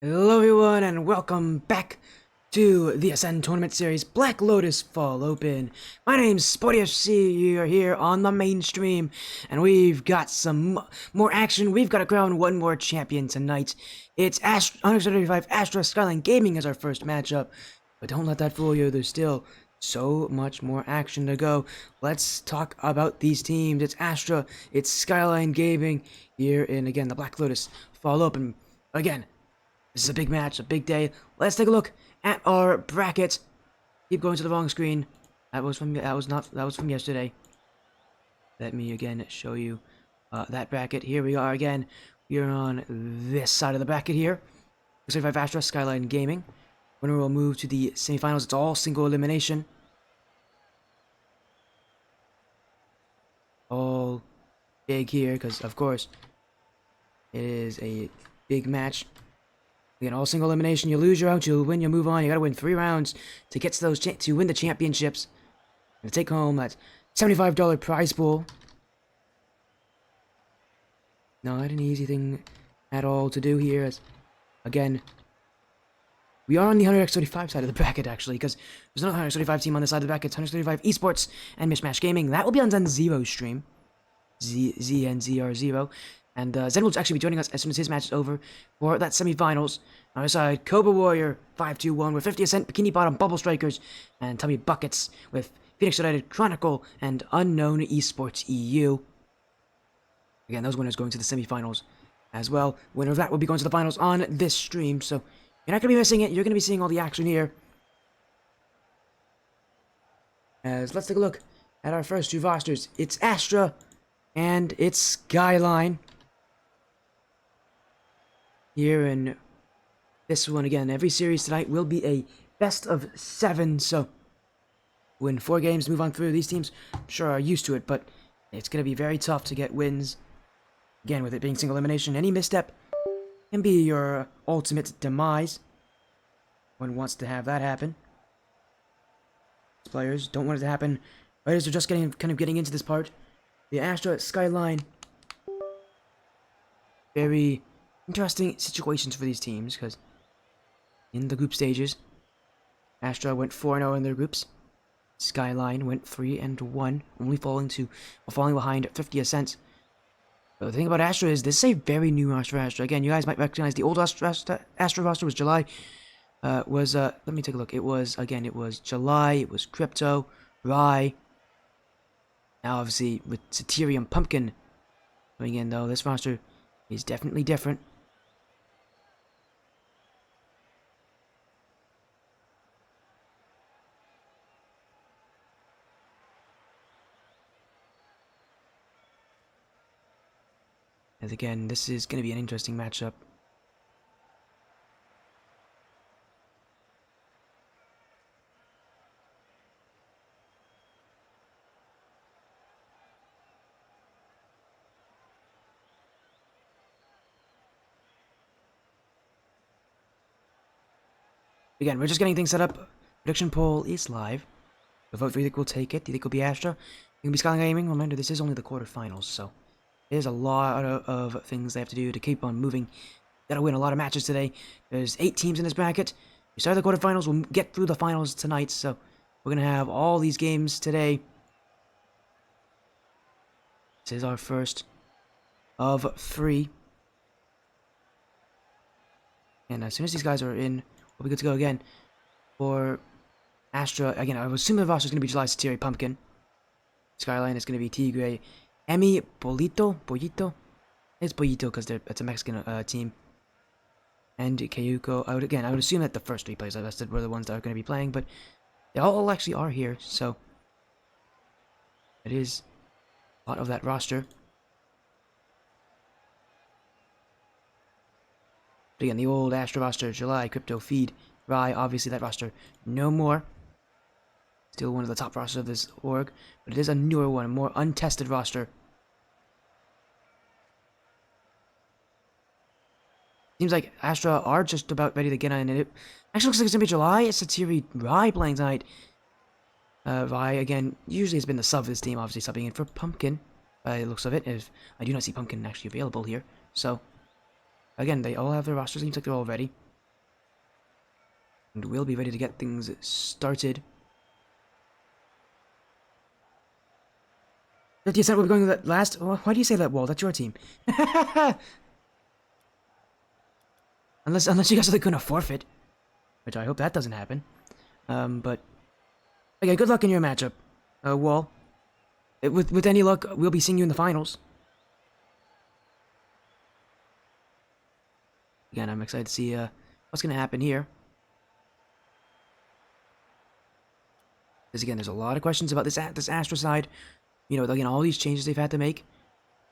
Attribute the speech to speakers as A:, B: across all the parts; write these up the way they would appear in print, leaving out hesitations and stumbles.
A: Hello everyone and welcome back to the Ascend Tournament Series Black Lotus Fall Open. My name's SportyFC, you're here on the main stream, and we've got some more action. We've got to crown one more champion tonight. It's 135 Astra Skyline Gaming as our first matchup, but don't let that fool you, there's still so much more action to go. Let's talk about these teams. It's Astra, it's Skyline Gaming, here in, again, the Black Lotus Fall Open. Again, this is a big match, a big day. Let's take a look at our bracket. Keep going to the wrong screen. That was from yesterday. Let me again show you that bracket. Here we are again. We're on this side of the bracket here. 35 Astra Skyline Gaming. Winner will move to the semifinals. It's all single elimination. All big here because of course it is a big match. Again, all single elimination. You lose your round, you'll win, you move on. You gotta win 3 rounds to get to those to win the championships and to take home that $75 prize pool. Not an easy thing at all to do here. As again, we are on the 135 side of the bracket actually, because there's another 135 team on this side of the bracket. It's 135 Esports and Mishmash Gaming. That will be on Zen Zero's stream. ZNZR0. And Zen will actually be joining us as soon as his match is over for that semifinals. On our side, Cobra Warrior 521 with 50 Ascent, Bikini Bottom, Bubble Strikers, and Tummy Buckets with Phoenix United, Chronicle, and Unknown Esports EU. Again, those winners going to the semifinals as well. Winner of that will be going to the finals on this stream, so you're not going to be missing it. You're going to be seeing all the action here. As let's take a look at our first two rosters. It's Astra and it's Skyline. Here in this one again, every series tonight will be a best of 7, so win 4 games, move on through. These teams, I'm sure, are used to it, but it's going to be very tough to get wins. Again, with it being single elimination, any misstep can be your ultimate demise. One wants to have that happen. Players don't want it to happen right as they're just getting into this part. The Astra Skyline, very interesting situations for these teams, because in the group stages, Astra went 4-0 in their groups. Skyline went 3-1, only falling behind 50 Ascent. But the thing about Astra is this is a very new roster for Astra. Again, you guys might recognize the old Astra roster was July. Let me take a look. It was July, it was Crypto, Rye. Now obviously with Satyrium Pumpkin coming in though, this roster is definitely different. As again, this is going to be an interesting matchup. Again, we're just getting things set up. Prediction poll is live. The vote for you think we'll take it. Do you think it'll be Astra? You can be Skyline Gaming. Remember, this is only the quarterfinals, so there's a lot of things they have to do to keep on moving. Gotta win a lot of matches today. There's 8 teams in this bracket. We start the quarterfinals. We'll get through the finals tonight, so we're gonna have all these games today. This is our first of 3. And as soon as these guys are in, we'll be good to go again. For Astra, again, I would assume the roster is going to be July, Satiri, Pumpkin. Skyline is going to be Tigre, Emi, Bolito. It's Bolito because it's a Mexican team. And Kayuko. I would assume that the first 3 players I listed were the ones that are going to be playing, but they all actually are here, so it is a lot of that roster. But again, the old Astra roster, July, Crypto, Feed, Rye, obviously that roster no more. Still one of the top rosters of this org, but it is a newer one, a more untested roster. Seems like Astra are just about ready to get on it. Actually looks like it's going to be July. It's Satiri Rye playing tonight. Rye, again, usually has been the sub of this team, obviously subbing in for Pumpkin. By the looks of it, if I do not see Pumpkin actually available here. So, again, they all have their rosters. Seems like they're all ready. And we'll be ready to get things started. 50% we're going that last. Why do you say that, Wall? That's your team. unless you guys are gonna forfeit, which I hope that doesn't happen. But again, good luck in your matchup, Wall. With any luck, we'll be seeing you in the finals. Again, I'm excited to see what's gonna happen here. Because again, there's a lot of questions about this Astra side. You know, again, all these changes they've had to make.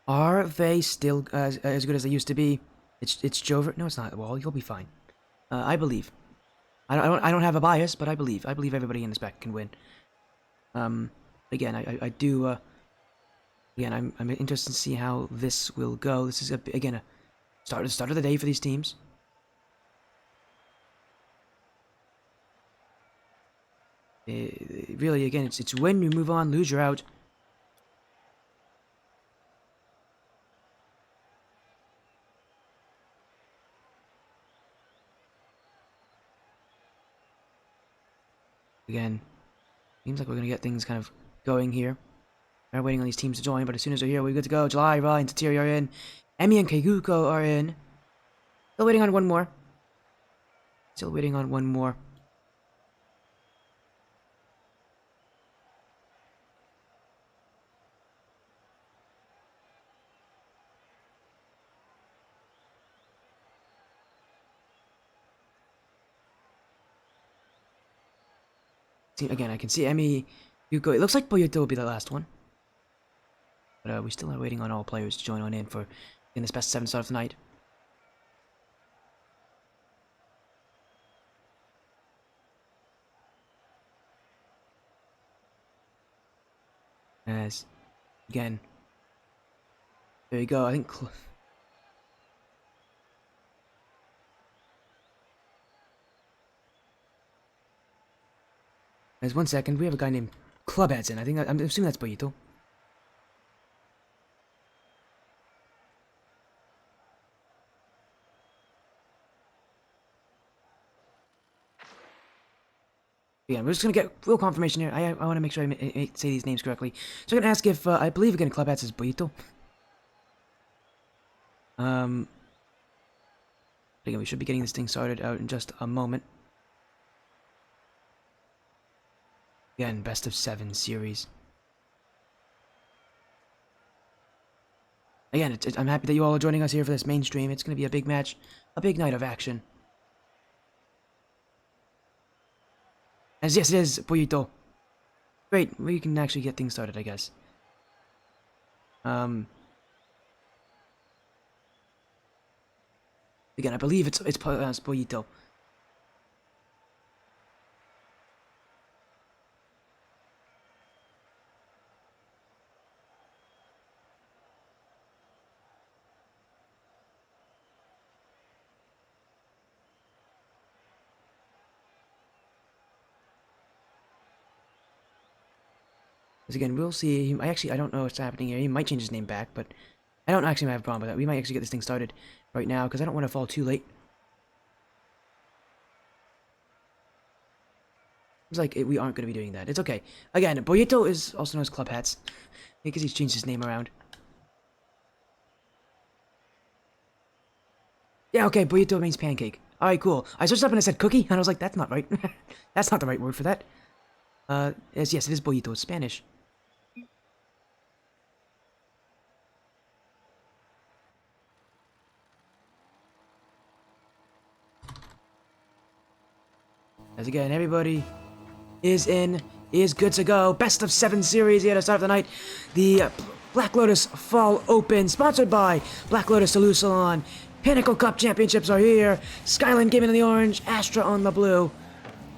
A: Are they still as good as they used to be? It's Jover. No, it's not. Well, you'll be fine. I believe. I don't have a bias, but I believe. I believe everybody in this pack can win. Again, I do. Again, I'm interested to see how this will go. This is again a start of the day for these teams. Really, again, it's win, you move on, lose, you're out. Again, seems like we're gonna get things kind of going here. We're waiting on these teams to join, but as soon as they're here, we're good to go. July, Ryan, Tatiri are in. Emi and Keiguko are in. Still waiting on one more. Still waiting on one more. Again, I can see Emi, Yuko. It looks like Boyuto will be the last one. But we still are waiting on all players to join on in for in this best 7 start of the night. As, again, there you go. I think... There's 1 second. We have a guy named Clubheads in. I'm assuming that's Boyito. Yeah, we're just gonna get real confirmation here. I want to make sure I say these names correctly. So I'm gonna ask if I believe again Clubheads is Boyito. Again, we should be getting this thing started out in just a moment. Again, best of 7 series. Again, I'm happy that you all are joining us here for this main stream. It's going to be a big match, a big night of action. As yes, it is, Poyito. Great, we can actually get things started, I guess. Again, I believe it's Poyito. Again, we'll see. I don't know what's happening here. He might change his name back, but I don't actually have a problem with that. We might actually get this thing started right now, because I don't want to fall too late. It's like we aren't going to be doing that. It's okay. Again, Boyito is also known as Club Hats, because he's changed his name around. Yeah, okay, Boyito means pancake. Alright, cool. I switched up and I said cookie, and I was like, that's not right. That's not the right word for that. Yes, it is Boyito. It's Spanish. As again, everybody is good to go. Best of 7 series here to start the night. The Black Lotus Fall Open, sponsored by Black Lotus Salute Salon. Pinnacle Cup Championships are here. Skyline Gaming in the orange, Astra on the blue.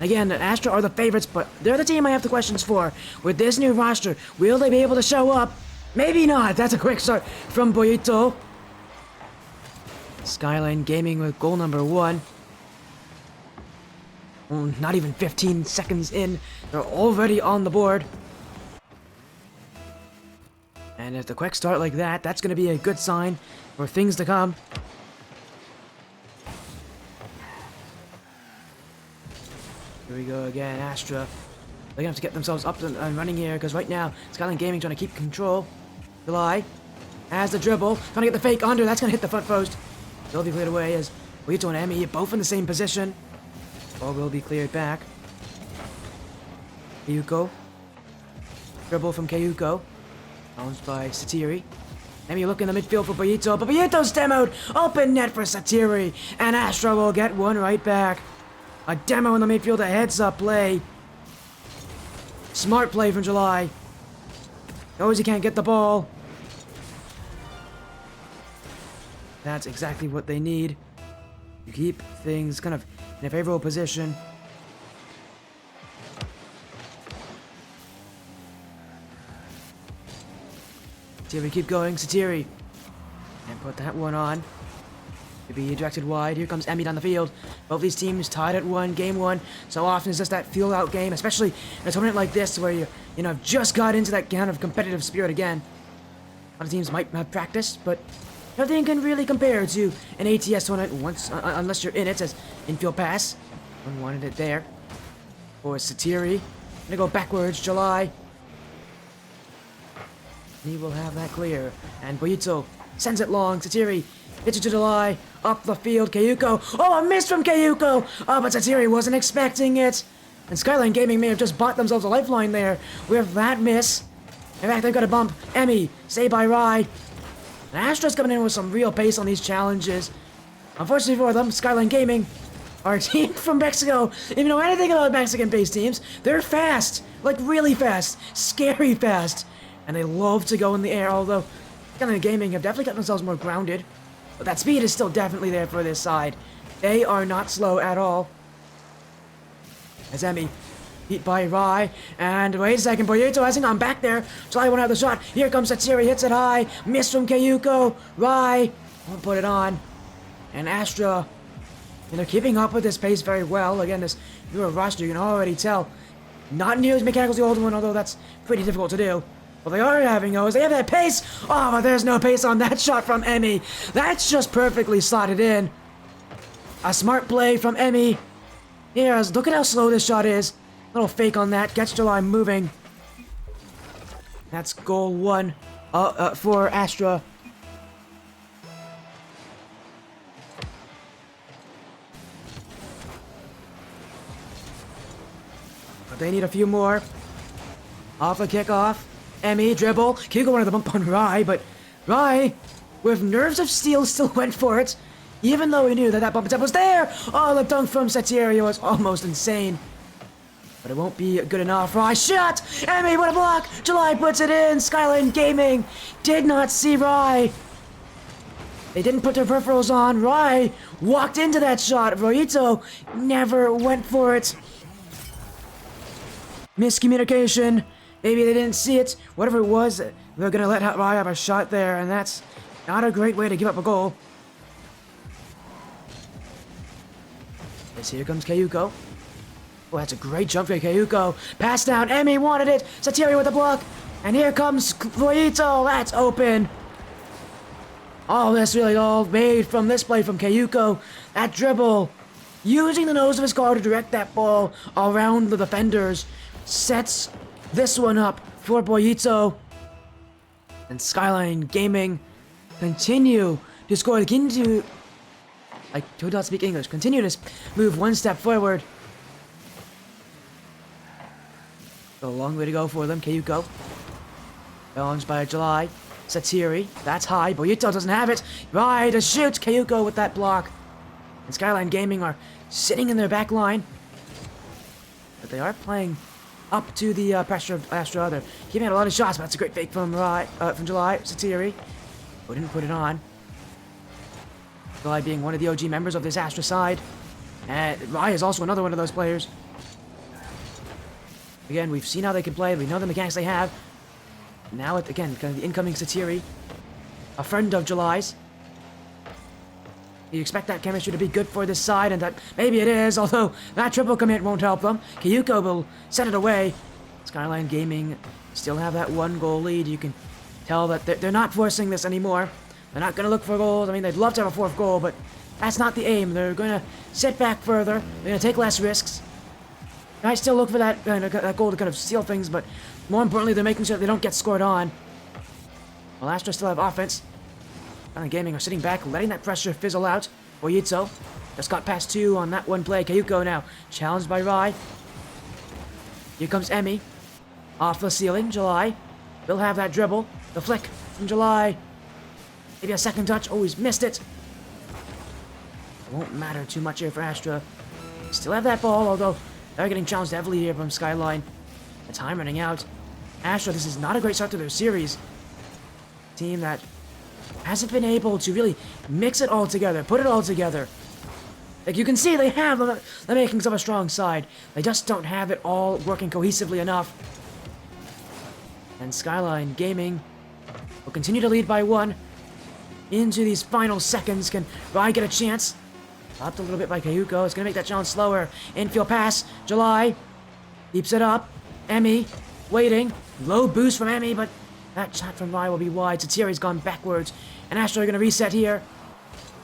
A: Again, Astra are the favorites, but they're the team I have the questions for. With this new roster, will they be able to show up? Maybe not. That's a quick start from Boyito. Skyline Gaming with goal number 1. Not even 15 seconds in, they're already on the board. And if the quick start like that, that's going to be a good sign for things to come. Here we go again, Astra. They're gonna have to get themselves up and running here, because right now, Skyline Gaming trying to keep control. July has the dribble, trying to get the fake under, that's gonna hit the front post. Will be cleared away as Boyito and Emmy both in the same position. Ball will be cleared back. Kayuko. Dribble from Kayuko. Bounced by Satiri. Emmy looking in the midfield for Boyito, but Boyito's stem out! Open net for Satiri, and Astra will get one right back. A demo in the midfield, a heads-up play. Smart play from July. Knows he can't get the ball. That's exactly what they need. To keep things kind of in a favorable position. Satiri keep going, Satiri. And put that one on. To be directed wide. Here comes Emmy down the field. Both these teams tied at one, game one. So often it's just that feel-out game, especially in a tournament like this where you know, just got into that kind of competitive spirit again. A lot of teams might have practiced, but nothing can really compare to an ATS tournament once, unless you're in it as infield pass. One wanted it there. For Satiri. Gonna go backwards, July. He will have that clear. And Boyito sends it long. Satiri hits it to July. Up the field, Kayuko. Oh, a miss from Kayuko! Oh, but Satiri wasn't expecting it. And Skyline Gaming may have just bought themselves a lifeline there with that miss. In fact, they've got a bump. Emmy, saved by Rai. And Astra's coming in with some real pace on these challenges. Unfortunately for them, Skyline Gaming, our team from Mexico, if you know anything about Mexican-based teams, they're fast. Like, really fast. Scary fast. And they love to go in the air, although Skyline Gaming have definitely got themselves more grounded. But that speed is still definitely there for this side. They are not slow at all. As Emmy beat by Rai, and wait a second, Boyito hasn't gone back there. July won't have the shot. Here comes Satsiri, hits it high. Miss from Kayuko. Rai won't put it on. And Astra, and they're keeping up with this pace very well. Again, this newer roster, you can already tell. Not nearly as mechanical as the old one, although that's pretty difficult to do. What they are having, though, is they have that pace. Oh, but there's no pace on that shot from Emmy. That's just perfectly slotted in. A smart play from Emmy. Here, look at how slow this shot is. Little fake on that. Gets July moving. That's goal one for Astra. But they need a few more. Off a kickoff. Emmy, dribble. Kiko wanted the bump on Rai, but Rai, with nerves of steel, still went for it. Even though he knew that that bump attempt was there. Oh, the dunk from Satiri was almost insane. But it won't be good enough. Rai shot! Emmy, what a block! July puts it in. Skyline Gaming did not see Rai. They didn't put their peripherals on. Rai walked into that shot. Roito never went for it. Miscommunication. Maybe they didn't see it. Whatever it was, they're going to let Rai have a shot there, and that's not a great way to give up a goal. As here comes Kayuko. Oh, that's a great jump for Kayuko. Pass down. Emmy wanted it. Satiri with the block. And here comes Boyito. That's open. All this really all made from this play from Kayuko. That dribble. Using the nose of his car to direct that ball around the defenders. Sets this one up for Boyito. And Skyline Gaming continue to score. Continue to speak English. Continue to move one step forward. A long way to go for them. Kayuko. Challenged by July. Satiri. That's high. Boyito doesn't have it. Rai to shoot. Kayuko with that block. And Skyline Gaming are sitting in their back line. But they are playing up to the pressure of Astra. They're giving out a lot of shots, but that's a great fake from July. Satiri. Who didn't put it on. July being one of the OG members of this Astra side. And Rai is also another one of those players. Again, we've seen how they can play. We know the mechanics they have. Now, again, kind of the incoming Satiri. A friend of July's. You expect that chemistry to be good for this side, and that maybe it is, although that triple commit won't help them. Kayuko will send it away. Skyline Gaming still have that one goal lead. You can tell that they're not forcing this anymore. They're not going to look for goals. I mean, they'd love to have a fourth goal, but that's not the aim. They're going to sit back further. They're going to take less risks. I still look for that goal to kind of seal things, but more importantly, they're making sure they don't get scored on. Well, Astra still have offense. Skyline Gaming are sitting back, letting that pressure fizzle out. Boyito just got past 2 on that one play. Kayuko now challenged by Rai. Here comes Emmy. Off the ceiling, July. Will have that dribble. The flick from July. Maybe a second touch. Oh, he's missed it. It won't matter too much here for Astra. Still have that ball, although they're getting challenged heavily here from Skyline. The time running out. Astra, this is not a great start to their series. Team that hasn't been able to really mix it all together, put it all together. Like you can see, they have the makings of a strong side. They just don't have it all working cohesively enough. And Skyline Gaming will continue to lead by 1. Into these final seconds, can Rai get a chance? Stopped a little bit by Kayuko. It's going to make that challenge slower. Infield pass. July keeps it up. Emmy waiting. Low boost from Emmy, but that shot from Rai will be wide. Satiri's gone backwards. And Astra are going to reset here.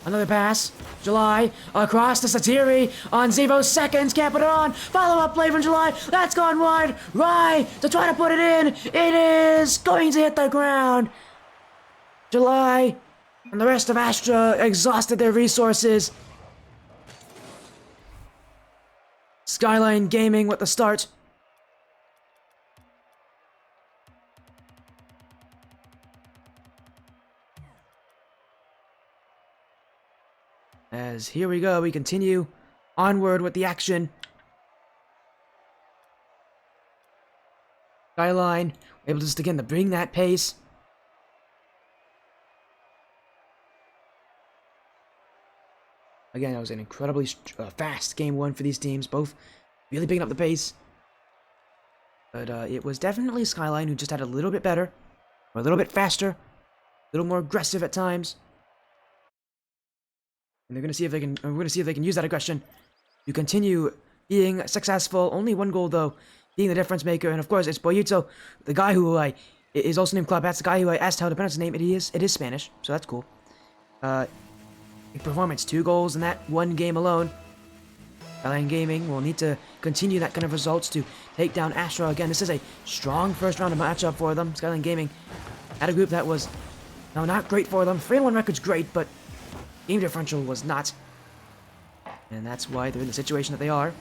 A: Another pass. July across to Satiri on Zevo seconds. Can't put it on. Follow-up play from July. That's gone wide. Rai to try to put it in. It is going to hit the ground. July and the rest of Astra exhausted their resources. Skyline Gaming with the start. As here we go, we continue onward with the action. Skyline able to just again to bring that pace. Again, that was an incredibly fast game 1 for these teams, both really picking up the pace. But it was definitely Skyline who just had a little bit better, or a little bit faster, a little more aggressive at times. And they're going to see if they can. We're going to see if they can use that aggression to continue being successful. Only 1 goal though, being the difference maker. And of course, it's Boyito, the guy who is also named Club. That's the guy who I asked how to pronounce his name. It is Spanish, so that's cool. Big performance, 2 goals in that 1 game alone. Skyline Gaming will need to continue that kind of results to take down Astra again. This is a strong first round of matchup for them. Skyline Gaming had a group that was not great for them. 3-1 record's great, but game differential was not. And that's why they're in the situation that they are.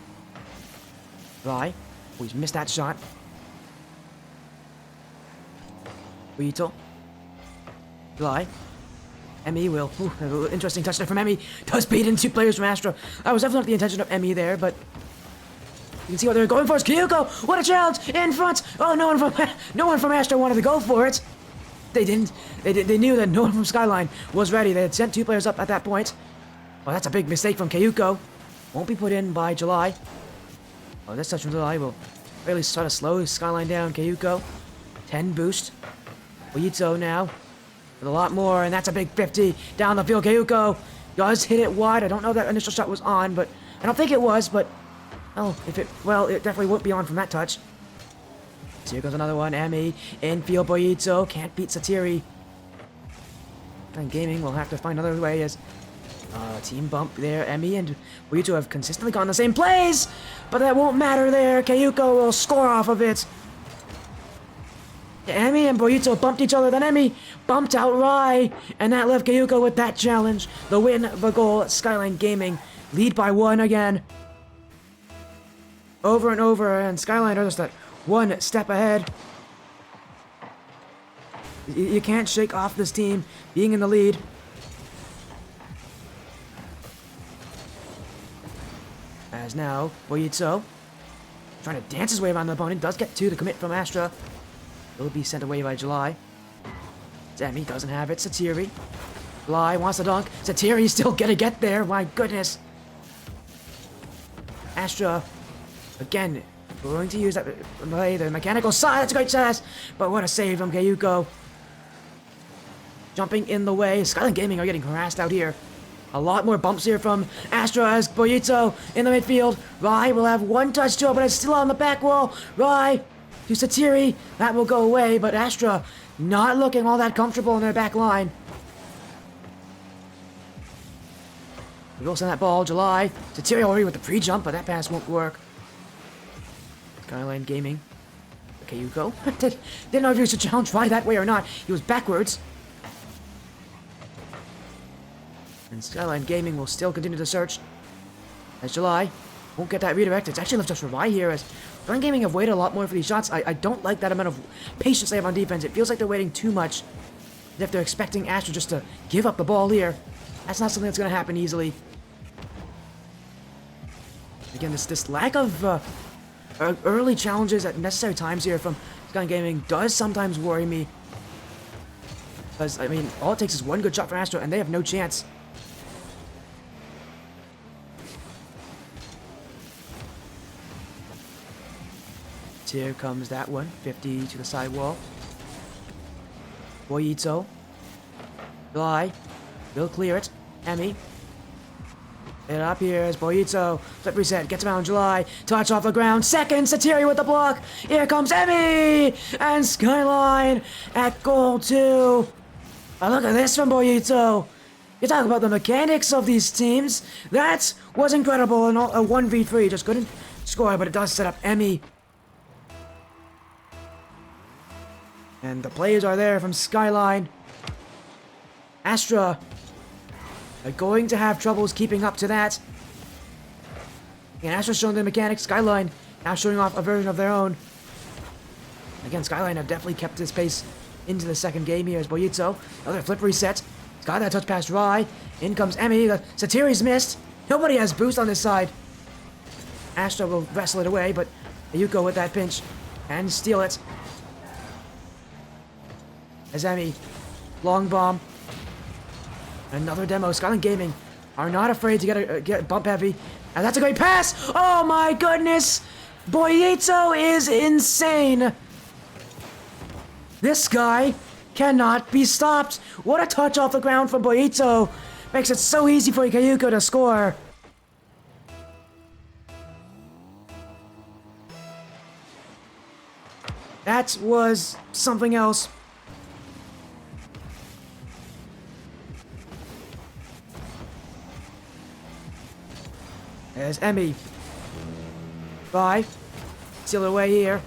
A: Rai. Oh, he's missed that shot. Rito. Rai. Emmy will. Ooh, interesting touch there from Emmy. Does beat in 2 players from Astra. That was definitely not the intention of Emmy there, but you can see what they're going for. It's Kyuko. What a challenge in front. Oh, no one from Astra wanted to go for it. They didn't. They knew that no one from Skyline was ready. They had sent 2 players up at that point. Oh, that's a big mistake from Kayuko. Won't be put in by July. Oh, this touch from July will really try to slow Skyline down. Kayuko. 10 boost. Boyito now with a lot more, and that's a big 50 down the field. Kayuko does hit it wide. I don't know if that initial shot was on, but I don't think it was, but it definitely won't be on from that touch. So here goes another one. Emmy, infield Boyito, can't beat Satiri. And Gaming will have to find another way as team bump there. Emmy and Boyito have consistently gone the same plays, but that won't matter there. Kayuko will score off of it. Emmy and Boyito bumped each other, then Emmy bumped out Rai, and that left Kayuko with that challenge. The win, the goal. Skyline Gaming lead by 1 again. Over and over, and Skyline are just that 1 step ahead. You can't shake off this team being in the lead. As now, Boyito trying to dance his way around the opponent. Does get 2 to commit from Astra. Will be sent away by July. Emmy doesn't have it. Satiri. July wants to dunk. Satiri's still gonna get there. My goodness. Astra, again, going to use that play, the mechanical side. That's a great pass. But what a save from Kayuko. Jumping in the way. Skyline Gaming are getting harassed out here. A lot more bumps here from Astra as Boyito in the midfield. Rai will have 1 touch to it, but it's still on the back wall. Rai to Satiri. That will go away, but Astra not looking all that comfortable in their back line. We will send that ball. July. Satiri already with the pre-jump, but that pass won't work. Skyline Gaming. Okay, you go. Didn't know if he was a challenge right that way or not. He was backwards. And Skyline Gaming will still continue to search. As July won't get that redirect. It's actually left us for Rye here as Skyline Gaming have waited a lot more for these shots. I don't like that amount of patience they have on defense. It feels like they're waiting too much. As if they're expecting Astra just to give up the ball here. That's not something that's going to happen easily. Again, this lack of early challenges at necessary times here from Skyline Gaming does sometimes worry me. Because, I mean, all it takes is one good shot for Astra, and they have no chance. Here comes that one. 50 to the sidewall. Boyito. July. Will clear it. Emmy. And up here is Boyito. Flip reset. Gets him out on July. Touch off the ground. Second. Satiri with the block. Here comes Emmy. And Skyline at goal 2. Oh, look at this from Boyito. You talk about the mechanics of these teams. That was incredible. And a 1v3. Just couldn't score, but it does set up Emmy. And the players are there from Skyline. Astra are going to have troubles keeping up to that. And Astra's showing the mechanics. Skyline now showing off a version of their own. Again, Skyline have definitely kept this pace into the second game here as Boyito. Another flip reset. Got that touch past Rye. In comes Emmy. The Satiri's missed. Nobody has boost on this side. Astra will wrestle it away, but Ayuko with that pinch and steal it. As Emmy, long bomb. Another demo. Skyline Gaming are not afraid to get bump heavy. And that's a great pass! Oh my goodness! Boyito is insane! This guy cannot be stopped! What a touch off the ground from Boyito! Makes it so easy for Ikayuko to score. That was something else. There's Emmy. Bye. Steal it away here.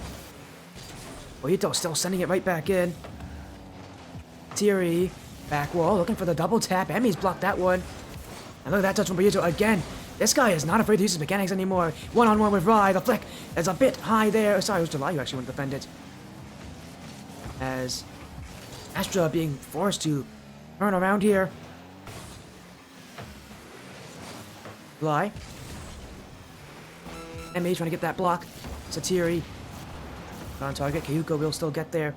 A: Boyito still sending it right back in. Thierry. Back wall. Looking for the double tap. Emmy's blocked that one. And look at that touch from Boyito again. This guy is not afraid to use his mechanics anymore. One-on-one with Rye. The flick is a bit high there. Sorry, it was July who actually went to defend it. As Astra being forced to turn around here. July. Emmy trying to get that block. Satiri. On target. Kayuko will still get there.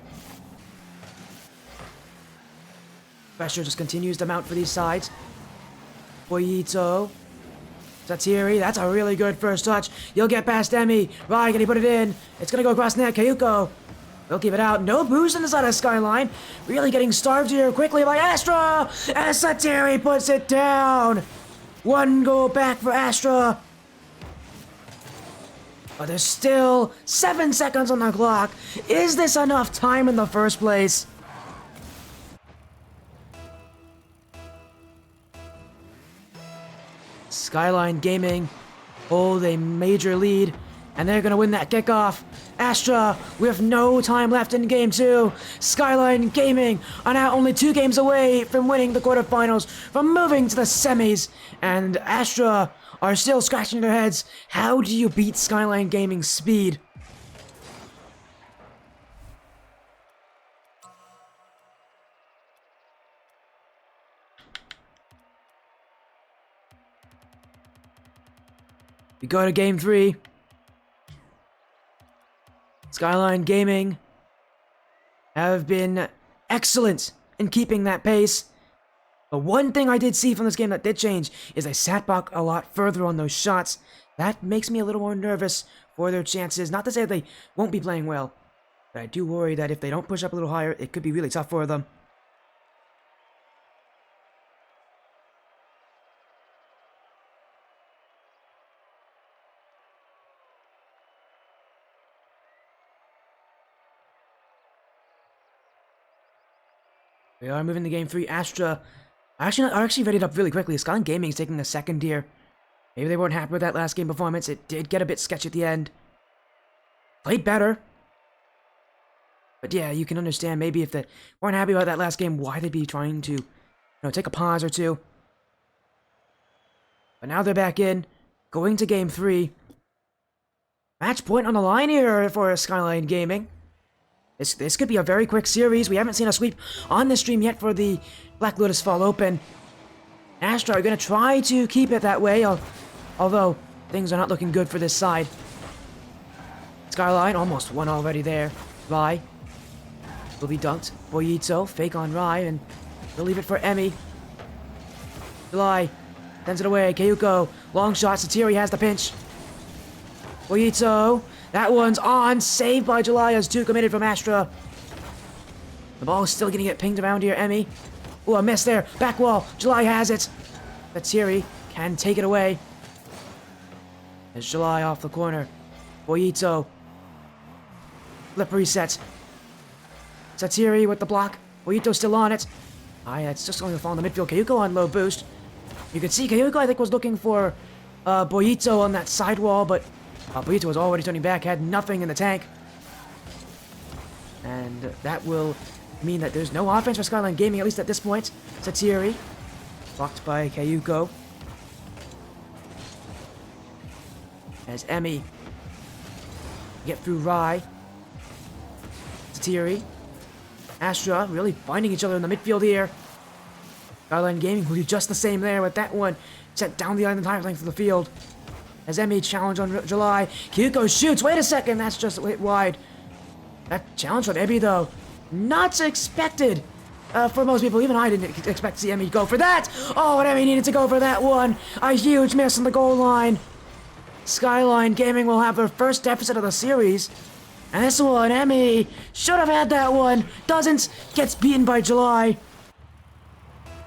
A: Pressure just continues to mount for these sides. Boyito. Satiri. That's a really good first touch. You'll get past Emmy. Rye, can he put it in? It's going to go across net. Kayuko will keep it out. No boost on the side of Skyline. Really getting starved here quickly by Astra. As Satiri puts it down. One goal back for Astra. But there's still 7 seconds on the clock. Is this enough time in the first place? Skyline Gaming hold a major lead, and they're gonna win that kickoff. Astra with no time left in game 2. Skyline Gaming are now only 2 games away from winning the quarterfinals, from moving to the semis, and Astra are still scratching their heads. How do you beat Skyline Gaming's speed? We go to game 3. Skyline Gaming have been excellent in keeping that pace. But one thing I did see from this game that did change is they sat back a lot further on those shots. That makes me a little more nervous for their chances. Not to say they won't be playing well, but I do worry that if they don't push up a little higher, it could be really tough for them. We are moving to game 3. Astra are actually readied up really quickly. Skyline Gaming is taking a second here. Maybe they weren't happy with that last game performance. It did get a bit sketchy at the end. played better. But yeah, you can understand maybe if they weren't happy about that last game, why they'd be trying to, take a pause or two. But now they're back in, going to Game 3. Match point on the line here for Skyline Gaming. This could be a very quick series. We haven't seen a sweep on the stream yet for the Black Lotus Fall Open. Astra are going to try to keep it that way, although things are not looking good for this side. Skyline almost won already there. Rai will be dunked. Boyito, fake on Rai, and they'll leave it for Emmy. July sends it away. Kayuko, long shot. Satiri has the pinch. Boyito, that one's on. Saved by July as 2 committed from Astra. The ball is still getting it pinged around here. Emmy. Ooh, a miss there. Back wall. July has it. Satiri can take it away. There's July off the corner. Boyito. Flip reset. Satiri with the block. Boyito still on it. It's just going to fall in the midfield. Kayuko on low boost. You can see Kayuko, I think, was looking for Boyito on that side wall, but Boyito was already turning back, had nothing in the tank. And that will mean that there's no offense for Skyline Gaming, at least at this point. Satiri, blocked by Kayuko. As Emmy get through Rai. Satiri. Astra really finding each other in the midfield here. Skyline Gaming will do just the same there with that one. Set down the entire length of the field. As Emmy challenge on July. Kyuko shoots. Wait a second. That's just wide. That challenge from Emmy, though, not expected for most people. Even I didn't expect to see Emmy go for that. Oh, and Emmy needed to go for that one. A huge miss on the goal line. Skyline Gaming will have their first deficit of the series. And this one, Emmy should have had that one. Doesn't. Gets beaten by July.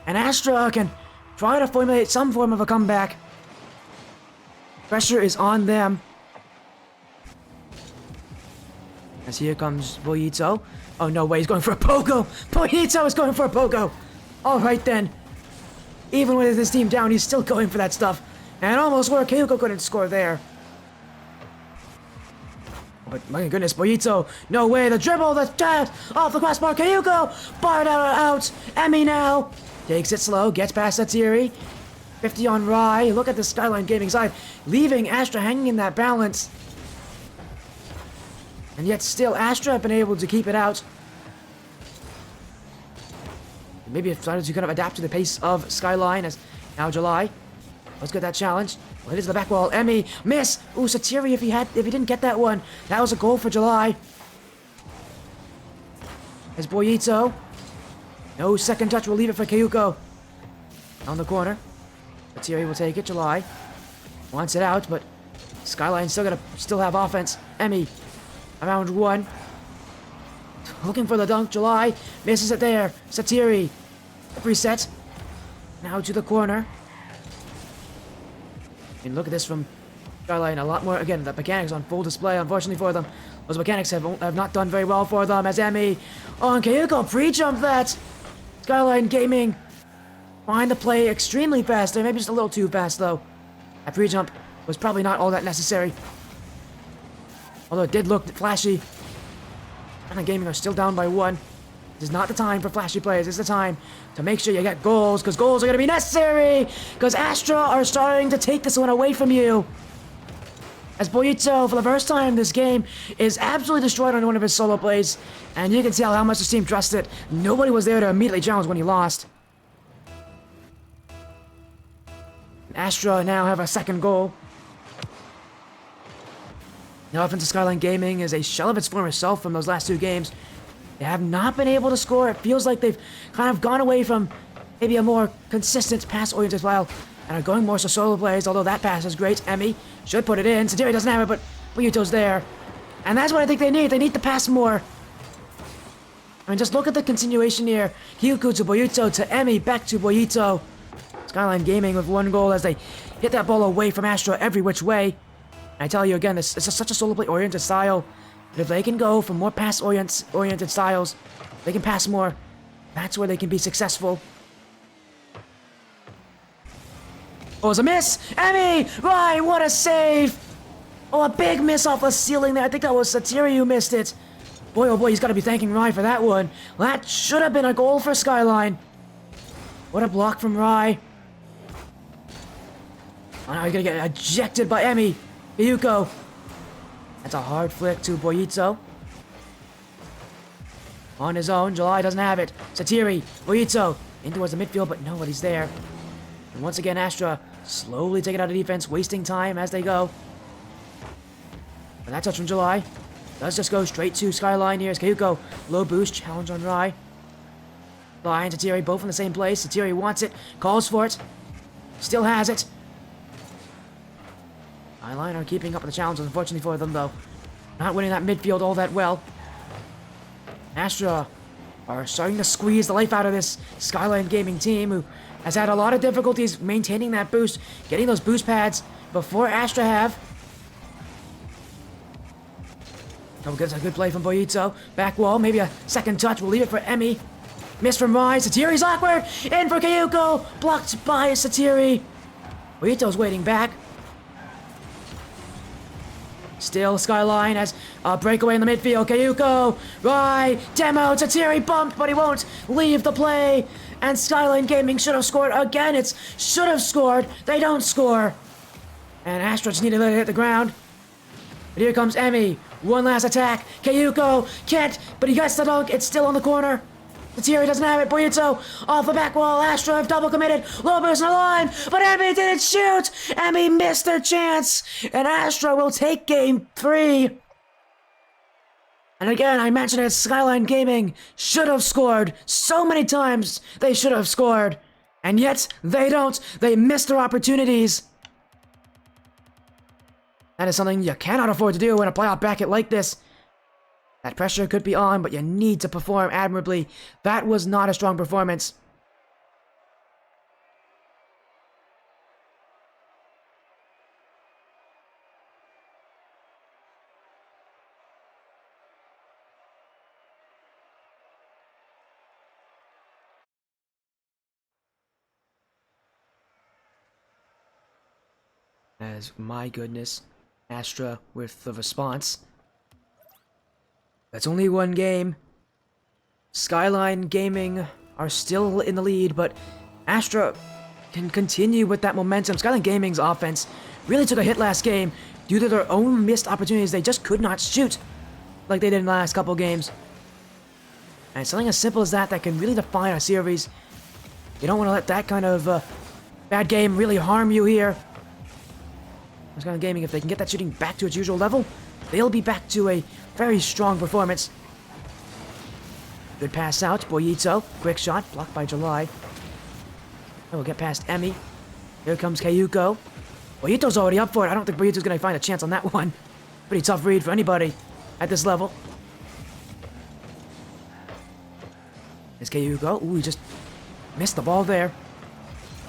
A: And Astra can try to formulate some form of a comeback. Pressure is on them. As here comes Boyito. Oh, no way. He's going for a pogo. Boyito is going for a pogo. All right, then. Even with his team down, he's still going for that stuff. And almost where Kayuko couldn't score there. But my goodness, Boyito, no way, the dribble, the dash, off the crossbar, Kayuko, barred out, Emmy now, takes it slow, gets past Satiri, 50 on Rai, look at the Skyline Gaming side, leaving Astra hanging in that balance, and yet still Astra have been able to keep it out. Maybe it decided to kind of adapt to the pace of Skyline, as now July, let's get that challenge. Well, it is the back wall. Emmy, miss. Ooh, Satiri, if he didn't get that one, that was a goal for July. As Boyito. No second touch. We'll leave it for Kayuko. On the corner. Satiri will take it. July wants it out, but Skyline still have offense. Emmy, around 1. Looking for the dunk. July misses it there. Satiri, reset. Now to the corner. And look at this from Skyline, a lot more, again, the mechanics on full display, unfortunately for them. Those mechanics have not done very well for them, as Emmy on Kayuko pre-jump that. Skyline Gaming find the play extremely fast there, maybe just a little too fast though. That pre-jump was probably not all that necessary. Although it did look flashy. Skyline Gaming are still down by 1. This is not the time for flashy plays. It's the time to make sure you get goals, because goals are going to be necessary, because Astra are starting to take this one away from you. As Boyito, for the first time this game, is absolutely destroyed on one of his solo plays, and you can tell how much his team trusts it. Nobody was there to immediately challenge when he lost. Astra now have a second goal. The offense of Skyline Gaming is a shell of its former self from those last 2 games. They have not been able to score. It feels like they've kind of gone away from maybe a more consistent pass-oriented style and are going more so solo plays, although that pass is great. Emmy should put it in. Satiri doesn't have it, but Boyito's there. And that's what I think they need. They need to pass more. I mean, just look at the continuation here. Kyuko to Boyito to Emmy, back to Boyito. Skyline Gaming with 1 goal as they hit that ball away from Astra every which way. And I tell you again, it's such a solo play-oriented style. But if they can go for more pass-oriented styles, they can pass more. That's where they can be successful. Oh, it's a miss! Emmy! Right, what a save! Oh, a big miss off the ceiling there. I think that was Satiri who missed it. Boy, oh boy, he's got to be thanking Rai for that one. That should have been a goal for Skyline. What a block from Rai. Oh, now he's going to get ejected by Emi. Yuko. That's a hard flick to Boyito. On his own, July doesn't have it. Satiri, Boyito, in towards the midfield, but nobody's there. And once again, Astra slowly taking out of defense, wasting time as they go. But that touch from July does just go straight to Skyline. Here's Kayuko. Low boost, challenge on Rai. July and Satiri both in the same place. Satiri wants it, calls for it. Still has it. Skyline are keeping up with the challenge, unfortunately for them, though. Not winning that midfield all that well. Astra are starting to squeeze the life out of this Skyline Gaming team, who has had a lot of difficulties maintaining that boost, getting those boost pads before Astra have. Oh, that's a good play from Boyito. Back wall, maybe a second touch. We'll leave it for Emi. Miss from Rai. Satiri's awkward. In for Kayuko. Blocked by Satiri. Boyito's waiting back. Still Skyline has a breakaway in the midfield. Kayuko, Rai, demo, Satiri bumped, but he won't leave the play. And Skyline Gaming should have scored again. It's should have scored. They don't score. And Astra just need to let it hit the ground. But here comes Emi. One last attack. Kayuko can't, but he gets the dunk. It's still on the corner. Satiri doesn't have it. Boyito off the back wall. Astra have double committed. Lotus in the line, but Emi didn't shoot. Emi missed their chance, and Astra will take game 3. And again, I mentioned it, Skyline Gaming should have scored. So many times they should have scored, and yet they don't. They miss their opportunities. That is something you cannot afford to do in a playoff bracket like this. That pressure could be on, but you need to perform admirably. That was not a strong performance. As my goodness, Astra with the response. That's only one game. Skyline Gaming are still in the lead, but Astra can continue with that momentum. Skyline Gaming's offense really took a hit last game due to their own missed opportunities. They just could not shoot like they did in the last couple games. And something as simple as that can really define a series. You don't want to let that kind of bad game really harm you here. Skyline Gaming, if they can get that shooting back to its usual level, they'll be back to a very strong performance. Good pass out. Boyito. Quick shot. Blocked by July. We'll get past Emi. Here comes Kayuko. Boyito's already up for it. I don't think Boyito's going to find a chance on that one. Pretty tough read for anybody at this level. There's Kayuko. Ooh, he just missed the ball there.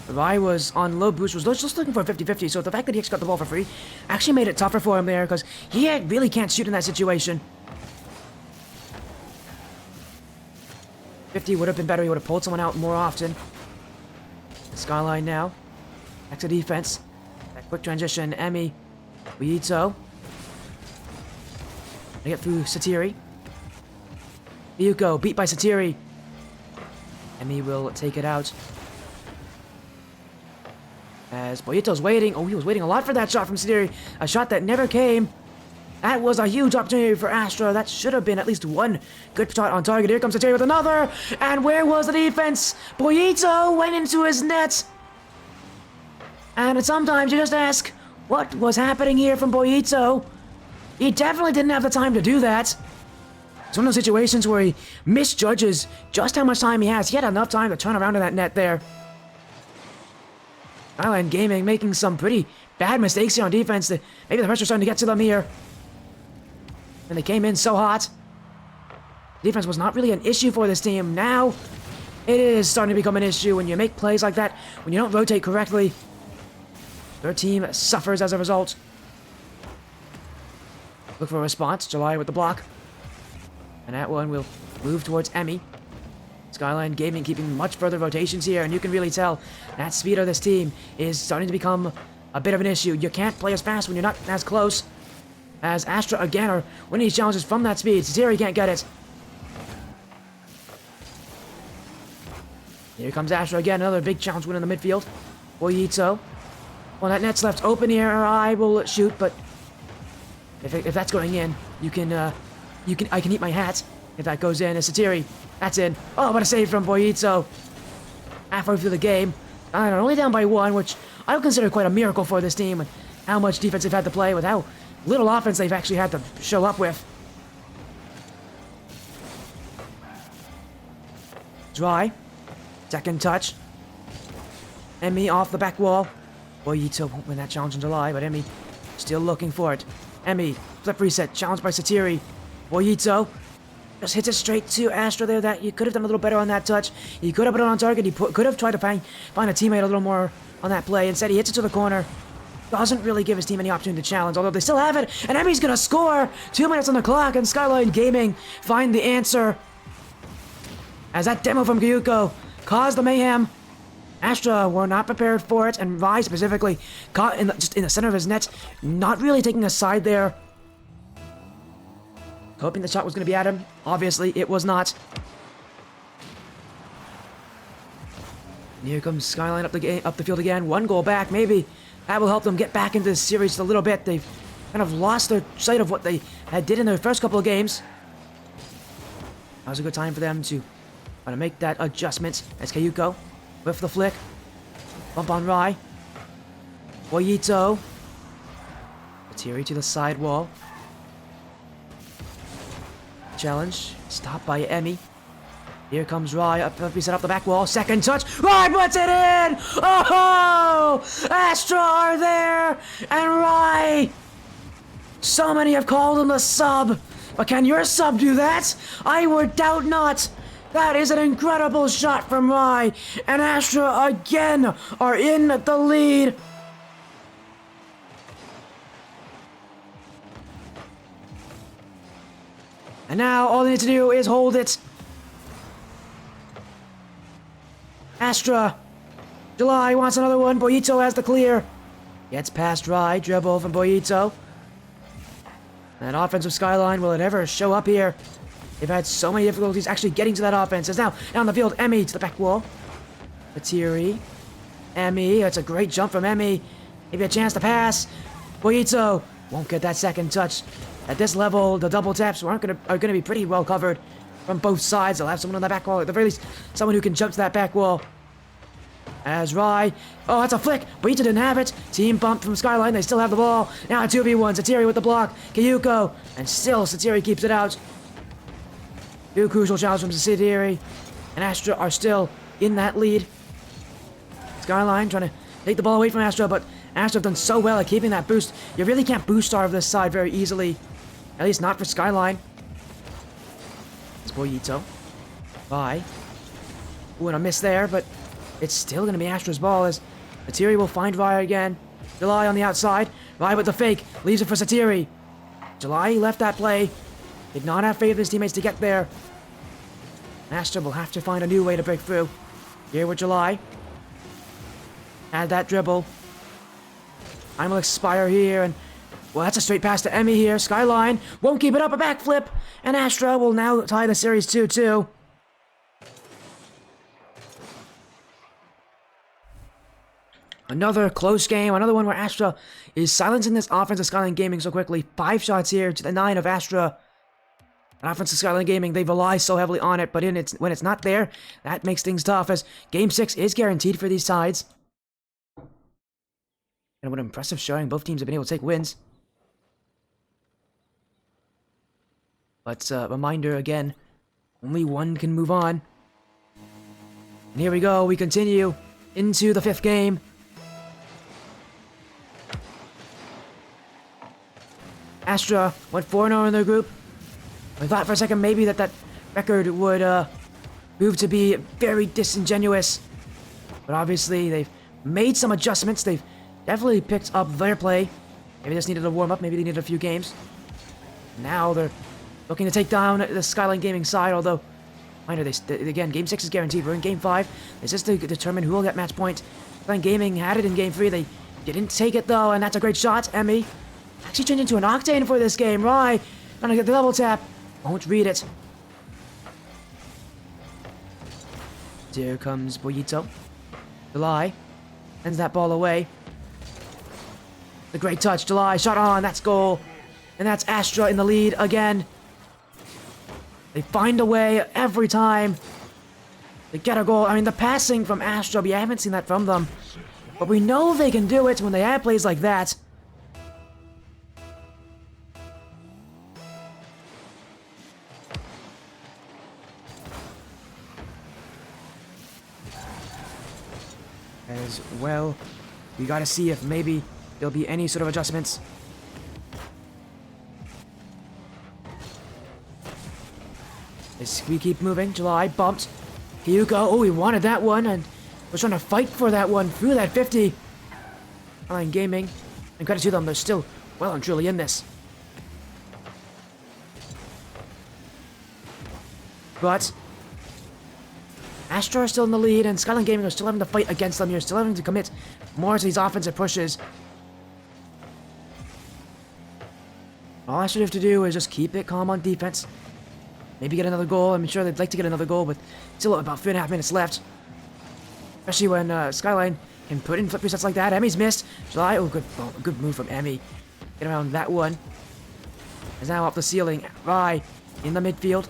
A: Rai was on low boost, was just looking for a 50-50, so the fact that he actually got the ball for free actually made it tougher for him there, because he really can't shoot in that situation. 50 would have been better, he would have pulled someone out more often. Skyline now. Back to defense. That quick transition, Emi. Boyito. They get through Satiri. Yuko, beat by Satiri. Emi will take it out. As Boyito's waiting. Oh, he was waiting a lot for that shot from Satiri. A shot that never came. That was a huge opportunity for Astra. That should have been at least one good shot on target. Here comes Satiri with another. And where was the defense? Boyito went into his net. And sometimes you just ask, what was happening here from Boyito? He definitely didn't have the time to do that. It's one of those situations where he misjudges just how much time he has. He had enough time to turn around in that net there. Skyline Gaming making some pretty bad mistakes here on defense. Maybe the pressure's starting to get to them here. And they came in so hot. Defense was not really an issue for this team. Now, it is starting to become an issue when you make plays like that, when you don't rotate correctly. Their team suffers as a result. Look for a response. July with the block. And that one will move towards Emi. Skyline Gaming keeping much further rotations here, and you can really tell that speed of this team is starting to become a bit of an issue. You can't play as fast when you're not as close. As Astra again are winning these challenges from that speed. Satiri can't get it. Here comes Astra again, another big challenge win in the midfield. Boyito. Well, that net's left open here. I will shoot, but if that's going in, I can eat my hat if that goes in. As Satiri, that's in. Oh, what a save from Boyito. Halfway through the game, only down by 1, which I would consider quite a miracle for this team, and how much defense they've had to play with, how little offense they've actually had to show up with. Dry. Second touch. Emmy off the back wall. Boyito won't win that challenge in July, but Emmy still looking for it. Emmy, flip reset, challenged by Satiri. Boyito just hits it straight to Astra there. That you could have done a little better on that touch. He could have put it on target. He could have tried to find a teammate a little more on that play. Instead, he hits it to the corner. Doesn't really give his team any opportunity to challenge, although they still have it. And Emmy's gonna score! 2 minutes on the clock, and Skyline Gaming find the answer. As that demo from Gyuko caused the mayhem. Astra were not prepared for it, and Rai specifically caught just in the center of his net, not really taking a side there. Hoping the shot was going to be at him. Obviously, it was not. And here comes Skyline up the field again. 1 goal back, maybe. That will help them get back into this series a little bit. They've kind of lost their sight of what they did in their first couple of games. That was a good time for them to make that adjustment. As Kayuko with the flick. Bump on Rai. Boyito. Satiri to the side wall. Challenge. Stopped by Emmy. Here comes Rai. He set up the back wall. Second touch. Rai puts it in! Oh! Astra are there! And Rai! So many have called him the sub. But can your sub do that? I would doubt not. That is an incredible shot from Rai. And Astra again are in the lead. And now all they need to do is hold it. Astra. July wants another one. Boyito has the clear. Gets past Rai. Dribble from Boyito. That offensive Skyline, will it ever show up here? They've had so many difficulties actually getting to that offense. As now, down the field, Emmy to the back wall. Satiri. Emmy, that's a great jump from Emmy. Maybe a chance to pass. Boyito won't get that second touch. At this level, the double taps are gonna be pretty well covered from both sides. They'll have someone on the back wall, at the very least, someone who can jump to that back wall. As Rai, oh, that's a flick. Boyito didn't have it. Team bump from Skyline. They still have the ball. Now a 2v1. Satiri with the block. Kayuko, and still Satiri keeps it out. 2 crucial challenges from Satiri, and Astra are still in that lead. Skyline trying to take the ball away from Astra, but Astra have done so well at keeping that boost. You really can't boost starve this side very easily. At least not for Skyline. It's Boyito. Bye. Ooh, and a miss there, but it's still going to be Astra's ball as Satiri will find Rai again. July on the outside. Rai with the fake. Leaves it for Satiri. July left that play. Did not have faith in his teammates to get there. Astra will have to find a new way to break through. Here with July. Add that dribble. Time will expire here, and well, that's a straight pass to Emmy here. Skyline won't keep it up, a backflip, and Astra will now tie the series 2-2. Another close game, another one where Astra is silencing this offense of Skyline Gaming so quickly. 5 shots here to the 9 of Astra. An offense of Skyline Gaming, they rely so heavily on it, but when it's not there, that makes things tough, as Game 6 is guaranteed for these sides. And what an impressive showing. Both teams have been able to take wins. But reminder again, only one can move on. And here we go, we continue into the 5th game. Astra went 4-0 in their group. I thought for a second maybe that record would prove to be very disingenuous. But obviously they've made some adjustments. They've definitely picked up their play. Maybe they just needed a warm-up. Maybe they needed a few games. Now they're looking to take down the Skyline Gaming side, although, mind you, again, Game 6 is guaranteed. We're in Game 5. It's just to determine who will get match point. Skyline Gaming had it in Game 3. They didn't take it, though, and that's a great shot. Emmy actually turned into an Octane for this game. Right. Trying to get the double tap. Won't read it. Here comes Boyito. July sends that ball away. The great touch. July shot on. That's goal. And that's Astra in the lead again. They find a way every time. They get a goal. I mean, the passing from Astra, we haven't seen that from them. But we know they can do it when they have plays like that. As well, we gotta see if maybe there'll be any sort of adjustments. As we keep moving, July bumped. Hyuko, oh, he wanted that one and was trying to fight for that one through that 50. Skyline Gaming, and credit to them, they're still well and truly in this. But Astra are still in the lead, and Skyline Gaming are still having to fight against them here, still having to commit more to these offensive pushes. All Astra have to do is just keep it calm on defense. Maybe get another goal. I'm sure they'd like to get another goal, but still about 3.5 minutes left. Especially when Skyline can put in flip resets like that. Emmy's missed. July, oh, good move from Emmy. Get around that one. Is now up the ceiling. Rai in the midfield.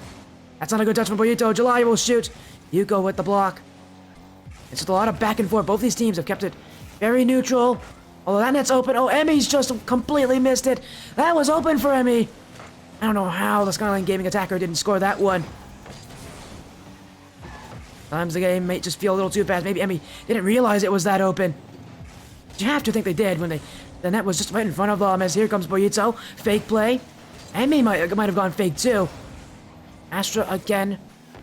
A: That's not a good touch from Boyito. July will shoot. Yuko with the block. It's just a lot of back and forth. Both these teams have kept it very neutral. Although that net's open. Oh, Emmy's just completely missed it. That was open for Emmy. I don't know how the Skyline Gaming attacker didn't score that one. Sometimes the game may just feel a little too fast. Maybe Emmy didn't realize it was that open. You have to think they did when the net was just right in front of them. As here comes Boyito. Fake play. Emmy might have gone fake too. Astra again,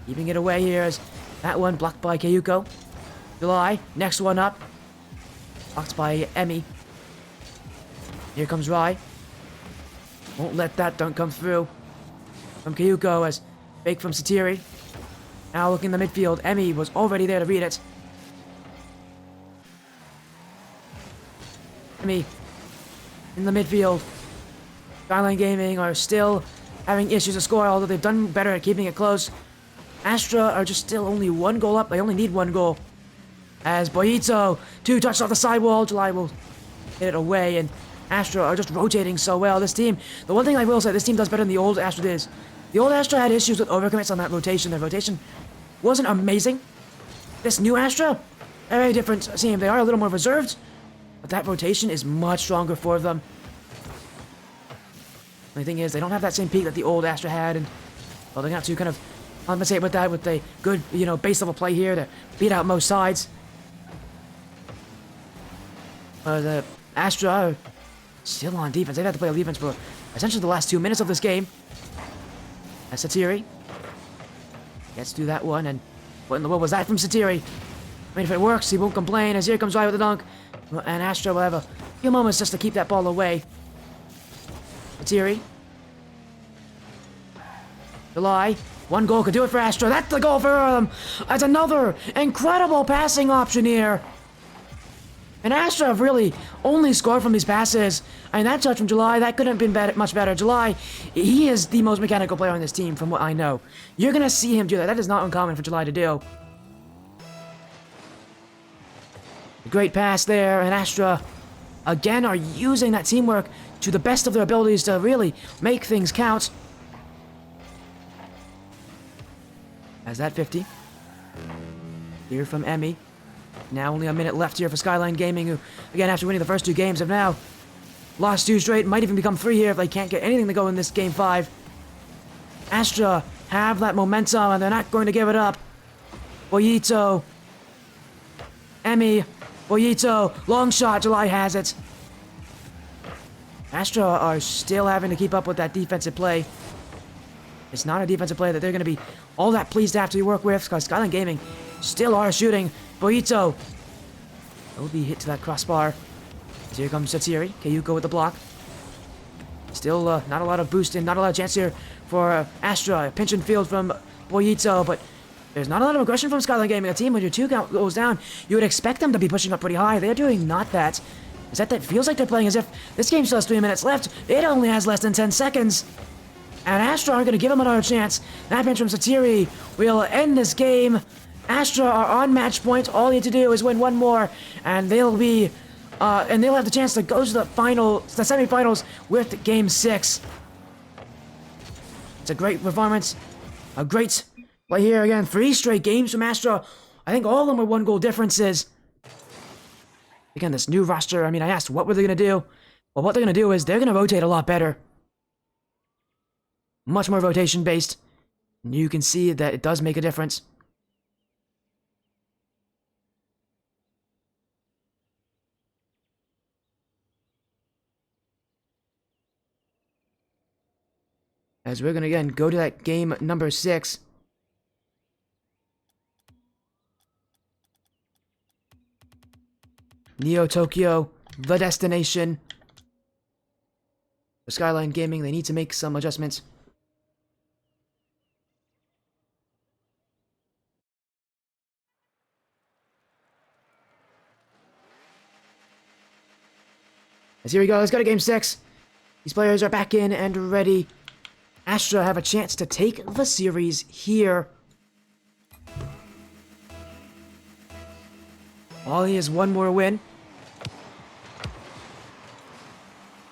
A: keeping it away here as that one blocked by Kayuko. July, next one up. Blocked by Emmy. Here comes Rai. Won't let that dunk come through. From Kayuko as fake from Satiri. Now looking in the midfield. Emmy was already there to read it. Emmy in the midfield. Skyline Gaming are still having issues to score, although they've done better at keeping it close. Astra are just still only one goal up. They only need one goal. As Boyito, 2 touches off the sidewall. July will get it away, and Astra are just rotating so well. This team, the one thing I will say, this team does better than the old Astra did. The old Astra had issues with overcommits on that rotation. Their rotation wasn't amazing. This new Astra, very different team. They are a little more reserved, but that rotation is much stronger for them. The thing is, they don't have that same peak that the old Astra had, and well, they're going to have to kind of compensate with that with a good, base level play here to beat out most sides. The Astra are still on defense. They've had to play defense for essentially the last 2 minutes of this game. As Satiri gets to that one, and what in the world was that from Satiri? I mean, if it works, he won't complain, as here comes Rai with the dunk. And Astra will have a few moments just to keep that ball away. Satiri. July. One goal could do it for Astra. That's the goal for them. That's another incredible passing option here. And Astra have really only scored from these passes. I mean, that touch from July, that couldn't have been much better. July, he is the most mechanical player on this team, from what I know. You're going to see him do that. That is not uncommon for July to do. A great pass there, and Astra, again, are using that teamwork to the best of their abilities to really make things count. As that 50. Here from Emmy. Now only a minute left here for Skyline Gaming, who, again, after winning the first 2 games, have now lost 2 straight. Might even become 3 here if they can't get anything to go in this Game 5. Astra have that momentum, and they're not going to give it up. Boyito. Emmy. Boyito. Long shot. July has it. Astra are still having to keep up with that defensive play. It's not a defensive play that they're going to be all that pleased to have to work with, because Skyline Gaming still are shooting. Boyito will be hit to that crossbar. So here comes Satiri. Kayuko with the block. Still not a lot of boost and not a lot of chance here for Astra. Pinch and field from Boyito, but there's not a lot of aggression from Skyline Gaming. A team when your 2 count goes down, you would expect them to be pushing up pretty high. They're doing not that. Is that feels like they're playing as if this game still has 3 minutes left. It only has less than 10 seconds. And Astra are going to give him another chance. That pinch from Satiri will end this game. Astra are on match point. All they need to do is win one more, and they'll be, and they'll have the chance to go to the semifinals with Game 6. It's a great performance, a great play here again. 3 straight games from Astra. I think all of them were 1-goal differences. Again, this new roster. I mean, I asked what were they gonna do. Well, what they're gonna do is they're gonna rotate a lot better. Much more rotation based. And you can see that it does make a difference. As we're gonna again go to that game number 6. Neo Tokyo, the destination. For Skyline Gaming, they need to make some adjustments. As here we go, let's go to game 6. These players are back in and ready. Astra have a chance to take the series here. All he has one more win.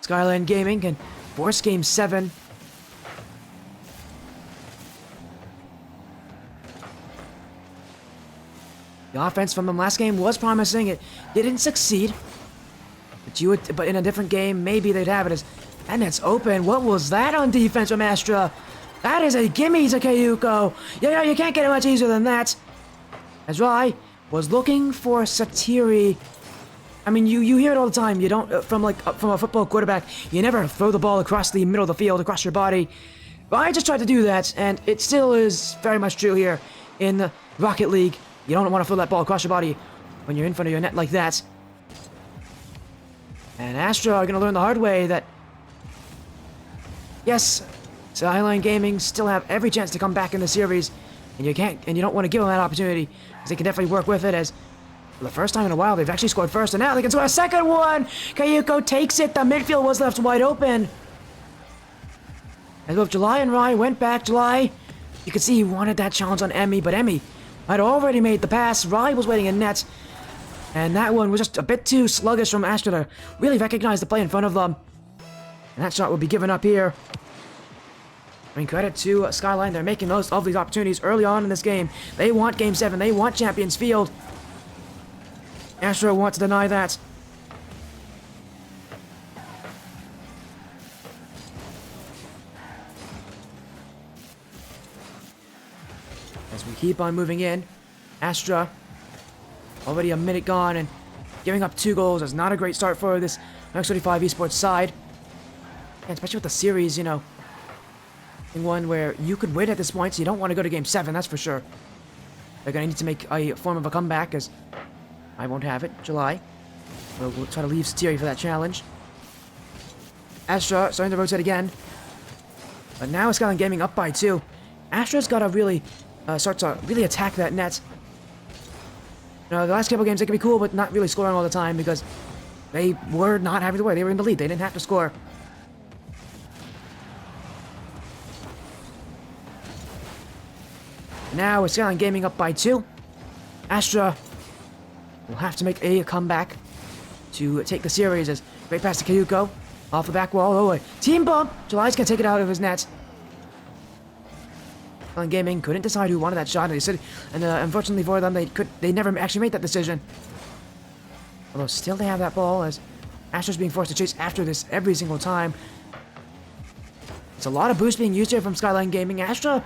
A: Skyline Gaming can force game 7. The offense from them last game was promising. It didn't succeed. But in a different game, maybe they'd have it. And it's open. What was that on defense from Astra? That is a gimme to Kayuko. Yeah, you can't get it much easier than that. As Rai was looking for Satiri. I mean, you hear it all the time. You don't from a football quarterback. You never throw the ball across the middle of the field, across your body. But I just tried to do that, and it still is very much true here in the Rocket League. You don't want to throw that ball across your body when you're in front of your net like that. And Astra are going to learn the hard way that, yes, Skyline Gaming still have every chance to come back in the series, and you don't want to give them that opportunity, because they can definitely work with it. As for the first time in a while, they've actually scored first, and now they can score a second one. Kayuko takes it. The midfield was left wide open. As both July and Rai went back, July, you could see he wanted that challenge on Emmy, but Emmy had already made the pass. Rai was waiting in net. And that one was just a bit too sluggish from Astra to really recognize the play in front of them. And that shot will be given up here. I mean, credit to Skyline. They're making most of these opportunities early on in this game. They want Game 7. They want Champions Field. Astra want to deny that. As we keep on moving in, Astra already a minute gone, and giving up 2 goals is not a great start for this X35 Esports side. And especially with the series, you know, one where you could win at this point, so you don't want to go to Game 7, that's for sure. They're going to need to make a form of a comeback, as I won't have it. July. We'll try to leave Satiri for that challenge. Astra starting to rotate again. But now Skyline Gaming up by 2. Astra's got to really start to really attack that net. You know, the last couple games, they could be cool, but not really scoring all the time because they were not having to worry. They were in the lead. They didn't have to score. Now, with Skyline Gaming up by 2, Astra will have to make a comeback to take the series. As great pass to Kayuko off the back wall. Oh, a team bump. July's going to take it out of his net. Skyline Gaming couldn't decide who wanted that shot, and they said, and unfortunately for them, they never actually made that decision. Although still they have that ball, as Astra's being forced to chase after this every single time. It's a lot of boost being used here from Skyline Gaming. Astra,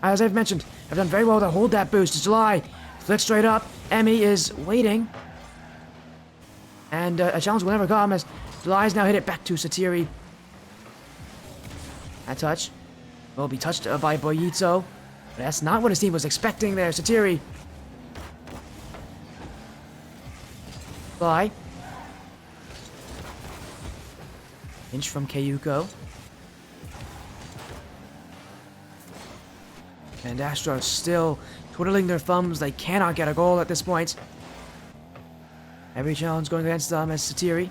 A: as I've mentioned, have done very well to hold that boost. It's July flicks straight up. Emmy is waiting, and a challenge will never come as July's now hit it back to Satiri. That touch will be touched by Boyito. But that's not what his team was expecting there. Satiri. Fly. Inch from Kayuko. And Astra still twiddling their thumbs. They cannot get a goal at this point. Every challenge going against them as Satiri.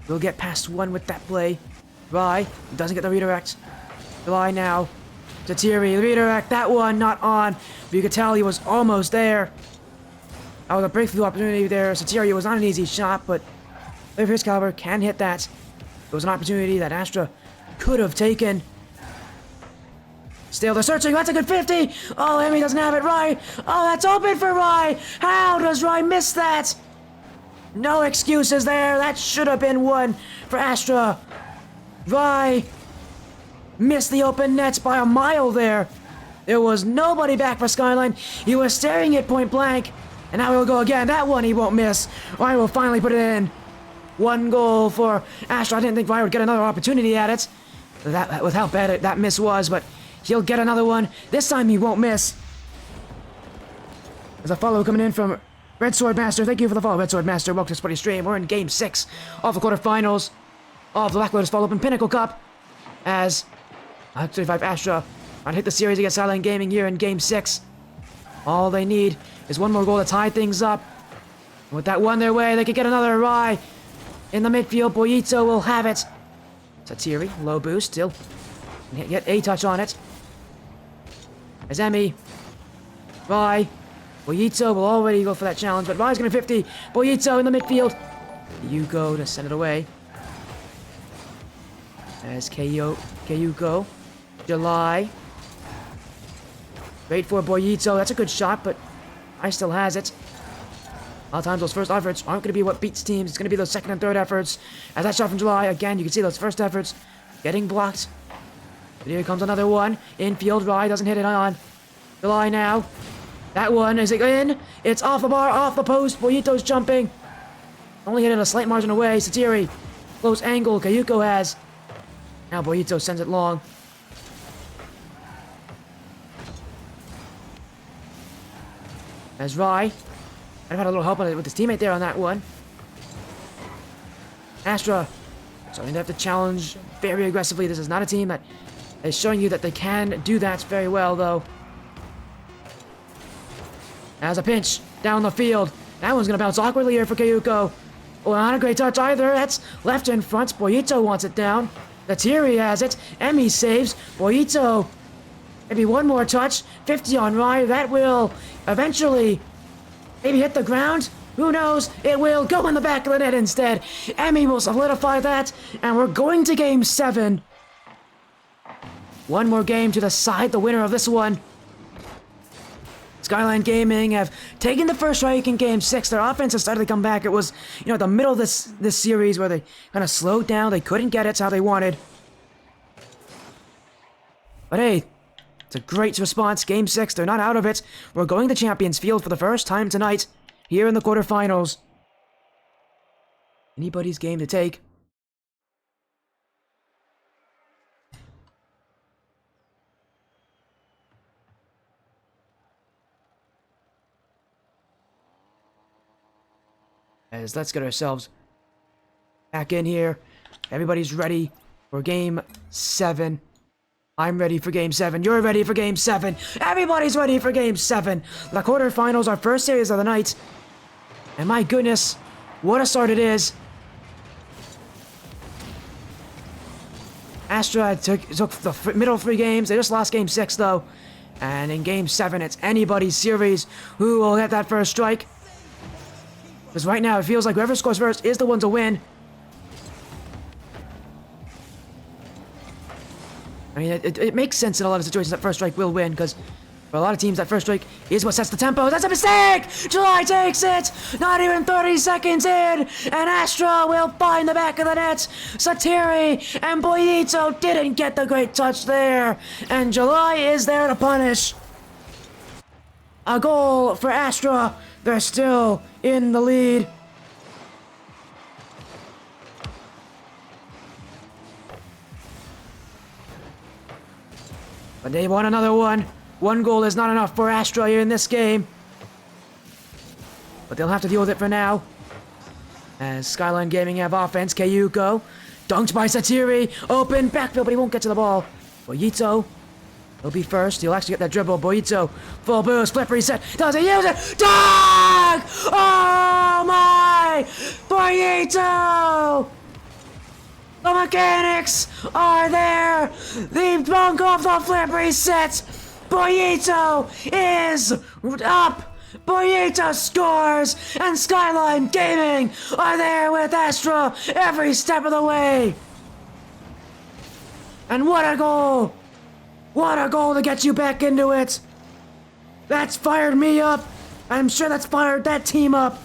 A: We'll get past one with that play. Rai doesn't get the redirect. July now. Satiri, redirect. That one not on. But you could tell he was almost there. That was a breakthrough opportunity there. Satiri was not an easy shot, but if his caliber can hit that. It was an opportunity that Astra could have taken. Still, they're searching. That's a good 50. Oh, Emmy doesn't have it. Rai. Oh, that's open for Rai. How does Rai miss that? No excuses there. That should have been one for Astra. Rai missed the open nets by a mile there. There was nobody back for Skyline. He was staring at point blank. And now he'll go again. That one he won't miss. Rai will finally put it in. 1 goal for Astra. I didn't think Rai would get another opportunity at it. That with how bad that miss was, but he'll get another one. This time he won't miss. There's a follow coming in from Red Sword Master. Thank you for the follow, Red Sword Master. Welcome to Spotty Stream. We're in Game 6 of the quarterfinals of the Black Lotus Fall Open Pinnacle Cup. As 35 Astra might hit the series against Skyline Gaming here in Game 6. All they need is one more goal to tie things up. And with that one their way, they could get another Rai. In the midfield, Boyito will have it. Satiri, low boost, still can't get a touch on it. As Emmy, Rai, Boyito will already go for that challenge, but Rai's gonna 50. Boyito in the midfield. You go to send it away. As Kayuko, July. Wait for Boyito. That's a good shot, but I still has it. A lot of times those first efforts aren't going to be what beats teams. It's going to be those second and third efforts. As that shot from July, again, you can see those first efforts getting blocked. But here comes another one. Infield, Rai doesn't hit it on. July now. That one, is it in? It's off the bar, off the post. Boyito's jumping. Only hit it a slight margin away. Satiri, close angle, Kayuko has. Now Boyito sends it long. As Rai, I've had a little help with his teammate there on that one. Astra starting to have to challenge very aggressively. This is not a team that is showing you that they can do that very well, though. As a pinch down the field. That one's going to bounce awkwardly here for Kayuko. Oh, not a great touch either. That's left in front. Boyito wants it down. Natiri has it. Emmy saves. Boyito. Maybe one more touch. 50 on Rai. That will eventually maybe hit the ground. Who knows? It will go in the back of the net instead. Emmy will solidify that. And we're going to Game 7. One more game to decide the winner of this one. Skyline Gaming have taken the first strike in Game 6. Their offense has started to come back. It was, at the middle of this series where they kind of slowed down. They couldn't get it how they wanted. But hey, it's a great response. Game 6, they're not out of it. We're going to Champions Field for the first time tonight, here in the quarterfinals. Anybody's game to take. As let's get ourselves back in here. Everybody's ready for Game 7. I'm ready for Game 7. You're ready for Game 7. Everybody's ready for Game 7. The quarterfinals, our first series of the night. And my goodness, what a start it is. Astra took the middle 3 games. They just lost Game 6, though. And in Game 7, it's anybody's series. Who will get that first strike? Because right now, it feels like whoever scores first is the one to win. I mean, it makes sense in a lot of situations that first strike will win, because for a lot of teams, that first strike is what sets the tempo. That's a mistake! July takes it! Not even 30 seconds in! And Astra will find the back of the net! Satiri and Boyito didn't get the great touch there! And July is there to punish! A goal for Astra! They're still in the lead. But they want another one. One goal is not enough for Astra here in this game. But they'll have to deal with it for now. As Skyline Gaming have offense. Kayuko. Dunked by Satiri. Open backfield, but he won't get to the ball. Boyito. He'll be first. He'll actually get that dribble. Boyito. Full boost. Flip reset. Does he use it? Dog! Oh my! Boyito! The mechanics are there. The bunk off the flip resets. Boyito is up. Boyito scores, and Skyline Gaming are there with Astra every step of the way. And what a goal! What a goal to get you back into it. That's fired me up. I'm sure that's fired that team up.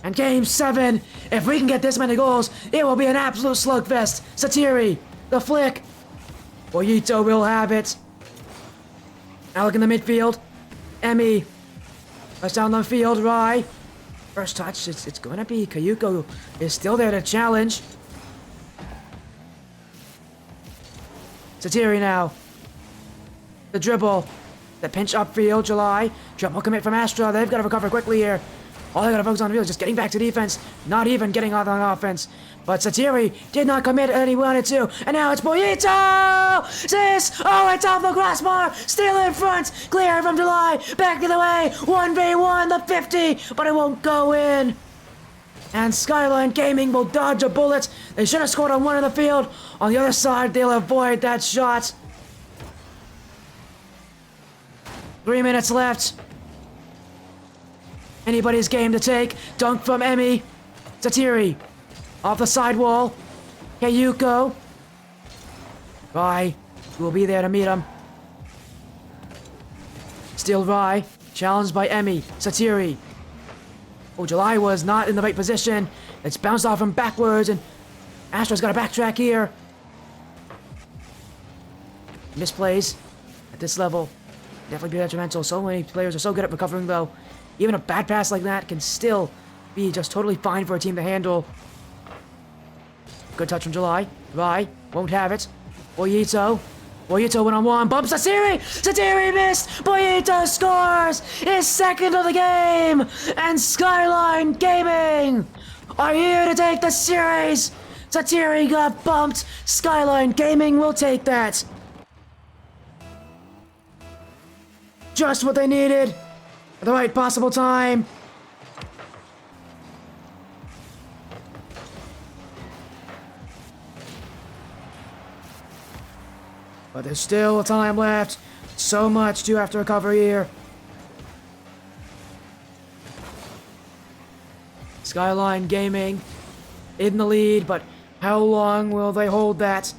A: And Game 7, if we can get this many goals, it will be an absolute slugfest. Satiri, the flick. Boyito will have it. Alec in the midfield. Emmy. Rush down the field, Rai. First touch, it's going to be Kayuko is still there to challenge. Satiri now. The dribble. The pinch upfield, July. Dribble commit from Astra. They've got to recover quickly here. All they got to focus on the field is just getting back to defense. Not even getting on offense. But Satiri did not commit and he wanted to. And now it's Boyito! Sis! Oh, it's off the crossbar! Still in front! Clear from July! Back the other way! 1v1, the 50! But it won't go in! And Skyline Gaming will dodge a bullet. They should have scored on one in the field. On the other side, they'll avoid that shot. 3 minutes left. Anybody's game to take. Dunk from Emmy. Satiri. Off the sidewall. Kayuko. Rai will be there to meet him. Still Rai. Challenged by Emmy. Satiri. Oh, July was not in the right position. It's bounced off him backwards, and Astra's got to backtrack here. Misplays at this level. Definitely be detrimental. So many players are so good at recovering, though. Even a bad pass like that can still be just totally fine for a team to handle. Good touch from July. Rai won't have it. Boyito. Boyito one-on-one. Bumps Satiri! Satiri missed! Boyito scores! His second of the game! And Skyline Gaming are here to take the series! Satiri got bumped. Skyline Gaming will take that. Just what they needed. At the right possible time. But there's still time left. So much to have to recover here. Skyline Gaming in the lead, but how long will they hold that?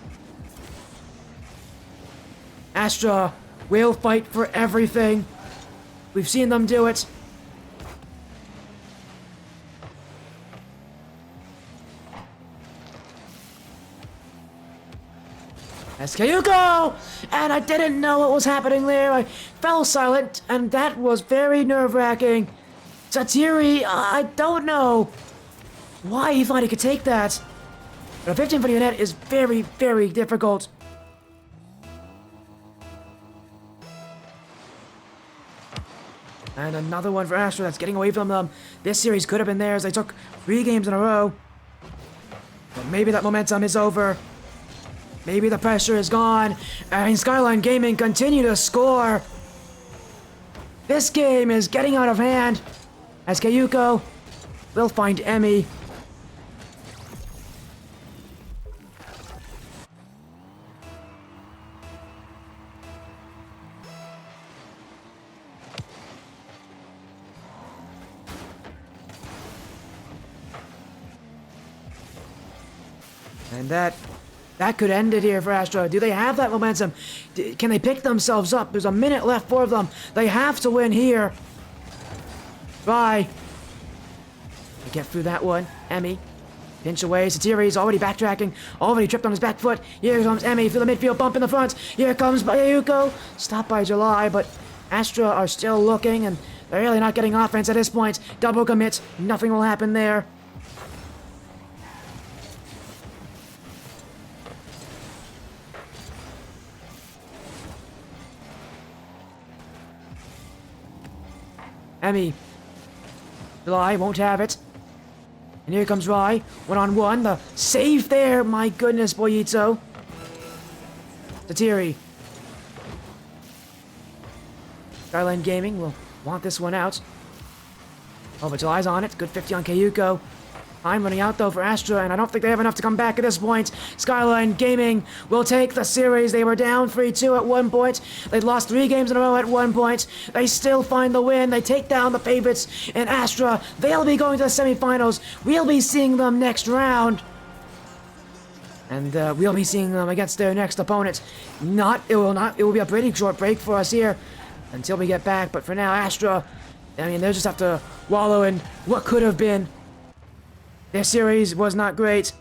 A: Astra will fight for everything. We've seen them do it. That's Kayuko! And I didn't know what was happening there. I fell silent, and that was very nerve-wracking. Satiri, I don't know why he thought he could take that. But a 15 for the net is very, very difficult. And another one for Astra that's getting away from them. This series could have been theirs. They took 3 games in a row. But maybe that momentum is over. Maybe the pressure is gone. And Skyline Gaming continue to score. This game is getting out of hand. As Kayuko will find Emmy. And that could end it here for Astra. Do they have that momentum? Can they pick themselves up? There's a minute left for them. They have to win here. Bye. They get through that one. Emmy. Pinch away. Satiri's already backtracking. Already tripped on his back foot. Here comes Emmy through the midfield. Bump in the front. Here comes Bayuko. Stopped by July, but Astra are still looking, and they're really not getting offense at this point. Double commit. Nothing will happen there. Emmy. July won't have it. And here comes Rai. 1-on-1. The save there. My goodness, Boyito. Satiri. Skyline Gaming will want this one out. Oh, but July's on it. Good 50 on Kayuko. Time running out, though, for Astra, and I don't think they have enough to come back at this point. Skyline Gaming will take the series. They were down 3-2 at one point. They'd lost 3 games in a row at one point. They still find the win. They take down the favorites in Astra. They'll be going to the semifinals. We'll be seeing them next round. And we'll be seeing them against their next opponent. It will be a pretty short break for us here until we get back. But for now, Astra, I mean, they'll just have to wallow in what could have been. Their series was not great.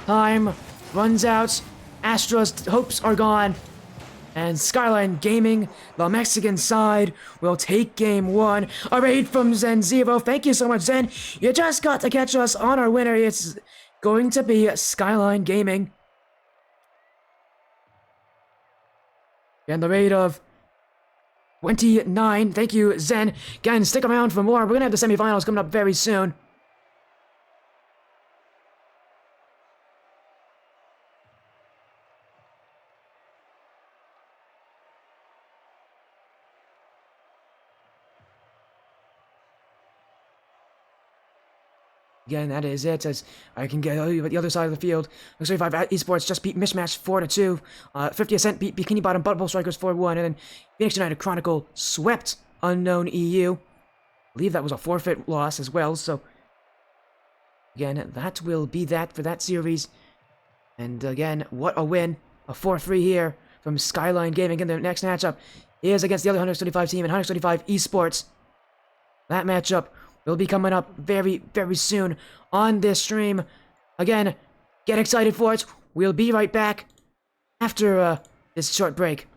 A: Time runs out. Astra's hopes are gone. And Skyline Gaming, the Mexican side, will take game 1. A raid from Zen Zero. Thank you so much, Zen. You just got to catch us on our winner. It's going to be Skyline Gaming. And the raid of 29. Thank you, Zen. Again, stick around for more. We're going to have the semifinals coming up very soon. Again, that is it, as I can get the other side of the field. Looks like 5 Esports just beat Mishmash 4-2. 50 Ascent beat Bikini Bottom Butthole Strikers 4-1. And then Phoenix United Chronicle swept Unknown EU. I believe that was a forfeit loss as well, so... Again, that will be that for that series. And again, what a win. A 4-3 here from Skyline Gaming. And the next matchup is against the other 135 team in 135 Esports. That matchup will be coming up very, very soon on this stream. Again, get excited for it. We'll be right back after this short break.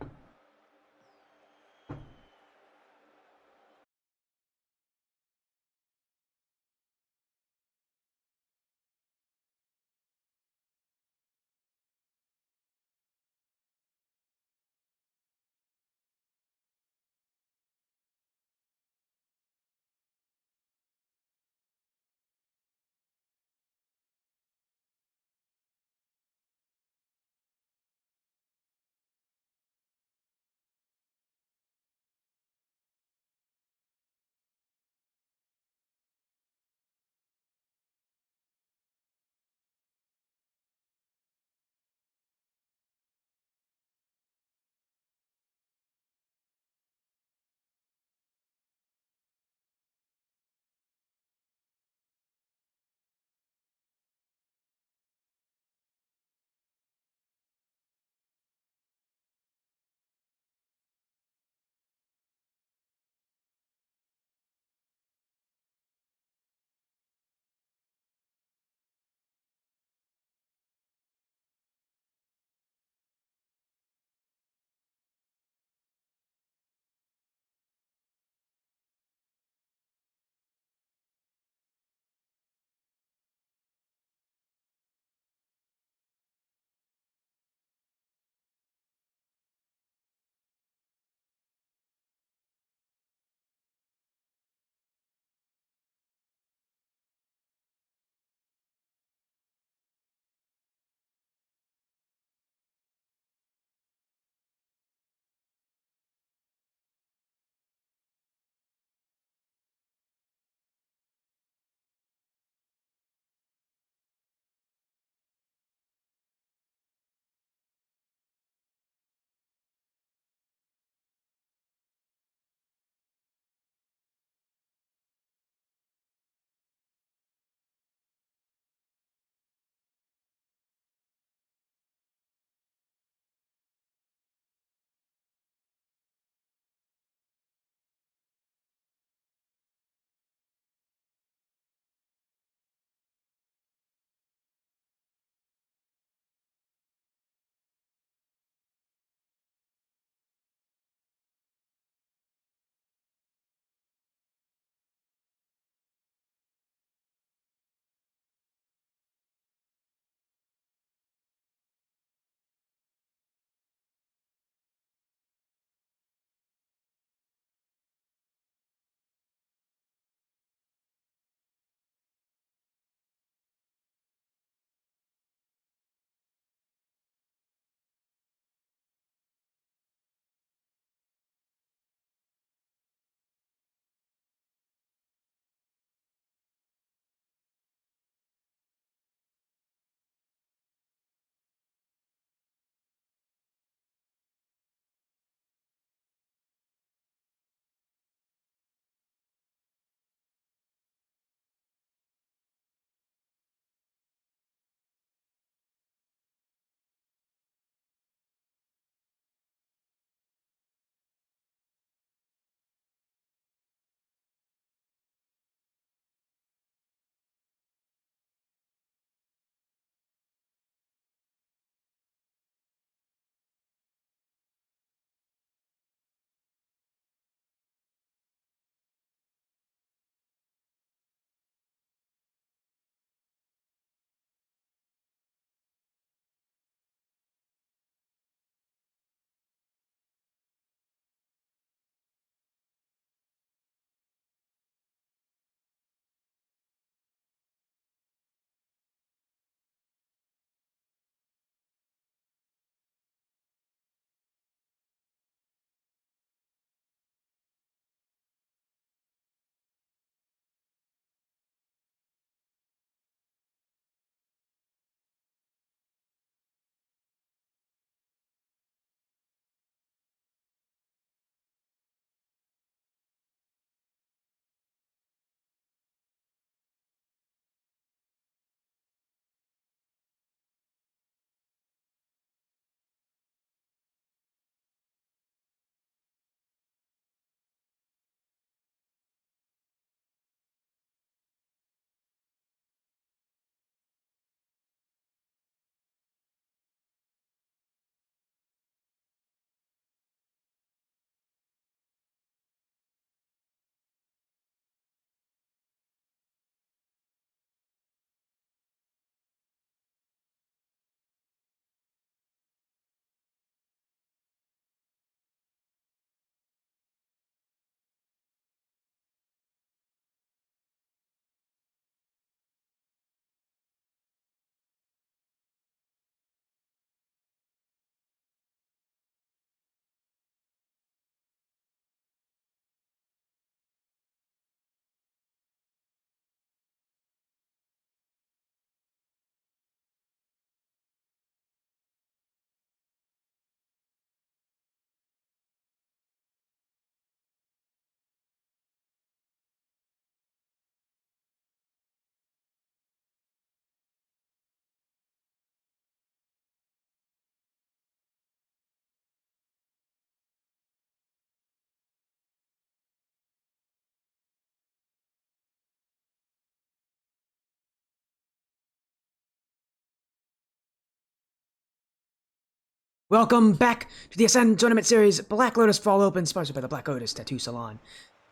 A: Welcome back to the Ascend Tournament Series Black Lotus Fall Open, sponsored by the Black Lotus Tattoo Salon.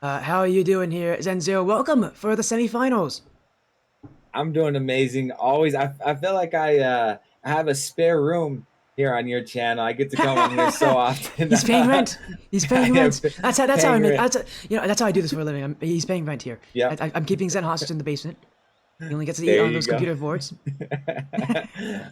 A: How are you doing here, Zen0? Welcome for the semifinals.
B: I'm doing amazing. Always, I feel like I have a spare room here on your channel. I get to come on here so often.
A: He's paying rent. He's
B: I
A: paying
B: am
A: rent. That's how I
B: paying
A: make.
B: rent.
A: That's how I do this for a living. He's paying rent here.
B: Yep,
A: I'm keeping Zen hostage in the basement. He only gets to eat
B: there
A: on
B: you
A: those
B: go.
A: computer boards.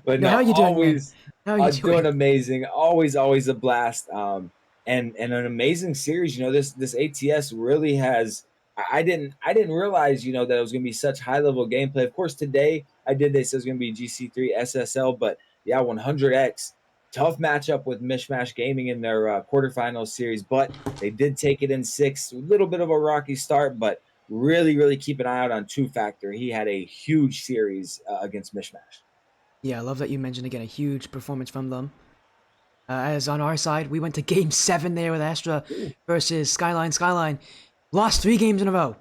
B: But
A: No,
B: no,
A: how are you doing, man?
B: always
A: How are you
B: doing
A: doing?
B: amazing. Always a blast. And an amazing series. This ATS really has. I didn't realize that it was going to be such high level gameplay. Of course, today I did this. It was going to be GC3 SSL, but yeah, 100x. Tough matchup with Mishmash Gaming in their quarterfinals series, but they did take it in six. A little bit of a rocky start, but really keep an eye out on Two Factor. He had a huge series against Mishmash.
A: Yeah, I love that you mentioned again a huge performance from them. As on our side, we went to Game 7 there with Astra versus Skyline. Skyline lost 3 games in a row.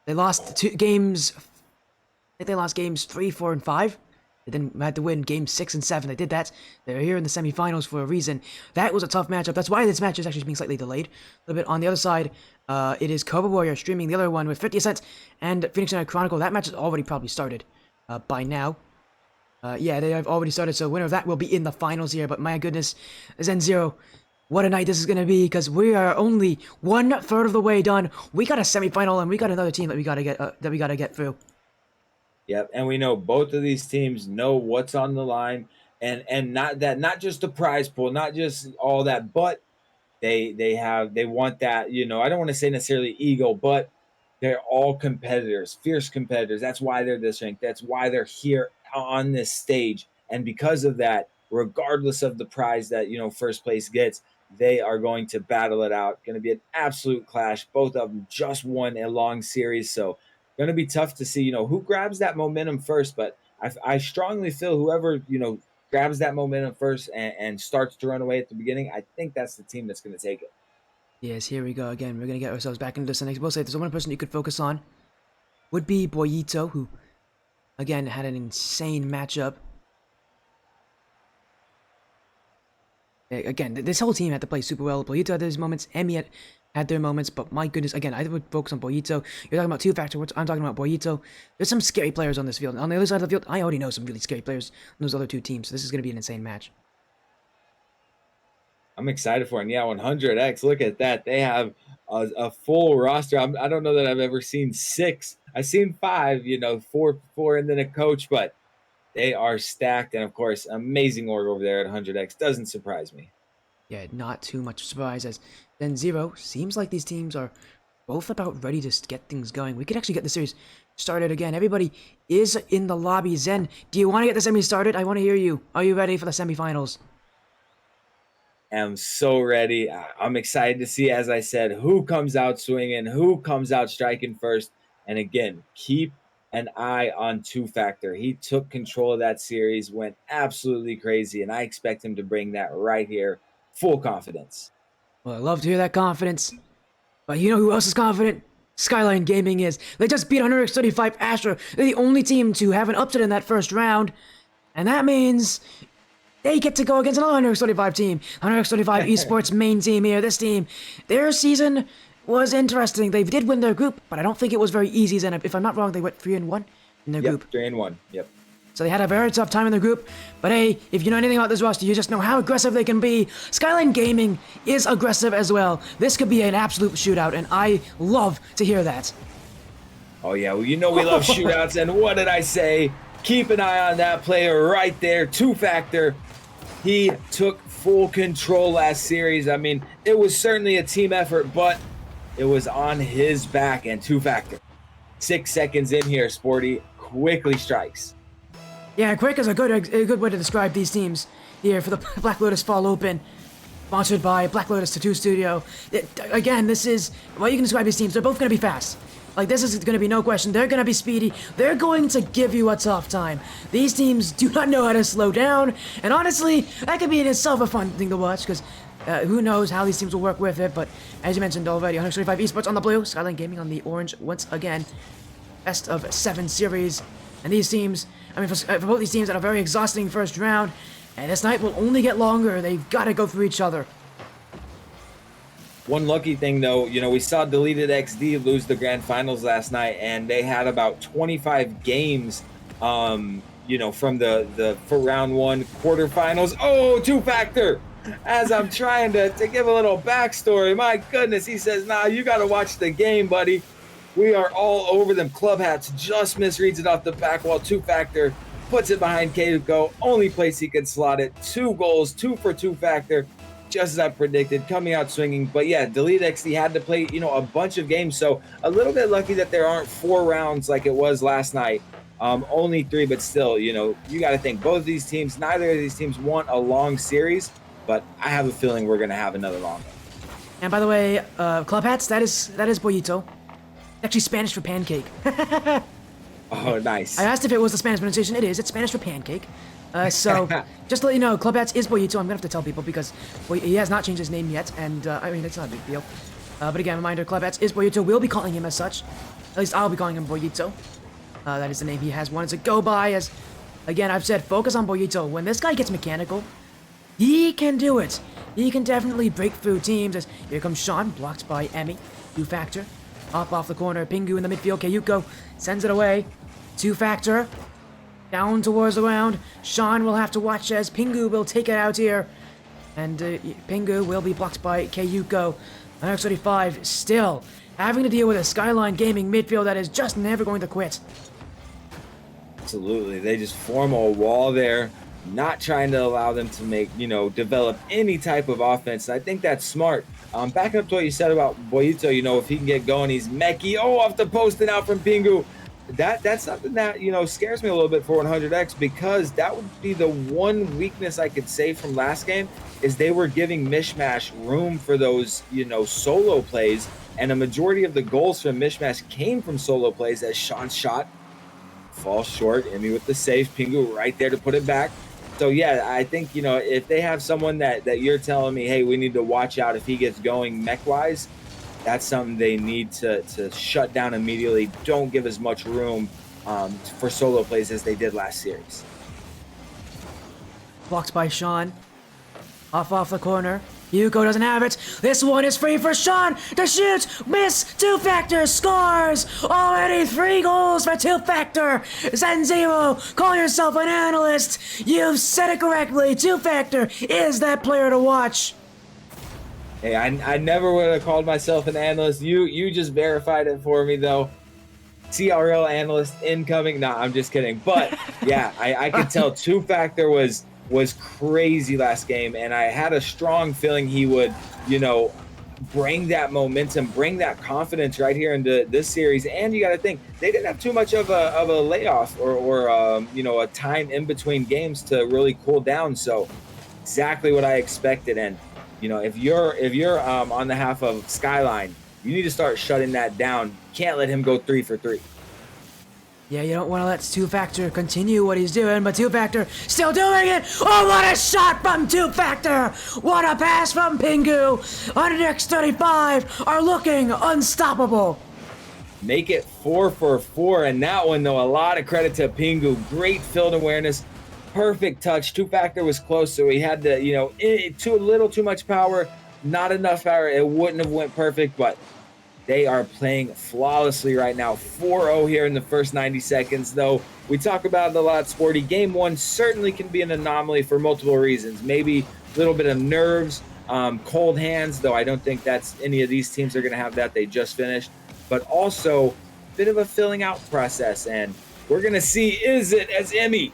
A: They lost 2 games. I think they lost games 3, 4, and 5. They then had to win games 6 and 7. They did that. They're here in the semifinals for a reason. That was a tough matchup. That's why this match is actually being slightly delayed a little bit. On the other side, it is Cobra Warrior streaming the other one with 50 Cent and Phoenix United Chronicle. That match has already probably started by now. Yeah, they have already started, so winner of that will be in the finals here. But my goodness, Zen0, what a night this is going to be, because we are only 1/3 of the way done. We got a semifinal, and we got another team that we got to get through.
B: Yep, and we know both of these teams know what's on the line, and not just the prize pool, not just all that, but they want that. I don't want to say necessarily ego, but they're all competitors, fierce competitors. That's why they're this ranked. That's why they're here on this stage, and because of that, regardless of the prize that first place gets, they are going to battle it out. Going to be an absolute clash. Both of them just won a long series, so going to be tough to see who grabs that momentum first. But I strongly feel whoever grabs that momentum first and starts to run away at the beginning, I think that's the team that's going to take it.
A: Yes, here we go again. We're going to get ourselves back into this. And I will say, there's one person you could focus on would be Boyito, who, again, had an insane matchup. Again, this whole team had to play super well. Boyito had his moments, Emmy had their moments, but my goodness, again, I would focus on Boyito. You're talking about Two Factor, I'm talking about Boyito. There's some scary players on this field. On the other side of the field, I already know some really scary players on those other two teams, so this is going to be an insane match.
B: I'm excited for it. And yeah, 100x. Look at that. They have a full roster. I don't know that I've ever seen 6. I've seen 5. Four, and then a coach. But they are stacked, and of course, amazing org over there at 100x. Doesn't surprise me.
A: Yeah, not too much surprise, as then Zero seems like these teams are both about ready to get things going. We could actually get the series started again. Everybody is in the lobby. Zen, do you want to get the semi started? I want to hear you. Are you ready for the semifinals?
B: I'm so ready. I'm excited to see, as I said, who comes out swinging, who comes out striking first. And again, keep an eye on Two Factor. He took control of that series, went absolutely crazy, and I expect him to bring that right here. Full confidence.
A: Well, I love to hear that confidence. But you know who else is confident? Skyline Gaming is. They just beat 135 Astra. They're the only team to have an upset in that first round. And that means they get to go against another 135 team. 135 Esports main team here. This team, their season was interesting. They did win their group, but I don't think it was very easy. And if I'm not wrong, they went 3-1 in their group.
B: 3-1. Yep.
A: So they had a very tough time in their group. But hey, if you know anything about this roster, you just know how aggressive they can be. Skyline Gaming is aggressive as well. This could be an absolute shootout, and I love to hear that.
B: Oh, yeah. Well, we love shootouts. And what did I say? Keep an eye on that player right there. Two Factor. He took full control last series. I mean, it was certainly a team effort, but it was on his back. And Two Factor, 6 seconds in here, Sporty quickly strikes.
A: Yeah, quick is a good way to describe these teams here for the Black Lotus Fall Open, sponsored by Black Lotus Tattoo Studio. Again, this is well, you can describe these teams. They're both going to be fast. Like, this is going to be no question. They're going to be speedy. They're going to give you a tough time. These teams do not know how to slow down, and honestly, that could be in itself a fun thing to watch, because who knows how these teams will work with it. But as you mentioned already, 125 Esports on the blue, Skyline Gaming on the orange once again. Best of 7 series, and these teams, I mean, for both these teams, had a very exhausting first round. And this night will only get longer. They've got to go through each other.
B: One lucky thing, though, you know, we saw Deleted XD lose the grand finals last night, and they had about 25 games, you know, from for round one quarterfinals. Oh, two-factor! As I'm trying to give a little backstory, my goodness, he says, nah, you got to watch the game, buddy. We are all over them. Club Hats just misreads it off the back wall. Two-factor puts it behind Kayuko. Only place he could slot it. 2 goals, 2 for two-factor. Just as I predicted, coming out swinging. But yeah, Delete XD had to play, you know, a bunch of games. So a little bit lucky that there aren't 4 rounds like it was last night. Only 3, but still, you know, you got to think both of these teams, neither of these teams want a long series, but I have a feeling we're going to have another long one.
A: And by the way, Club Hats, that is Bollito. Actually Spanish for pancake.
B: Oh, nice.
A: I asked if it was the Spanish pronunciation. It is. It's Spanish for pancake. So, just to let you know, Club Hats is Bollito. I'm going to have to tell people because he has not changed his name yet, and, I mean, it's not a big deal. But again, reminder, Club Hats is Bollito. We'll be calling him as such. At least I'll be calling him Bollito. That is the name he has wanted to go by, as, again, I've said, focus on Bollito. When this guy gets mechanical, he can do it. He can definitely break through teams, as here comes Sean, blocked by Emmy. Two-factor. Off the corner, Pingu in the midfield. Kayuko sends it away. Two-factor. Down towards the ground. Sean will have to watch as Pingu will take it out here. And Pingu will be blocked by Kayuko. 135 still having to deal with a Skyline Gaming midfield that is just never going to quit.
B: Absolutely. They just form a wall there, not trying to allow them to make, you know, develop any type of offense. And I think that's smart. Backing up to what you said about Bollito, you know, if he can get going, he's mechy. Oh, off the post and out from Pingu. That's something that, you know, scares me a little bit for 100X, because that would be the one weakness I could say from last game, is they were giving Mishmash room for those, you know, solo plays, and a majority of the goals from Mishmash came from solo plays, as Sean's shot falls short. Emmy with the save, Pingu right there to put it back. So yeah, I think, you know, if they have someone that you're telling me, hey, we need to watch out if he gets going mech-wise, that's something they need to shut down immediately. Don't give as much room for solo plays as they did last series.
A: Blocked by Sean. Off the corner. Yuko doesn't have it. This one is free for Sean to shoot. Miss. Two-factor scores. Already 3 goals for two-factor. Zen0, call yourself an analyst. You've said it correctly. Two-factor is that player to watch.
B: Hey, I never would have called myself an analyst. You just verified it for me, though. CRL analyst incoming. Nah, I'm just kidding. But yeah, I could tell two-factor was crazy last game, and I had a strong feeling he would, you know, bring that momentum, bring that confidence right here into this series. And you got to think, they didn't have too much of a layoff or you know, a time in between games to really cool down. So exactly what I expected. And you know, if you're on the half of Skyline, you need to start shutting that down. Can't let him go 3 for 3.
A: Yeah, you don't want to let Two-factor continue what he's doing, but Two-factor still doing it! Oh, what a shot from Two-factor! What a pass from Pingu! 100x35 are looking unstoppable!
B: Make it 4 for 4, and that one, though, a lot of credit to Pingu. Great field awareness, perfect touch. Two-factor was close, so he had to, you know, a little too much power, not enough power. It wouldn't have went perfect, but they are playing flawlessly right now. 4-0 here in the first 90 seconds, though. We talk about it a lot, Sporty. Game 1 certainly can be an anomaly for multiple reasons. Maybe a little bit of nerves, cold hands, though I don't think that's any of these teams are going to have that. They just finished. But also, a bit of a filling out process. And we're going to see, is it, as Emmy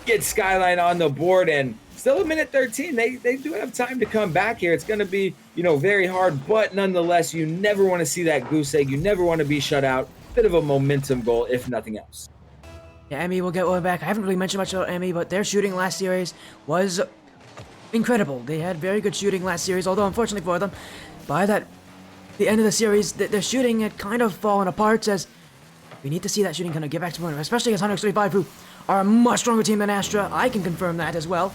B: gets Skyline on the board, and still a minute 13. They do have time to come back here. It's going to be, you know, very hard, but nonetheless, you never want to see that goose egg. You never want to be shut out. Bit of a momentum goal, if nothing else.
A: Yeah, Emmy will get one back. I haven't really mentioned much about Emmy, but their shooting last series was incredible. They had very good shooting last series, although unfortunately for them, by the end of the series, their shooting had kind of fallen apart, as we need to see that shooting kind of get back to normal, especially against 135, who are a much stronger team than Astra. I can confirm that as well.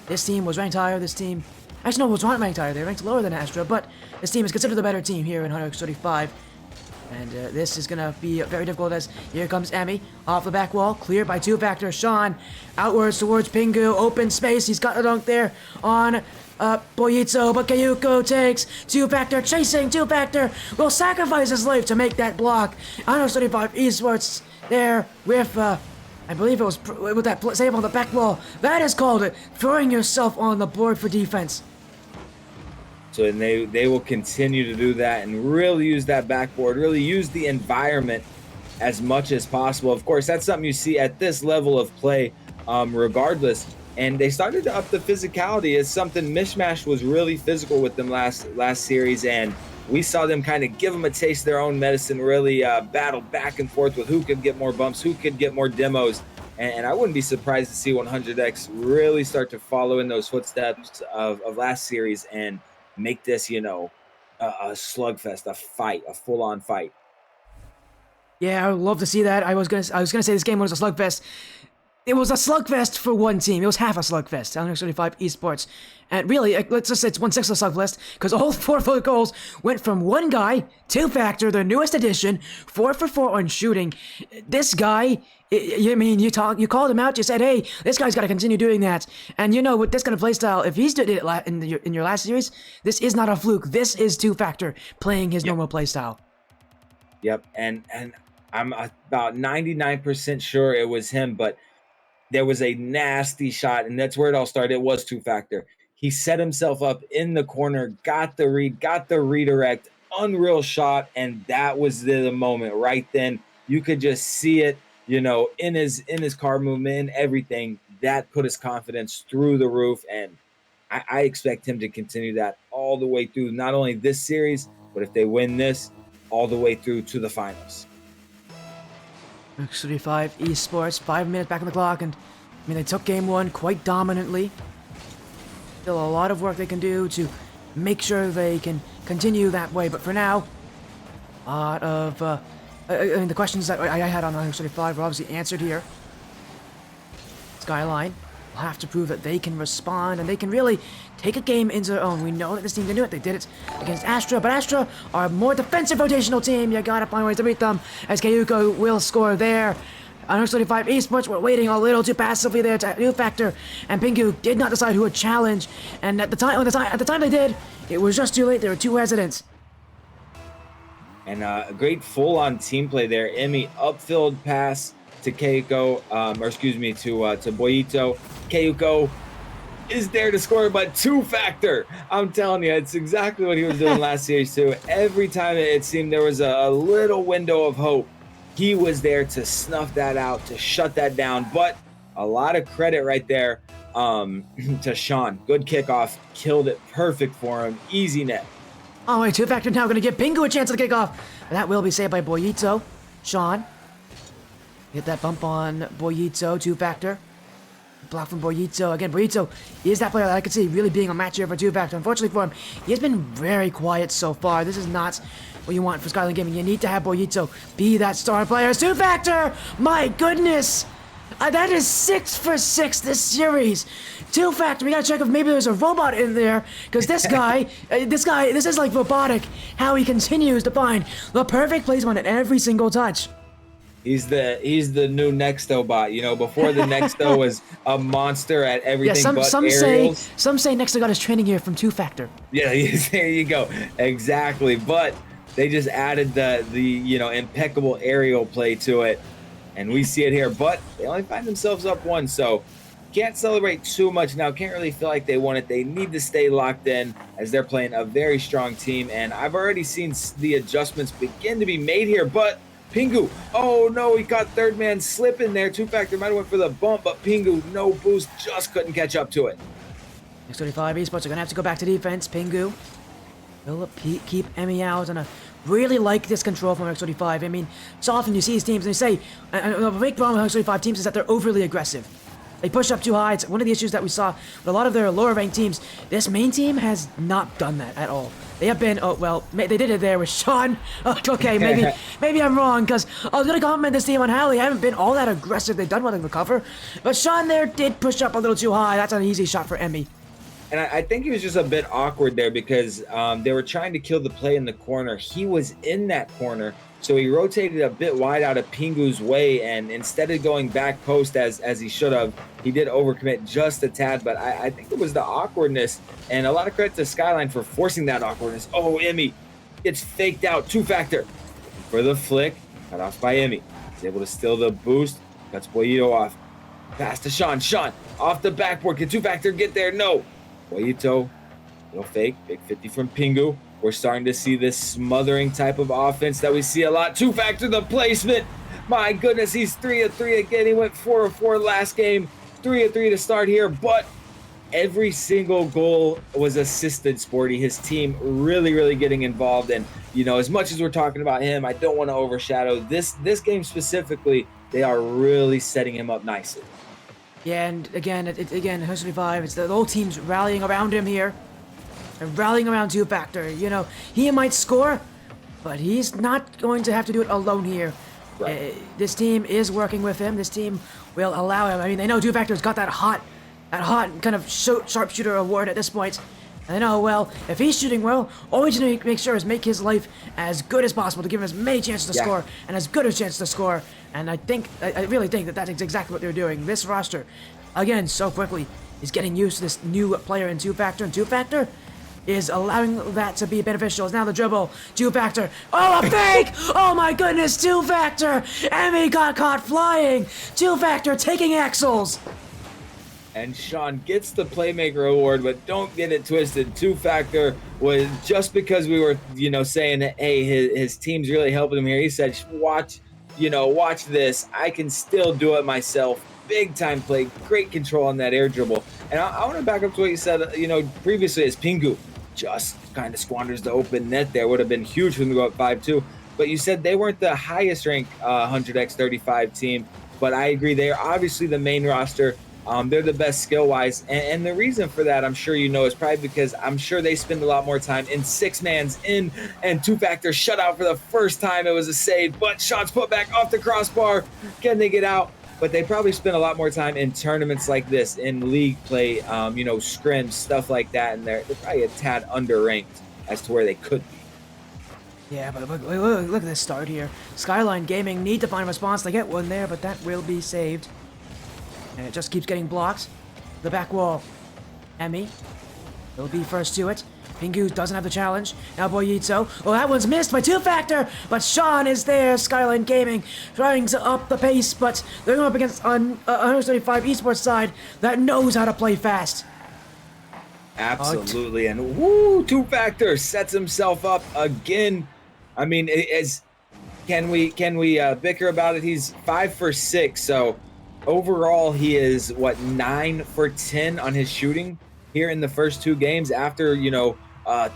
A: This team was ranked higher. This team, actually no, was not ranked higher. They ranked lower than Astra, but this team is considered the better team here in 135. And this is going to be very difficult as here comes Emmy. Off the back wall, cleared by 2Factor. Sean outwards towards Pingu. Open space. He's got a dunk there on Boyitzo, but Kayuko takes 2Factor. Chasing 2Factor. Will sacrifice his life to make that block. 135 Esports there with... I believe it was with that save on the back wall. That is called it. Throwing yourself on the board for defense.
B: So and they will continue to do that and really use that backboard, really use the environment as much as possible. Of course, that's something you see at this level of play, regardless. And they started to up the physicality. It's something Mishmash was really physical with them last series, and we saw them kind of give them a taste of their own medicine, really battle back and forth with who could get more bumps, who could get more demos. And I wouldn't be surprised to see 100X really start to follow in those footsteps of last series and make this, a slugfest, a fight, a full-on fight.
A: Yeah, I would love to see that. I was gonna say this game was a slugfest. It was a slugfest for one team. It was half a slugfest. 135 Esports, and really, let's just say it's 1/6 of a slugfest because all 4 of the goals went from one guy, 2Factor, their newest addition, 4 for 4 on shooting. This guy. You called him out. You said, "Hey, this guy's got to continue doing that." And with this kind of playstyle, if he's did it in your last series, this is not a fluke. This is 2Factor playing his normal playstyle.
B: Yep, and I'm about 99% sure it was him, but there was a nasty shot, and that's where it all started. It was 2Factor. He set himself up in the corner, got the read, got the redirect, unreal shot, and that was the moment right then. You could just see it. In his car movement and everything, that put his confidence through the roof, and I expect him to continue that all the way through, not only this series, but if they win this, all the way through to the finals.
A: X35 Esports, 5 minutes back on the clock, and they took game 1 quite dominantly. Still a lot of work they can do to make sure they can continue that way, but for now, a lot of... the questions that I had on 135 were obviously answered here. Skyline will have to prove that they can respond and they can really take a game into their own. We know that this team can do it. They did it against Astra, but Astra are a more defensive rotational team. You gotta find ways to beat them, as Kayuko will score there. 135 Esports were waiting a little too passively there to 2Factor, and Pingu did not decide who would challenge. And at the time they did, it was just too late. They were too hesitant.
B: And a great full-on team play there. Emmy upfield pass to Keiko, to Boyito. Keiko is there to score, but 2Factor. I'm telling you, it's exactly what he was doing last series too. Every time it seemed there was a little window of hope, he was there to snuff that out, to shut that down. But a lot of credit right there to Sean. Good kickoff, killed it, perfect for him, easy net.
A: Oh, wait, 2Factor now going to give Pingu a chance to kick off. That will be saved by Boyito. Sean. Hit that bump on Boyito, 2Factor. Block from Boyito. Again, Boyito is that player that I could see really being a match here for 2Factor. Unfortunately for him, he has been very quiet so far. This is not what you want for Skyline Gaming. You need to have Boyito be that star player. 2Factor! My goodness! That is 6 for 6 this series. 2Factor, we gotta check if maybe there's a robot in there, because this guy, this is like robotic, how he continues to find the perfect placement at every single touch.
B: He's the new Nexto bot. Before the Nexto was a monster at everything
A: some
B: aerials.
A: Some say Nexto got his training here from 2Factor.
B: Yeah, there you go. Exactly. But they just added the impeccable aerial play to it. And we see it here, but they only find themselves up 1, so can't celebrate too much now. Can't really feel like they won it. They need to stay locked in as they're playing a very strong team, and I've already seen the adjustments begin to be made here, but Pingu, oh no, he caught third man slipping there. 2Factor might have went for the bump, but Pingu, no boost, just couldn't catch up to it.
A: X35 Esports are going to have to go back to defense. Pingu will keep Emmy out, and really like this control from X35. So often you see these teams and they say, the big problem with X35 teams is that they're overly aggressive. They push up too high. It's one of the issues that we saw with a lot of their lower ranked teams. This main team has not done that at all. They have been, they did it there with Sean. Okay, maybe I'm wrong, because I was going to compliment this team on how they haven't been all that aggressive. They've done well in the cover. But Sean there did push up a little too high. That's an easy shot for Emmy.
B: And I think he was just a bit awkward there because they were trying to kill the play in the corner. He was in that corner, So he rotated a bit wide out of Pingu's way, and instead of going back post as he should have, he did overcommit just a tad. But I think it was the awkwardness, and a lot of credit to Skyline for forcing that awkwardness. Oh, Emmy gets faked out. Two factor looking for the flick, cut off by Emmy. He's able to steal the boost, cuts Boyito off. Pass to Sean. Sean off the backboard. Can two factor get there? No. Boyito, little fake, big 50 from Pingu. We're starting to see this smothering type of offense that we see a lot. Two factor the placement. My goodness, he's 3 of 3 again. He went 4 of 4 last game. 3 of 3 to start here, but every single goal was assisted, Sporty. His team really getting involved. And, you know, as much as we're talking about him, I don't want to overshadow this game specifically. They are really setting him up nicely.
A: Yeah, and again, again, History 5, it's the whole team's rallying around him here. And rallying around Two Factor. You know, he might score, but he's not going to have to do it alone here.
B: Right.
A: This team is working with him. This team will allow him. I mean, they know Two Factor's got that hot kind of sharpshooter award at this point. And they know, well, if he's shooting well, all we need to make sure is make his life as good as possible to give him as many chances to score and as good a chance to score. And I really think that that's exactly what they're doing. This roster, again, so quickly, is getting used to this new player in Two Factor. And Two Factor is allowing that to be beneficial. It's now the dribble. Two Factor. Oh, a fake! Oh my goodness, Two Factor! Emmy got caught flying! Two Factor taking axles!
B: And Sean gets the Playmaker Award, but don't get it twisted. Two Factor was just because we were, you know, saying that, hey, his team's really helping him here. He said, watch this. I can still do it myself. Big time play, great control on that air dribble. And I want to back up to what you said, you know, previously as Pingu just kind of squanders the open net there. Would have been huge for them to go up 5-2. But you said they weren't the highest ranked 100x35 team. But I agree, they are obviously the main roster. They're the best skill-wise, and the reason for that, I'm sure you know, is probably because I'm sure they spend a lot more time in six-mans in, and Two Factor shut out for the first time. It was a save, but shots put back off the crossbar. Can they get out? But they probably spend a lot more time in tournaments like this, in league play, you know, scrims, stuff like that, and they're probably a tad underranked as to where they could be.
A: Yeah, but look at this start here. Skyline Gaming need to find a response. They get one there, but that will be saved. And it just keeps getting blocked. The back wall. Emmy will be first to it. Pingu doesn't have the challenge. Now Boyito. Oh, that one's missed by Two Factor. But Sean is there. Skyline Gaming trying to up the pace. But they're going up against an 135 Esports side that knows how to play fast.
B: Absolutely. And woo, Two Factor sets himself up again. I mean, can we bicker about it? He's 5 for 6. So overall, he is, 9 for 10 on his shooting here in the first 2 games after, you know,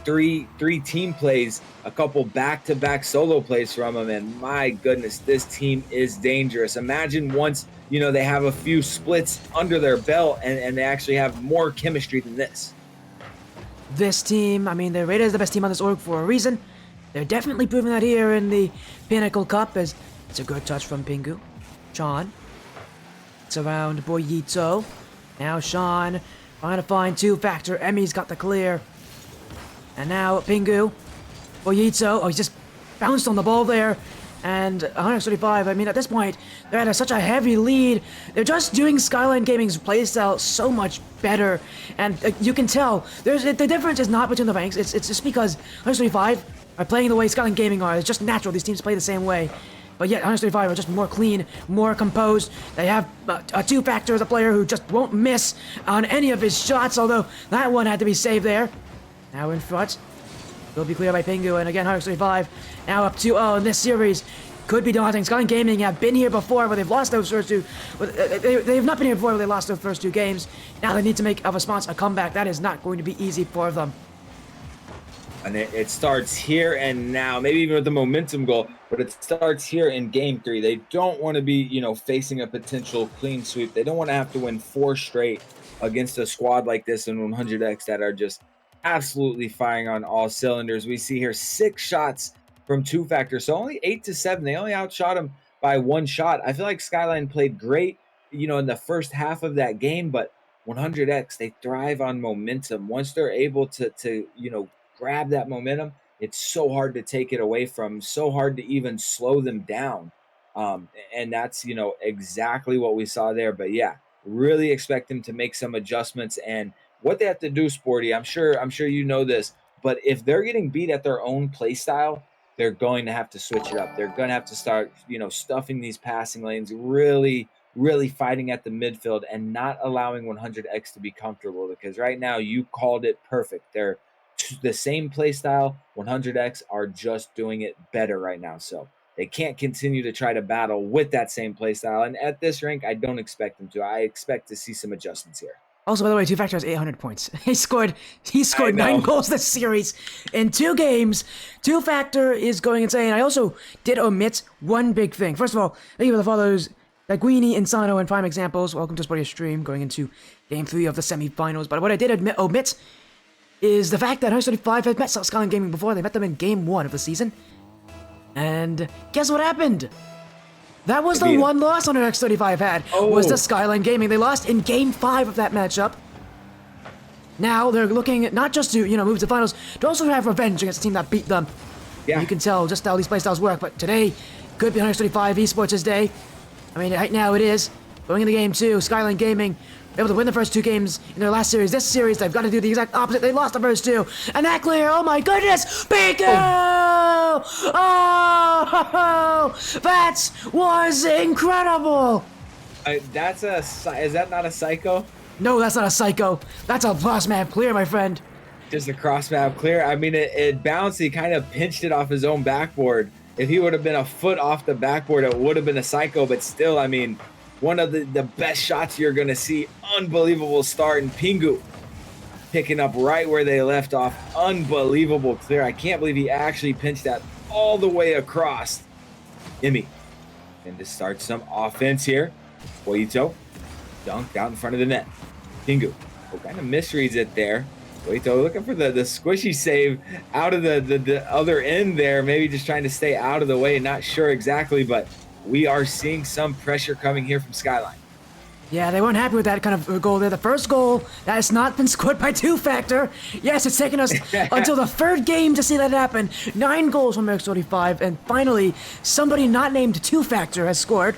B: three team plays, a couple back-to-back solo plays from him. And my goodness, this team is dangerous. Imagine once, you know, they have a few splits under their belt and they actually have more chemistry than this.
A: This team, I mean, they're rated as the best team on this org for a reason. They're definitely proving that here in the Pinnacle Cup, as it's a good touch from Pingu. Sean. It's around Boyito. Now Sean trying to find Two Factor. Emmy's got the clear. And now Pingu. Boyito. Oh, he just bounced on the ball there. And 135, I mean, at this point, they're at such a heavy lead. They're just doing Skyline Gaming's playstyle so much better. And you can tell, the difference is not between the ranks. It's just because 135 are playing the way Skyline Gaming are. It's just natural. These teams play the same way. But yet, 135 are just more clean, more composed. They have a Two Factor as a player who just won't miss on any of his shots, although that one had to be saved there. Now in front. Will be cleared by Pingu, and again, 135 now up 2-0 in this series. Could be daunting. Skyline Gaming have been here before, but they've lost those first 2. They have not been here before, but they lost those first 2 games. Now they need to make a response, a comeback. That is not going to be easy for them.
B: And it starts here and now, maybe even with the momentum goal, but it starts here in game 3. They don't want to be, you know, facing a potential clean sweep. They don't want to have to win 4 straight against a squad like this in 100X that are just absolutely firing on all cylinders. We see here 6 shots from Two Factor, so only 8-7. They only outshot him by 1 shot. I feel like Skyline played great, you know, in the first half of that game, but 100X, they thrive on momentum. Once they're able to you know, grab that momentum, it's so hard to take it away from, so hard to even slow them down. And that's, exactly what we saw there. But yeah, really expect them to make some adjustments. And what they have to do, Sporty, I'm sure you know this, but if they're getting beat at their own play style, they're going to have to switch it up. They're going to have to start, stuffing these passing lanes, really, really fighting at the midfield and not allowing 100X to be comfortable, because right now you called it perfect. They're the same play style. 100X are just doing it better right now. So they can't continue to try to battle with that same play style. And at this rank, I don't expect them to. I expect to see some adjustments here.
A: Also, by the way, Two Factor has 800 points. He scored
B: I
A: 9
B: know.
A: goals this series in 2 games. Two Factor is going insane. I also did omit one big thing. First of all, thank you for the follows. Laguini, Insano, and Prime examples. Welcome to Sporty's stream, going into Game 3 of the semifinals. But what I did omit is the fact that 135 had met Skyline Gaming before. They met them in Game 1 of the season. And guess what happened? That was the one loss on X35 had, was the Skyline Gaming. They lost in Game 5 of that matchup. Now they're looking at not just to, move to the finals, to also have revenge against the team that beat them.
B: Yeah.
A: And you can tell just how these playstyles work, but today could be 135 Esports' day. I mean, right now it is. Going into Game 2, Skyline Gaming able to win the first 2 games in their last series. This series, they've got to do the exact opposite. They lost the first 2. And that clear, oh my goodness! Pinnacle! Oh, that was incredible!
B: Is that not a psycho?
A: No, that's not a psycho. That's a cross map clear, my friend.
B: Just a cross map clear. I mean, it bounced. He kind of pinched it off his own backboard. If he would have been a foot off the backboard, it would have been a psycho. But still, I mean, one of the best shots you're going to see. Unbelievable start. And Pingu picking up right where they left off. Unbelievable clear. I can't believe he actually pinched that all the way across. Imi. And to start some offense here. Boito. Dunked out in front of the net. Pingu. Kind of misreads it there. Boito looking for the squishy save out of the other end there. Maybe just trying to stay out of the way. Not sure exactly, but we are seeing some pressure coming here from Skyline.
A: Yeah, they weren't happy with that kind of goal there. The first goal that has not been scored by Two Factor. Yes, it's taken us until the 3rd game to see that happen. 9 goals from X45, and finally, somebody not named Two Factor has scored.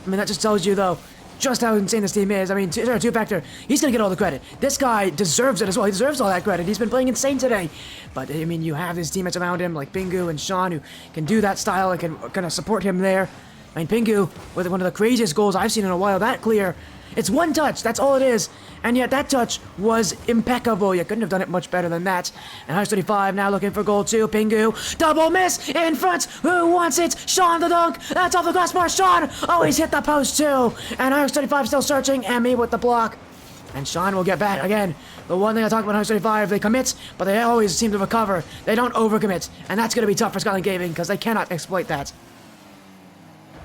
A: I mean, that just tells you, though, just how insane this team is. I mean, Two Factor, he's going to get all the credit. This guy deserves it as well. He deserves all that credit. He's been playing insane today. But, I mean, you have his teammates around him, like Pingu and Sean, who can do that style and can kind of support him there. I mean, Pingu, with one of the craziest goals I've seen in a while, that clear. It's one touch, that's all it is. And yet that touch was impeccable. You couldn't have done it much better than that. And 135 now looking for goal 2. Pingu, double miss in front. Who wants it? Sean the dunk. That's off the crossbar. Sean, oh, he's hit the post too. And 135 still searching. Emmy with the block. And Sean will get back again. The one thing I talk about 135, they commit, but they always seem to recover. They don't overcommit. And that's going to be tough for Skyline Gaming because they cannot exploit that.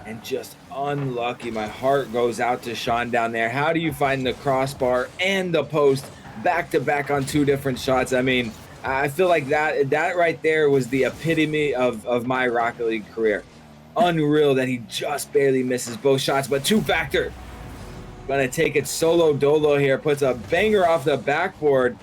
B: And just unlucky. My heart goes out to Sean down there. How do you find the crossbar and the post back to back on 2 different shots? I mean, I feel like that right there was the epitome of my Rocket League career. Unreal that he just barely misses both shots, but Two Factor gonna take it solo dolo here, puts a banger off the backboard,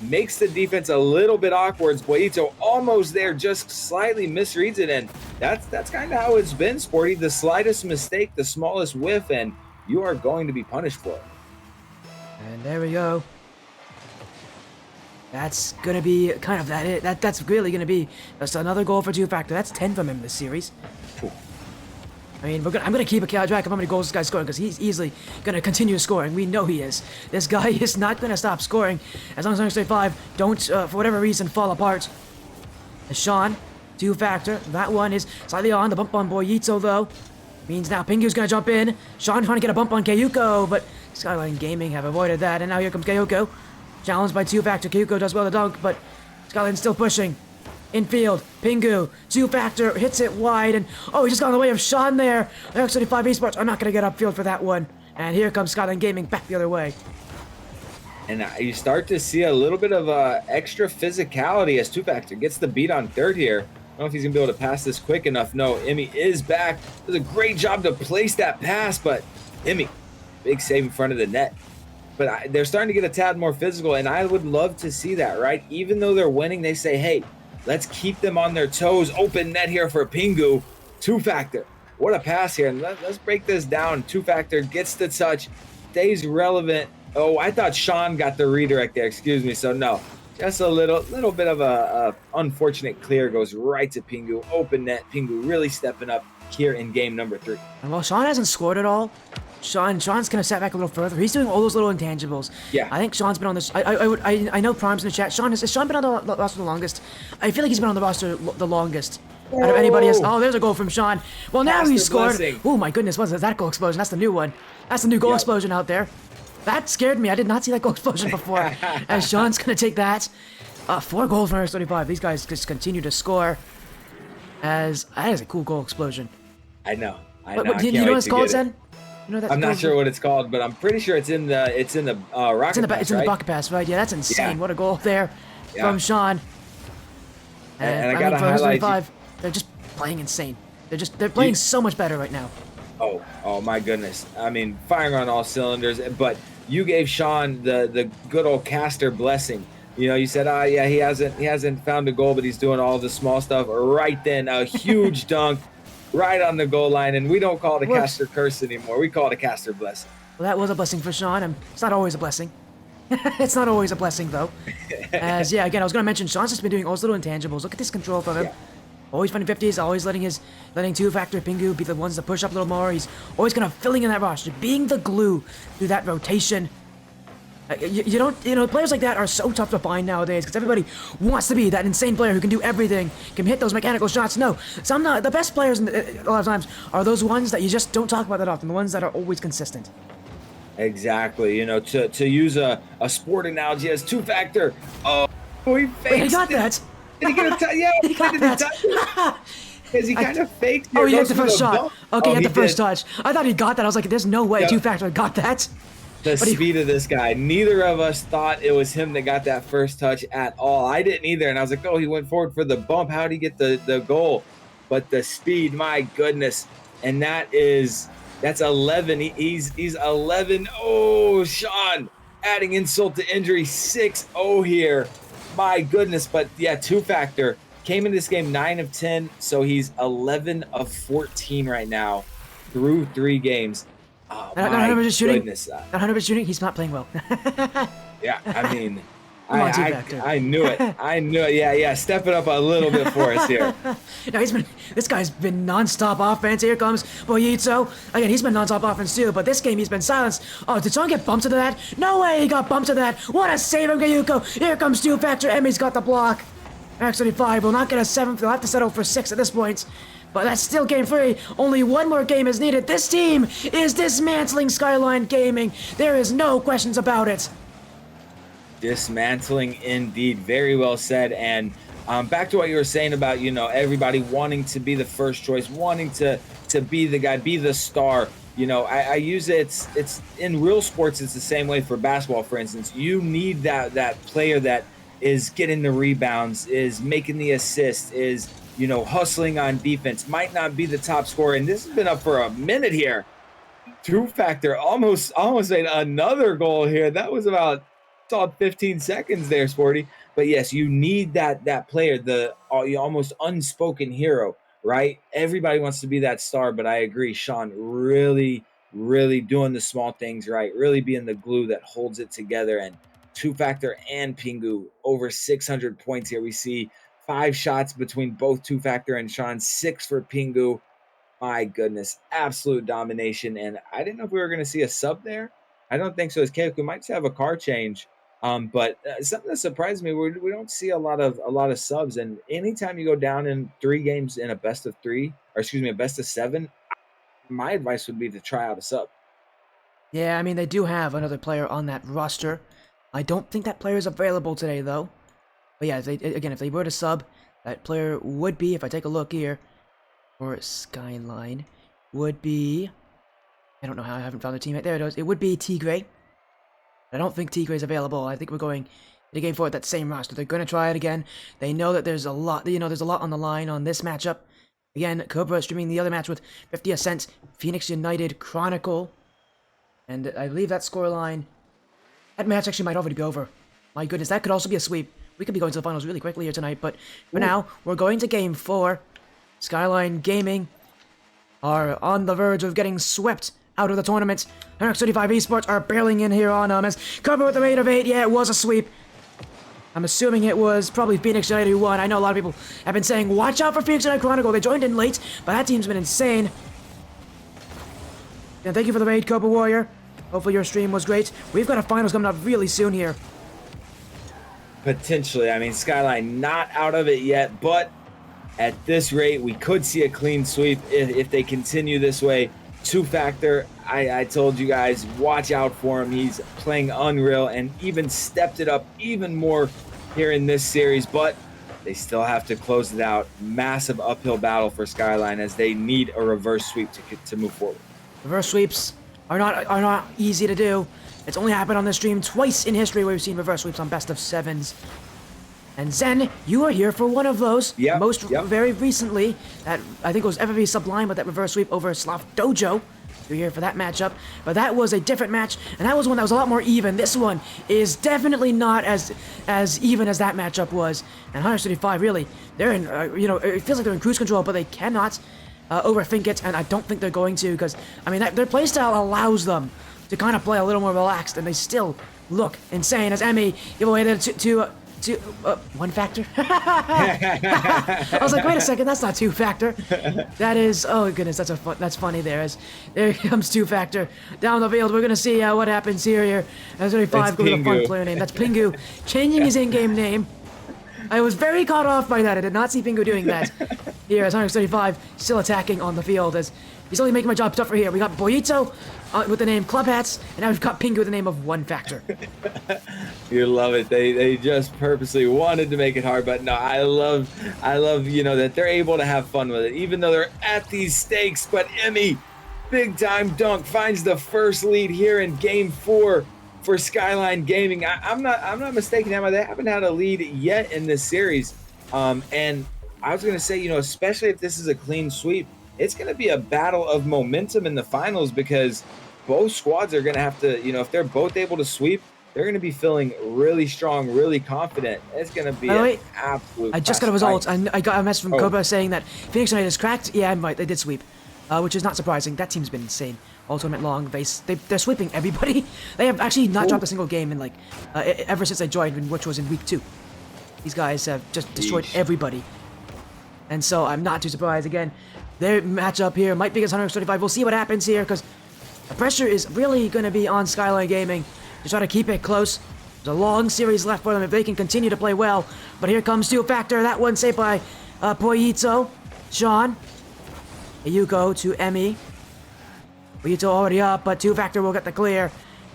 B: makes the defense a little bit awkward. Boito almost there, just slightly misreads it, and that's kind of how it's been, Sporty. The slightest mistake, the smallest whiff, and you are going to be punished for it.
A: And there we go. That's gonna be kind of that. That's really gonna be just another goal for Two Factor. That's 10 from him this series.
B: Cool.
A: I mean, I'm going to keep a track of how many goals this guy's scoring because he's easily going to continue scoring. We know he is. This guy is not going to stop scoring as long as 135 don't, for whatever reason, fall apart. Sean, Two Factor. That one is slightly on. The bump on Boyito, though. Means now Pingu's going to jump in. Sean trying to get a bump on Kayuko, but Skyline Gaming have avoided that. And now here comes Kayuko. Challenged by Two Factor. Kayuko does well to dunk, but Skyline's still pushing. Infield, Pingu, Two Factor hits it wide, and oh, he just got in the way of Sean there. X35 Esports are not going to get upfield for that one. And here comes Skyline Gaming back the other way.
B: And you start to see a little bit of extra physicality as Two Factor gets the beat on 3rd here. I don't know if he's going to be able to pass this quick enough. No, Emmy is back. Does a great job to place that pass, but Emmy, big save in front of the net. But they're starting to get a tad more physical, and I would love to see that, right? Even though they're winning, they say, hey, Let's keep them on their toes. Open net here for Pingu. Two-factor. What a pass here. And let's break this down. Two-factor gets the touch, stays relevant. Oh, I thought Sean got the redirect there. Excuse me. So no, just a little bit of a unfortunate clear goes right to Pingu. Open net. Pingu really stepping up here in game number 3.
A: And while Sean hasn't scored at all, Sean's gonna step back a little further. He's doing all those little intangibles.
B: Yeah.
A: I think Sean's been on this. I know Prime's in the chat. Has Sean been on the roster the longest? I feel like he's been on the roster the longest out of anybody else. Oh, there's a goal from Sean. Well, now
B: Master
A: he scored.
B: blessing.
A: Oh my goodness, was that goal explosion? That's the new one. That's the new goal explosion out there. That scared me. I did not see that goal explosion before. And Sean's gonna take that. 4 goals from RS35. These guys just continue to score. That is a cool goal explosion.
B: I know.
A: But you know what it's called, Zen? You know that
B: I'm not sure what it's called, but I'm pretty sure it's in the rocket
A: it's in the
B: right?
A: bucket pass, right? Yeah, that's insane.
B: Yeah.
A: What a goal there from Sean.
B: And I gotta
A: for
B: highlight.
A: RS35, they're just playing insane. They're playing so much better right now.
B: Oh my goodness. I mean, firing on all cylinders. But you gave Sean the good old caster blessing. You know, you said, yeah, he hasn't found a goal, but he's doing all the small stuff. Right then, a huge dunk right on the goal line, and we don't call it a caster curse anymore. We call it a caster blessing.
A: Well, that was a blessing for Sean, and it's not always a blessing. It's not always a blessing, though. As, yeah, again, I was going to mention, Sean's just been doing all those little intangibles. Look at this control from him.
B: Yeah.
A: Always finding 50s, always letting two-factor Pingu be the ones that push up a little more. He's always kind of filling in that roster, being the glue through that rotation. Players like that are so tough to find nowadays because everybody wants to be that insane player who can do everything, can hit those mechanical shots. No, the best players a lot of times are those ones that you just don't talk about that often, the ones that are always consistent.
B: Exactly. You know, to use a sport analogy as two-factor. Oh, he faked.
A: Wait, he got that.
B: Did he get a touch? Yeah,
A: he got that.
B: Because he kind of faked.
A: Oh, he had the first shot. Okay, he had the first
B: did.
A: touch. I thought he got that. I was like, there's no way two-factor got that.
B: The speed of this guy. Neither of us thought it was him that got that first touch at all. I didn't either. And I was like, oh, he went forward for the bump. How did he get the goal? But the speed, my goodness. And that's 11. He's 11. Oh, Sean, adding insult to injury. 6-0 here. My goodness. But yeah, two-factor. Came into this game 9 of 10. So he's 11 of 14 right now through 3 games. Oh,
A: not 100% shooting.
B: Goodness.
A: Not 100% shooting. He's not playing well.
B: Yeah, I mean,
A: I
B: knew it. I knew it. Yeah. Step it up a little bit for us here.
A: No, this guy's been non-stop offense. Here comes Boyitso. Again, he's been non-stop offense too, but this game he's been silenced. Oh, did someone get bumped to that? No way he got bumped to that. What a save from Gayuko. Here comes two-factor. Emmy's got the block. X35 will not get a 7th. They'll have to settle for 6 at this point. But that's still game 3. Only one more game is needed. This team is dismantling Skyline Gaming. There is no questions about it.
B: Dismantling indeed. Very well said. And back to what you were saying about, everybody wanting to be the first choice, wanting to be the guy, be the star. I use it. It's in real sports. It's the same way for basketball, for instance. You need that player that is getting the rebounds, is making the assists, is hustling on defense, might not be the top scorer. And this has been up for a minute here. Two-factor almost made another goal here. That was about solid 15 seconds there, Sporty. But yes, you need that player, the almost unspoken hero, right? Everybody wants to be that star, but I agree, Sean really, really doing the small things right, really being the glue that holds it together. And two-factor and Pingu over 600 points here. We see 5 shots between both two-factor and Sean, 6 for Pingu. My goodness, absolute domination. And I didn't know if we were going to see a sub there. I don't think so. As Caleb, we might have a car change. But something that surprised me, we don't see a lot of subs. And anytime you go down in 3 games in a best of 7, my advice would be to try out a sub.
A: Yeah, I mean, they do have another player on that roster. I don't think that player is available today, though. But yeah, if they were to sub, that player would be, if I take a look here, or Skyline, would be, I don't know how I haven't found the teammate. There it is. It would be Tigray. I don't think Tigray's available. I think we're going to game 4 at that same roster. They're going to try it again. They know that there's a lot, there's a lot on the line on this matchup. Again, Cobra streaming the other match with 50 Ascent, Phoenix United, Chronicle. And I believe that scoreline, that match actually might already be over. My goodness, that could also be a sweep. we could be going to the finals really quickly here tonight, but for now, we're going to Game 4. Skyline Gaming are on the verge of getting swept out of the tournament. 35 Esports are barreling in here on as Cobra with the rate of 8. Yeah, it was a sweep. I'm assuming it was probably Phoenix United who won. I know a lot of people have been saying, watch out for Phoenix United Chronicle. They joined in late, but that team's been insane. And thank you for the raid, Cobra Warrior. Hopefully your stream was great. We've got a finals coming up really soon here.
B: Potentially. I mean, Skyline not out of it yet, but at this rate, we could see a clean sweep if they continue this way. Two Factor, I told you guys, watch out for him. He's playing unreal and even stepped it up even more here in this series, but they still have to close it out. Massive uphill battle for Skyline as they need a reverse sweep to move forward.
A: Reverse sweeps are not easy to do. It's only happened on this stream twice in history where we've seen reverse sweeps on best of 7s. And Zen, you are here for one of those. Very recently, that I think it was FFV Sublime with that reverse sweep over Slav Dojo. You're here for that matchup, but that was a different match, and that was one that was a lot more even. This one is definitely not as even as that matchup was. And 135, really, they're in, it feels like they're in cruise control, but they cannot overthink it, and I don't think they're going to, because, I mean, their playstyle allows them to kind of play a little more relaxed, and they still look insane as Emmy give away there to one factor. I was like, wait a second, that's not two factor. That is, oh goodness, that's funny there. As there comes two factor down the field. We're gonna see what happens here. As 35 goes with a fun player name. That's Pingu changing his in-game name. I was very caught off by that. I did not see Pingu doing that. Here as 135 still attacking on the field as he's only making my job tougher here. We got Boyito with the name Club Hats, and now we've got Pingu with the name of One Factor.
B: You love it. They just purposely wanted to make it hard, but no, I love that they're able to have fun with it, even though they're at these stakes. But Emmy, big time dunk, finds the first lead here in Game 4 for Skyline Gaming. I'm not mistaken, Emma. They haven't had a lead yet in this series, and I was gonna say, especially if this is a clean sweep, it's going to be a battle of momentum in the finals because both squads are going to have to, if they're both able to sweep, they're going to be feeling really strong, really confident. It's going to be an absolute.
A: I just got a result. I got a message from Cobra saying that Phoenix United is cracked. Yeah, I'm right. They did sweep, which is not surprising. That team's been insane all tournament long. They're sweeping everybody. They have actually not dropped a single game in ever since they joined, which was in week 2. These guys have just destroyed everybody. And so I'm not too surprised. Again, their matchup here might be against 135. We'll see what happens here because the pressure is really going to be on Skyline Gaming to try to keep it close. There's a long series left for them if they can continue to play well. But here comes Two Factor. That one saved by Poyito. Sean. Yuko to Emmy. Poyito already up, but Two Factor will get the clear.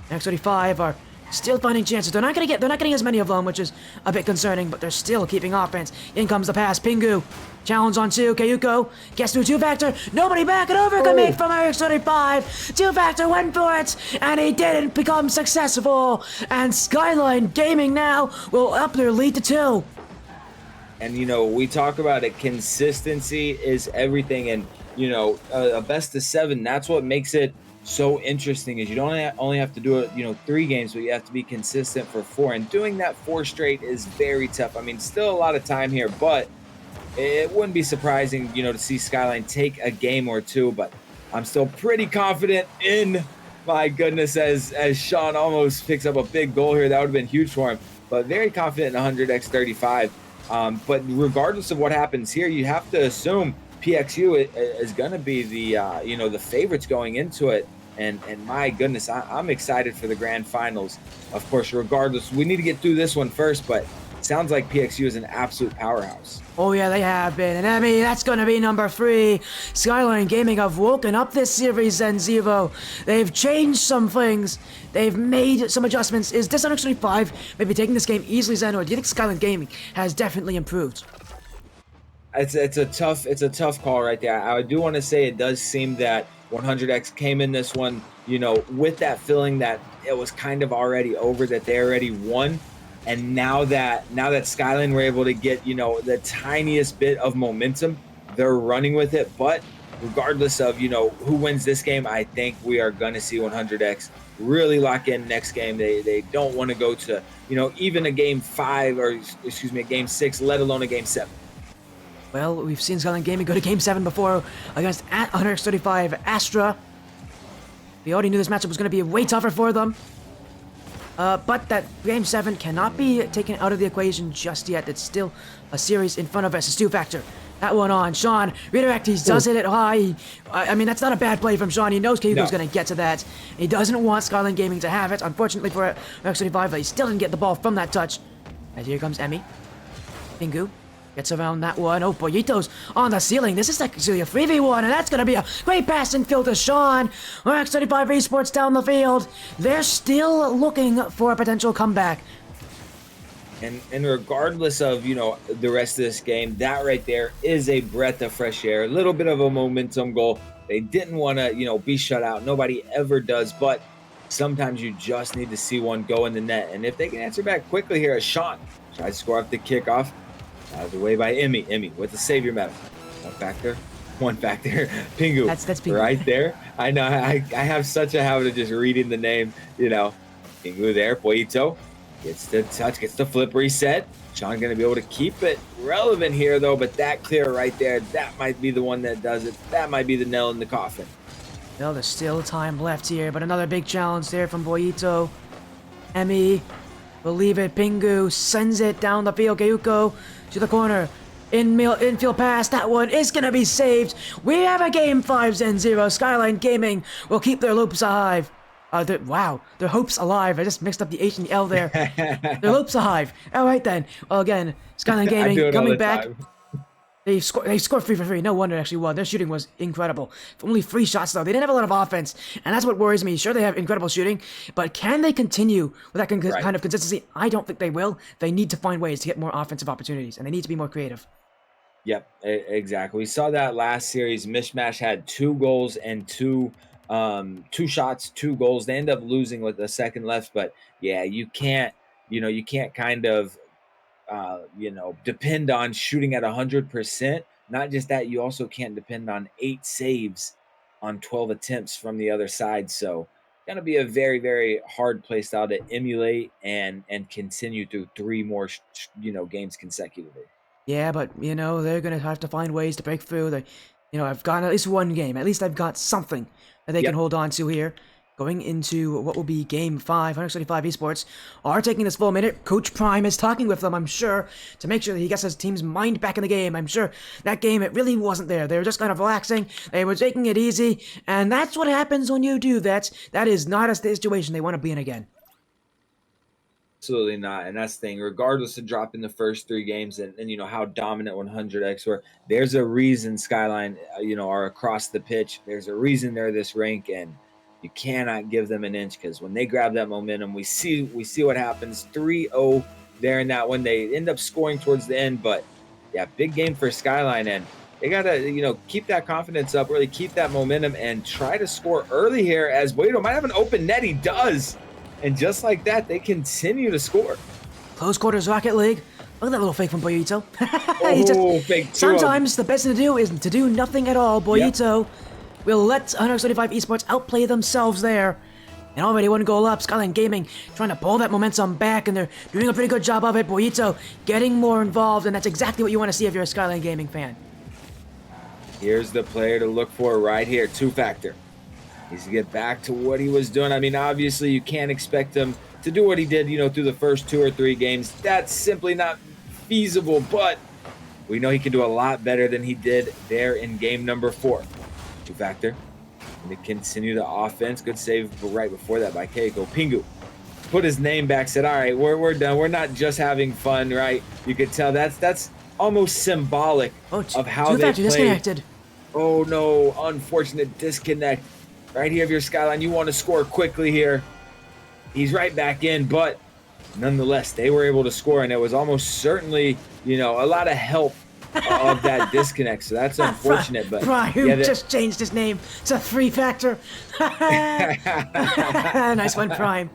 A: Next 35 are still finding chances. They're not getting as many of them, which is a bit concerning, but they're still keeping offense. In comes the pass. Pingu. Challenge on 2. Kayuko gets through Two Factor. Nobody back it over can make from RX25. Two Factor went for it, and he didn't become successful. And Skyline Gaming now will up their lead to 2.
B: And, we talk about it. Consistency is everything. And, a best of 7, that's what makes it so interesting is you don't only have to do it 3 games, but you have to be consistent for 4, and doing that 4 straight is very tough. I mean, still a lot of time here, but it wouldn't be surprising to see Skyline take a game or 2, but I'm still pretty confident in, my goodness, as Sean almost picks up a big goal here. That would have been huge for him, but very confident in 100x35. But regardless of what happens here, you have to assume PXU is going to be the the favorites going into it, and my goodness, I'm excited for the grand finals. Of course, regardless, we need to get through this one first, but it sounds like PXU is an absolute powerhouse.
A: Oh yeah, they have been, and Emmy, that's going to be number 3. Skyline Gaming have woken up this series, and Zevo. They've changed some things. They've made some adjustments. Is this 135 maybe taking this game easily, Zen, or do you think Skyline Gaming has definitely improved?
B: It's a tough call right there. I do want to say it does seem that 100X came in this one, with that feeling that it was kind of already over, that they already won. And now that Skyline were able to get, the tiniest bit of momentum, they're running with it. But regardless of, who wins this game, I think we are going to see 100x really lock in next game. They don't want to go to, even a game 5 or, excuse me, a game 6, let alone a game 7.
A: Well, we've seen Skyline Gaming go to Game 7 before against 135 Astra. We already knew this matchup was going to be way tougher for them. But that Game 7 cannot be taken out of the equation just yet. It's still a series in front of us. It's 2 factor. That one on. Sean, redirect, he does it at high. I mean, that's not a bad play from Sean. He knows Kyuko's going to get to that. He doesn't want Skyline Gaming to have it. Unfortunately for X35, he still didn't get the ball from that touch. As here comes Emmy. Pingu gets around that one. Oh, Boyito's on the ceiling. This is actually a 3v1, and that's going to be a great pass and field to Sean. X35 Esports down the field. They're still looking for a potential comeback.
B: And regardless of, the rest of this game, that right there is a breath of fresh air, a little bit of a momentum goal. They didn't want to, be shut out. Nobody ever does, but sometimes you just need to see one go in the net. And if they can answer back quickly here, as Sean tries to score up the kickoff, out of the way by Emmy. Emmy with the savior medal. One factor. Pingu.
A: That's Pingu.
B: Right there. I know. I have such a habit of just reading the name, Pingu there. Boyito gets the touch, gets the flip reset. Sean going to be able to keep it relevant here, though, but that clear right there, that might be the one that does it. That might be the nail in the coffin.
A: Well, there's still time left here, but another big challenge there from Boyito. Emmy, believe it, Pingu sends it down the field. Kyuko to the corner. Infield pass. That one is going to be saved. We have a game 5-0. Skyline Gaming will keep their loops alive. Their hopes alive. I just mixed up the H and the L there. Their loops alive. All right then. Well, again, Skyline Gaming coming back. They scored 3 for 3. No wonder they actually won. Their shooting was incredible. Only 3 shots though. They didn't have a lot of offense, and that's what worries me. Sure, they have incredible shooting, but can they continue with that kind of consistency? I don't think they will. They need to find ways to get more offensive opportunities, and they need to be more creative.
B: Yep, exactly. We saw that last series. Mishmash had 2 goals and 2 shots, 2 goals. They end up losing with a second left, but yeah, you can't kind of depend on shooting at 100%. Not just that, you also can't depend on 8 saves on 12 attempts from the other side. So going to be a very, very hard play style to emulate and continue through 3 more, games consecutively.
A: Yeah, but, they're going to have to find ways to break through. I've got at least one game. At least I've got something that they can hold on to here. Going into what will be Game 5, 175 Esports are taking this full minute. Coach Prime is talking with them, I'm sure, to make sure that he gets his team's mind back in the game. I'm sure that game, it really wasn't there. They were just kind of relaxing. They were taking it easy. And that's what happens when you do that. That is not a situation they want to be in again.
B: Absolutely not. And that's the thing. Regardless of dropping the first 3 games and how dominant 100x were, there's a reason Skyline, are across the pitch. There's a reason they're this rank, and you cannot give them an inch, because when they grab that momentum, we see what happens. 3-0 there in that one. They end up scoring towards the end, but yeah, big game for Skyline, and they got to, keep that confidence up, really keep that momentum, and try to score early here, as Boyito might have an open net. He does. And just like that, they continue to score. Close
A: quarters Rocket League. Look at that little fake from Boyito.
B: Fake.
A: Sometimes the best thing to do is to do nothing at all. Boyito will let 175 Esports outplay themselves there. And already 1 goal up. Skyline Gaming trying to pull that momentum back, and they're doing a pretty good job of it. Boyito getting more involved, and that's exactly what you want to see if you're a Skyline Gaming fan.
B: Here's the player to look for right here. 2 factor. Needs to get back to what he was doing. I mean, obviously, you can't expect him to do what he did, through the first 2 or 3 games. That's simply not feasible, but we know he can do a lot better than he did there in game number 4. 2 factor. And to continue the offense. Good save right before that by Keiko. Pingu put his name back, said, all right, we're done. We're not just having fun, right? You could tell that's almost symbolic of how they played.
A: Disconnected.
B: Oh, no. Unfortunate disconnect. Right here, if you're Skyline, you want to score quickly here. He's right back in, but nonetheless, they were able to score, and it was almost certainly, a lot of help of that disconnect. So that's unfortunate. But
A: Prime
B: yeah,
A: just changed his name to 3-Factor. Nice one, Prime.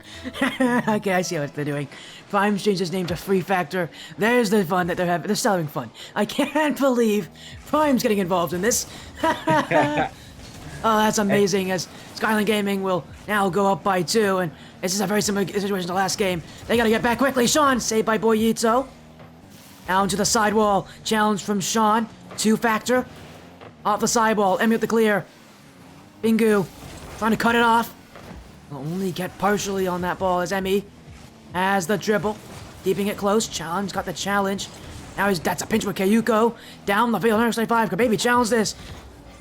A: Okay, I see what they're doing. Prime's changed his name to 3-Factor. There's the fun that they're having. They're still having fun. I can't believe Prime's getting involved in this. Oh, that's amazing, as Skyline Gaming will now go up by 2, and this is a very similar situation to the last game. They gotta get back quickly. Sean, saved by Boyito. Down to the sidewall. Challenge from Sean. 2-Factor. Off the sidewall. Emmy with the clear. Bingu trying to cut it off. Will only get partially on that ball as Emmy has the dribble. Keeping it close. Challenge got the challenge. Now that's a pinch with Kayuko. Down the field. 175. Could maybe challenge this.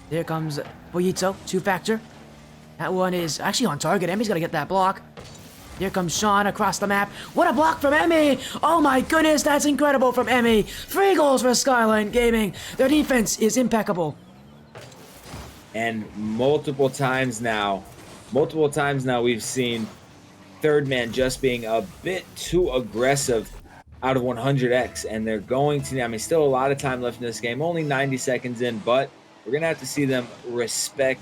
A: Here comes Boyito. 2-Factor. That one is actually on target. Emmy's got to get that block. Here comes Sean across the map. What a block from Emmy! Oh my goodness, that's incredible from Emmy. 3 goals for Skyline Gaming. Their defense is impeccable.
B: And multiple times now we've seen third man just being a bit too aggressive out of 100x, and they're going to, I mean, still a lot of time left in this game, only 90 seconds in, but we're gonna have to see them respect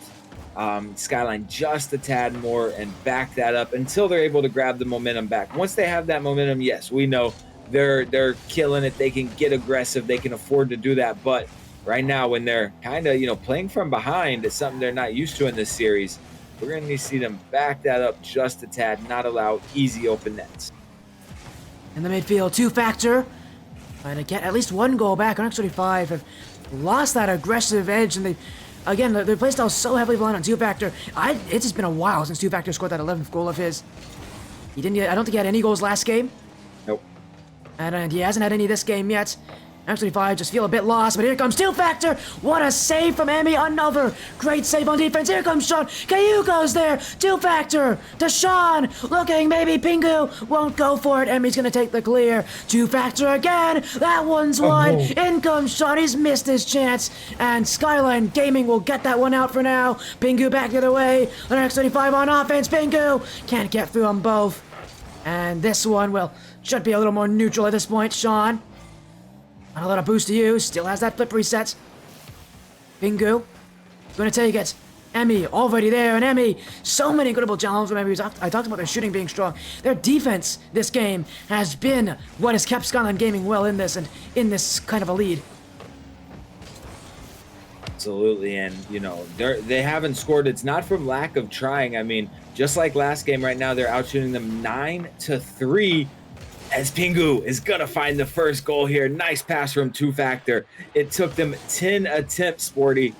B: Skyline just a tad more and back that up until they're able to grab the momentum back. Once they have that momentum, yes, we know they're killing it. They can get aggressive. They can afford to do that. But right now, when they're kind of, playing from behind, it's something they're not used to in this series. We're going to need to see them back that up just a tad, not allow easy open nets.
A: In the midfield, 2-Factor. Trying to get at least 1 goal back. X35 have lost that aggressive edge, and again, their playstyle is so heavily reliant on 2-Factor. It's just been a while since 2-Factor scored that 11th goal of his. I don't think he had any goals last game.
B: Nope.
A: And he hasn't had any this game yet. Actually, if I just feel a bit lost, but here comes 2-Factor. What a save from Emmy. Another great save on defense. Here comes Sean. Kayuko's there. 2-Factor to Sean. Looking, maybe Pingu won't go for it. Emmy's going to take the clear. 2-Factor again. That one's wide. In comes Sean. He's missed his chance. And Skyline Gaming will get that one out for now. Pingu back the other way. The next 35 on offense. Pingu can't get through them both. And this one, should be a little more neutral at this point. Sean. Not a lot of boost to use. Still has that flip reset. Pingu. Gonna take it. Emmy already there. And Emmy. So many incredible challenges from Emmy. I talked about their shooting being strong. Their defense this game has been what has kept Skyline Gaming well in this and in this kind of a lead.
B: Absolutely. And, they haven't scored. It's not from lack of trying. I mean, just like last game right now, they're outshooting them 9-3. As Pingu is going to find the first goal here. Nice pass from 2-Factor. It took them 10 attempts, Sporty.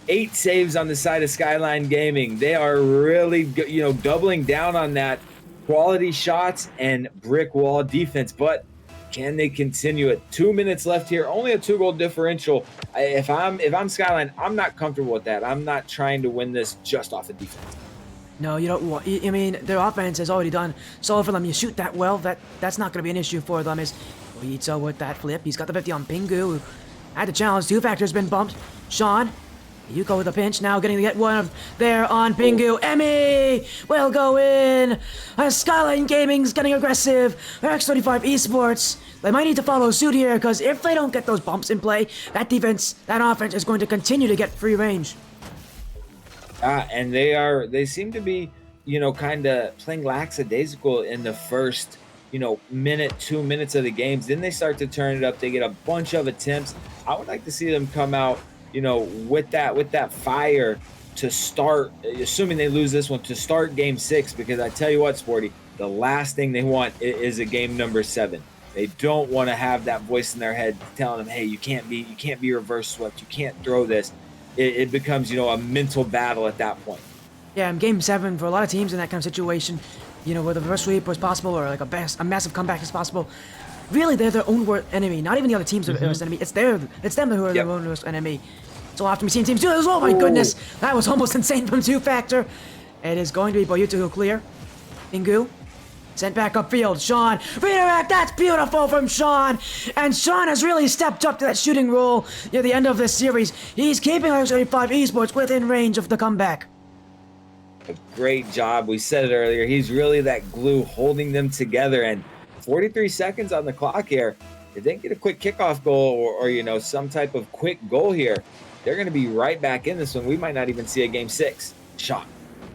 B: 8 saves on the side of Skyline Gaming. They are really, doubling down on that quality shots and brick wall defense. But can they continue it? 2 minutes left here. Only a 2-goal differential. If I'm Skyline, I'm not comfortable with that. I'm not trying to win this just off of defense.
A: No, you don't want. I mean, their offense has already done solid for them. You shoot that well, that's not going to be an issue for them. Is Boyito with that flip? He's got the 50 on Pingu, who had the challenge. 2-Factor's been bumped. Sean, Yuko with a pinch, now getting to get one there on Pingu. Emmy will go in. Skyline Gaming's getting aggressive. X35 Esports. They might need to follow suit here, because if they don't get those bumps in play, that defense, that offense is going to continue to get free range.
B: And they seem to be, kind of playing lackadaisical in the first, minute, 2 minutes of the games. Then they start to turn it up. They get a bunch of attempts. I would like to see them come out, with that fire to start, assuming they lose this one, to start game 6, because I tell you what, Sporty, the last thing they want is a game number 7. They don't want to have that voice in their head telling them, hey, you can't be reverse swept. You can't throw this. It becomes, a mental battle at that point.
A: Yeah, game 7 for a lot of teams in that kind of situation, where the reverse sweep was possible or like a massive comeback is possible. Really, they're their own worst enemy. Not even the other teams are their worst enemy. It's them who are their own worst enemy. So often we see teams do this. Oh my goodness, that was almost insane from 2-Factor. It is going to be Boyito who clear. Pingu. Sent back upfield. Sean. Redirect. That's beautiful from Sean. And Sean has really stepped up to that shooting role near the end of this series. He's keeping X35 Esports within range of the comeback.
B: A great job. We said it earlier. He's really that glue holding them together. And 43 seconds on the clock here. if they get a quick kickoff goal or you know, some type of quick goal here, they're going to be right back in this one. We might not even see a game 6. Shot.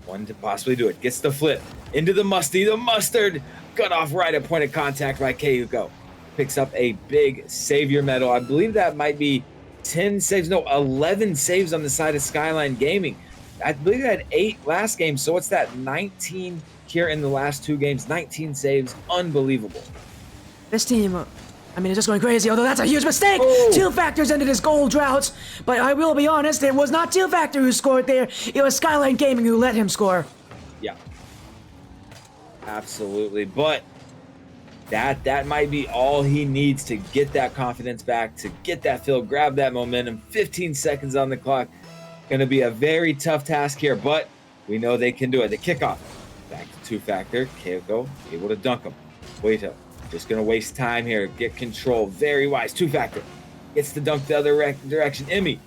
B: One to possibly do it. Gets the flip into the mustard. Cut off right at point of contact by Kayuko. Picks up a big savior medal. I believe that might be 10 saves. No, 11 saves on the side of Skyline Gaming. I believe they had 8 last game. So what's that? 19 here in the last 2 games. 19 saves. Unbelievable.
A: This team, I mean, it's just going crazy, although that's a huge mistake!
B: Oh.
A: 2 Factors ended his goal drought, but I will be honest, it was not 2 Factor who scored there, it was Skyline Gaming who let him score.
B: Yeah. Absolutely. But that might be all he needs to get that confidence back, to get that feel, grab that momentum. 15 seconds on the clock. Going to be a very tough task here, but we know they can do it. The kickoff. Back to 2 Factor. Keiko able to dunk him. Waito. Just going to waste time here. Get control. Very wise. 2 Factor. Gets the dunk the other direction. Emmy.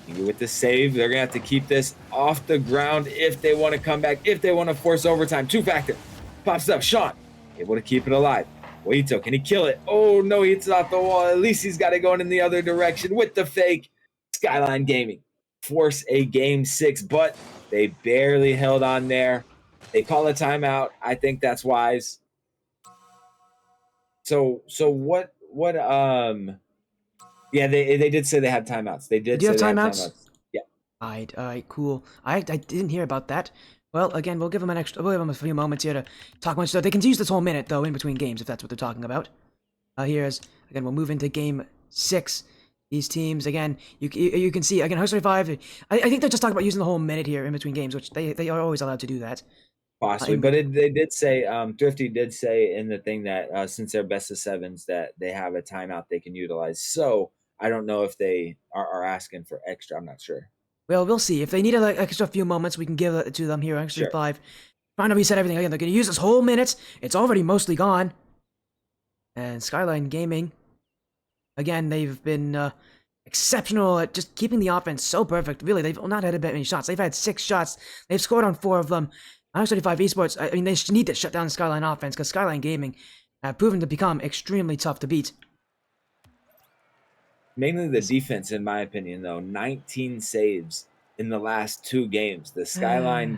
B: With the save, they're going to have to keep this off the ground if they want to come back, if they want to force overtime. 2 Factor. Pops up. Sean. Able to keep it alive. Waito. Can he kill it? Oh, no. He hits it off the wall. At least he's got it going in the other direction with the fake. Skyline Gaming. Force a game 6, but they barely held on there. They call a timeout. I think that's wise. So what yeah, they did say they had timeouts. They did
A: Do you
B: say
A: have
B: they had
A: timeouts?
B: timeouts. Yeah.
A: Alright, cool. I didn't hear about that. Well, again, we'll give them a few moments here to talk much stuff. They can use this whole minute, though, in between games, if that's what they're talking about. Here's, again, we'll move into game 6. These teams, again, you can see, again, House 35, I think they're just talking about using the whole minute here in between games, which they are always allowed to do that.
B: Possibly, but they did say, Thrifty did say in the thing that since they're best of 7s that they have a timeout they can utilize. So I don't know if they are asking for extra. I'm not sure.
A: Well, we'll see. If they need an extra few moments, we can give it to them here. Actually, 5. Trying to reset everything again. They're going to use this whole minute. It's already mostly gone. And Skyline Gaming, again, they've been exceptional at just keeping the offense so perfect. Really, they've not had a bit many shots. They've had 6 shots. They've scored on 4 of them. 35 Esports, I mean, they need to shut down the Skyline offense because Skyline Gaming have proven to become extremely tough to beat.
B: Mainly the defense, in my opinion, though. 19 saves in the last 2 games. The Skyline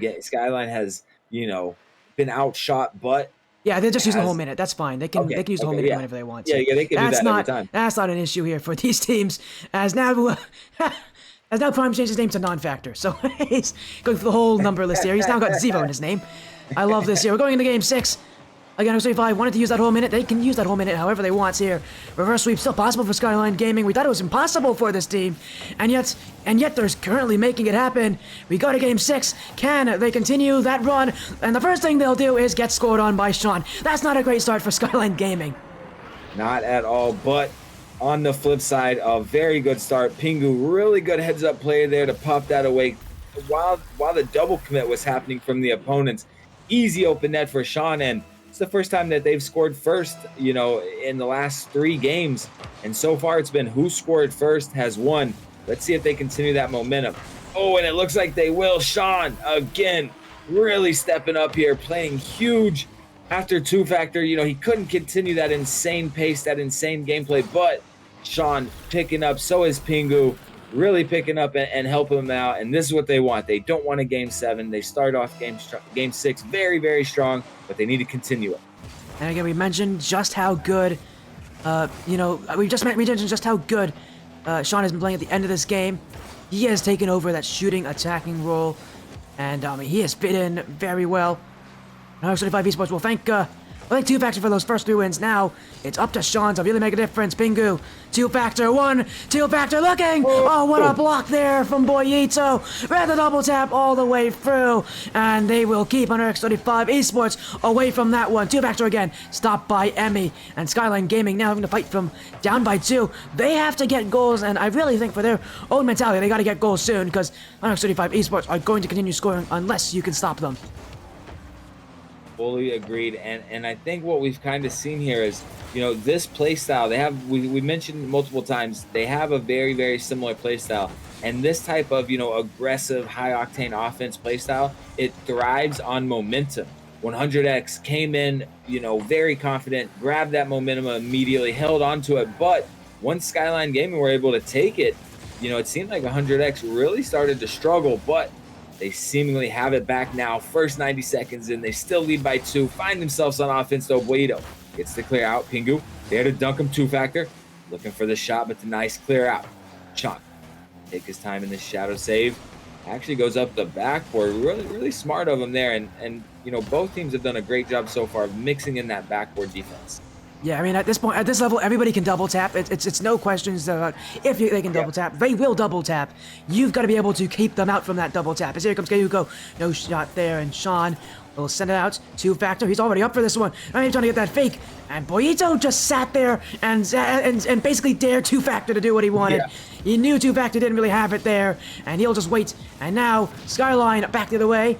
B: has, you know, been outshot, but
A: yeah, they're just using the whole minute. That's fine. They can use the whole minute whenever they want to.
B: Yeah, they can do that every time.
A: That's not an issue here for these teams. As now Prime changed his name to Non-Factor, so he's going through the whole number list here. He's now got Zero in his name. I love this here. We're going into game 6. Again, if I wanted to use that whole minute, they can use that whole minute however they want here. Reverse sweep still possible for Skyline Gaming. We thought it was impossible for this team, and yet they're currently making it happen. We go to game 6. Can they continue that run? And the first thing they'll do is get scored on by Sean. That's not a great start for Skyline Gaming.
B: Not at all, but on the flip side, a very good start. Pingu, really good heads-up play there to pop that away while the double commit was happening from the opponents. Easy open net for Sean, and it's the first time that they've scored first, you know, in the last 3 games. And so far, it's been who scored first has won. Let's see if they continue that momentum. Oh, and it looks like they will. Sean, again, really stepping up here, playing huge. After 2 Factor, you know, he couldn't continue that insane pace, that insane gameplay, but Sean picking up, so is Pingu, really picking up and helping them out, and this is what they want. They don't want a game 7. They start off game 6 very, very strong, but they need to continue it.
A: And again, we mentioned just how good, we mentioned just how good Sean has been playing at the end of this game. He has taken over that shooting, attacking role, and he has fit in very well. Now, 35 Esports will thank 2 Factor for those first 3 wins. Now, it's up to Sean to really make a difference. Pingu, 2 Factor, 1, 2 Factor looking! Oh, what a block there from Boyito! Read the double tap all the way through, and they will keep under X35 Esports away from that one. 2 Factor again, stopped by Emmy, and Skyline Gaming now having to fight from down by 2. They have to get goals, and I really think for their own mentality, they got to get goals soon, because X35 Esports are going to continue scoring unless you can stop them.
B: Fully agreed, and I think what we've kind of seen here is, you know, this play style they have. We mentioned multiple times they have a very, very similar play style, and this type of, you know, aggressive, high octane offense play style, it thrives on momentum. 100X came in, very confident, grabbed that momentum immediately, held onto it. But once Skyline Gaming were able to take it, it seemed like 100X really started to struggle, but they seemingly have it back now. First 90 seconds in, they still lead by 2, find themselves on offense though. Boito gets the clear out. Pingu there to dunk him. 2Factor looking for the shot, but the nice clear out. Chunk take his time in the shadow save. Actually goes up the backboard. Really, really smart of him there. And both teams have done a great job so far of mixing in that backboard defense.
A: Yeah, I mean, at this point, at this level, everybody can double tap. It's no questions about if they can double tap. They will double tap. You've got to be able to keep them out from that double tap. As here comes Kayuko. No shot there, and Sean will send it out. 2Factor. He's already up for this one. I'm trying to get that fake. And Boito just sat there and basically dared 2Factor to do what he wanted.
B: Yeah.
A: He knew 2Factor didn't really have it there, and he'll just wait. And now, Skyline back the other way.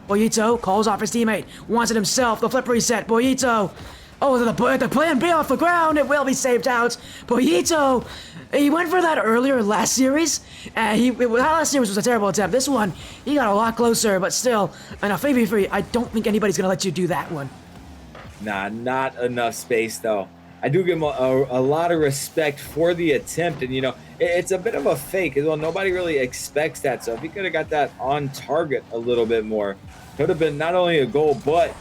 A: Boito calls off his teammate. Wants it himself. The flip reset. Boito. Oh, the plan B off the ground. It will be saved out. Boito, he went for that earlier last series. Last series was a terrible attempt. This one, he got a lot closer, but still, in a 3v3, I don't think anybody's going to let you do that one.
B: Nah, not enough space, though. I do give him a lot of respect for the attempt, and, it's a bit of a fake as well. Nobody really expects that, so if he could have got that on target a little bit more, could have been not only a goal, but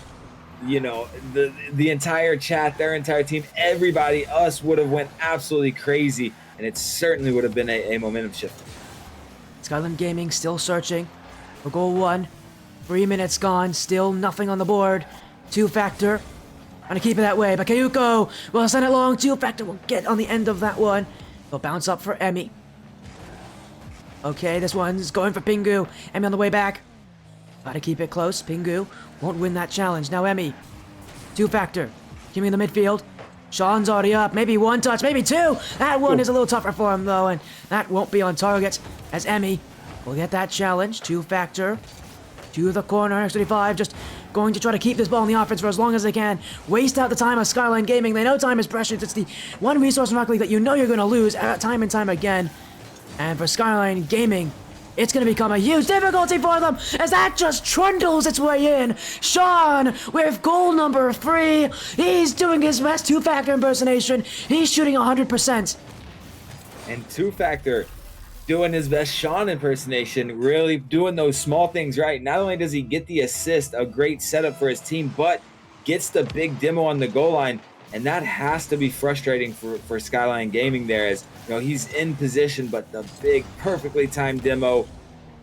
B: the entire chat, their entire team, everybody, us would have went absolutely crazy, and it certainly would have been a momentum shift.
A: Skyline Gaming still searching for goal 1. 3 minutes gone, still nothing on the board. 2Factor, trying to keep it that way, but Kayuko will send it long. 2Factor will get on the end of that one. He'll bounce up for Emmy. Okay, this one's going for Pingu. Emmy on the way back. Gotta keep it close. Pingu won't win that challenge. Now Emmy. 2Factor. Keeping in the midfield. Sean's already up. Maybe 1 touch, maybe 2. That one is a little tougher for him, though, and that won't be on target as Emmy will get that challenge. 2Factor to the corner. X35 just going to try to keep this ball in the offense for as long as they can. Waste out the time of Skyline Gaming. They know time is precious. It's the one resource in Rocket League that you know you're going to lose time and time again. And for Skyline Gaming, it's going to become a huge difficulty for them as that just trundles its way in. Sean with goal number 3. He's doing his best 2Factor impersonation. He's shooting 100%.
B: And 2Factor doing his best Sean impersonation, really doing those small things right. Not only does he get the assist, a great setup for his team, but gets the big demo on the goal line. And that has to be frustrating for Skyline Gaming there, as he's in position, but the big, perfectly timed demo,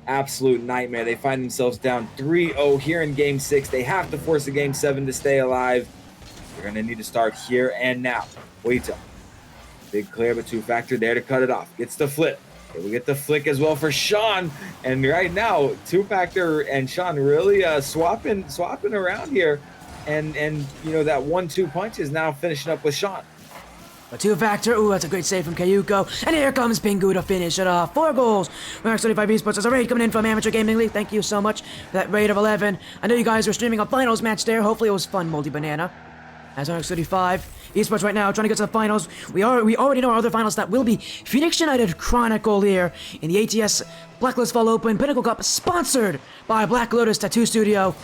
B: absolute nightmare. They find themselves down 3-0 here in Game 6. They have to force a Game 7 to stay alive. They're going to need to start here and now. Boito, big clear, but 2Factor there to cut it off. Gets the flip. We get the flick as well for Sean. And right now, 2Factor and Sean really swapping around here. And that 1-2 punch is now finishing up with Sean.
A: A 2Factor, ooh, that's a great save from Kayuko. And here comes Pingu to finish it off. 4 goals for X35 Esports. There's a raid coming in from Amateur Gaming League. Thank you so much for that raid of 11. I know you guys were streaming a finals match there. Hopefully it was fun, Moldy Banana. As on X35 Esports right now, trying to get to the finals. We already know our other finals that will be Phoenix United Chronicle here in the ATS Blacklist Fall Open Pinnacle Cup, sponsored by Black Lotus Tattoo Studio.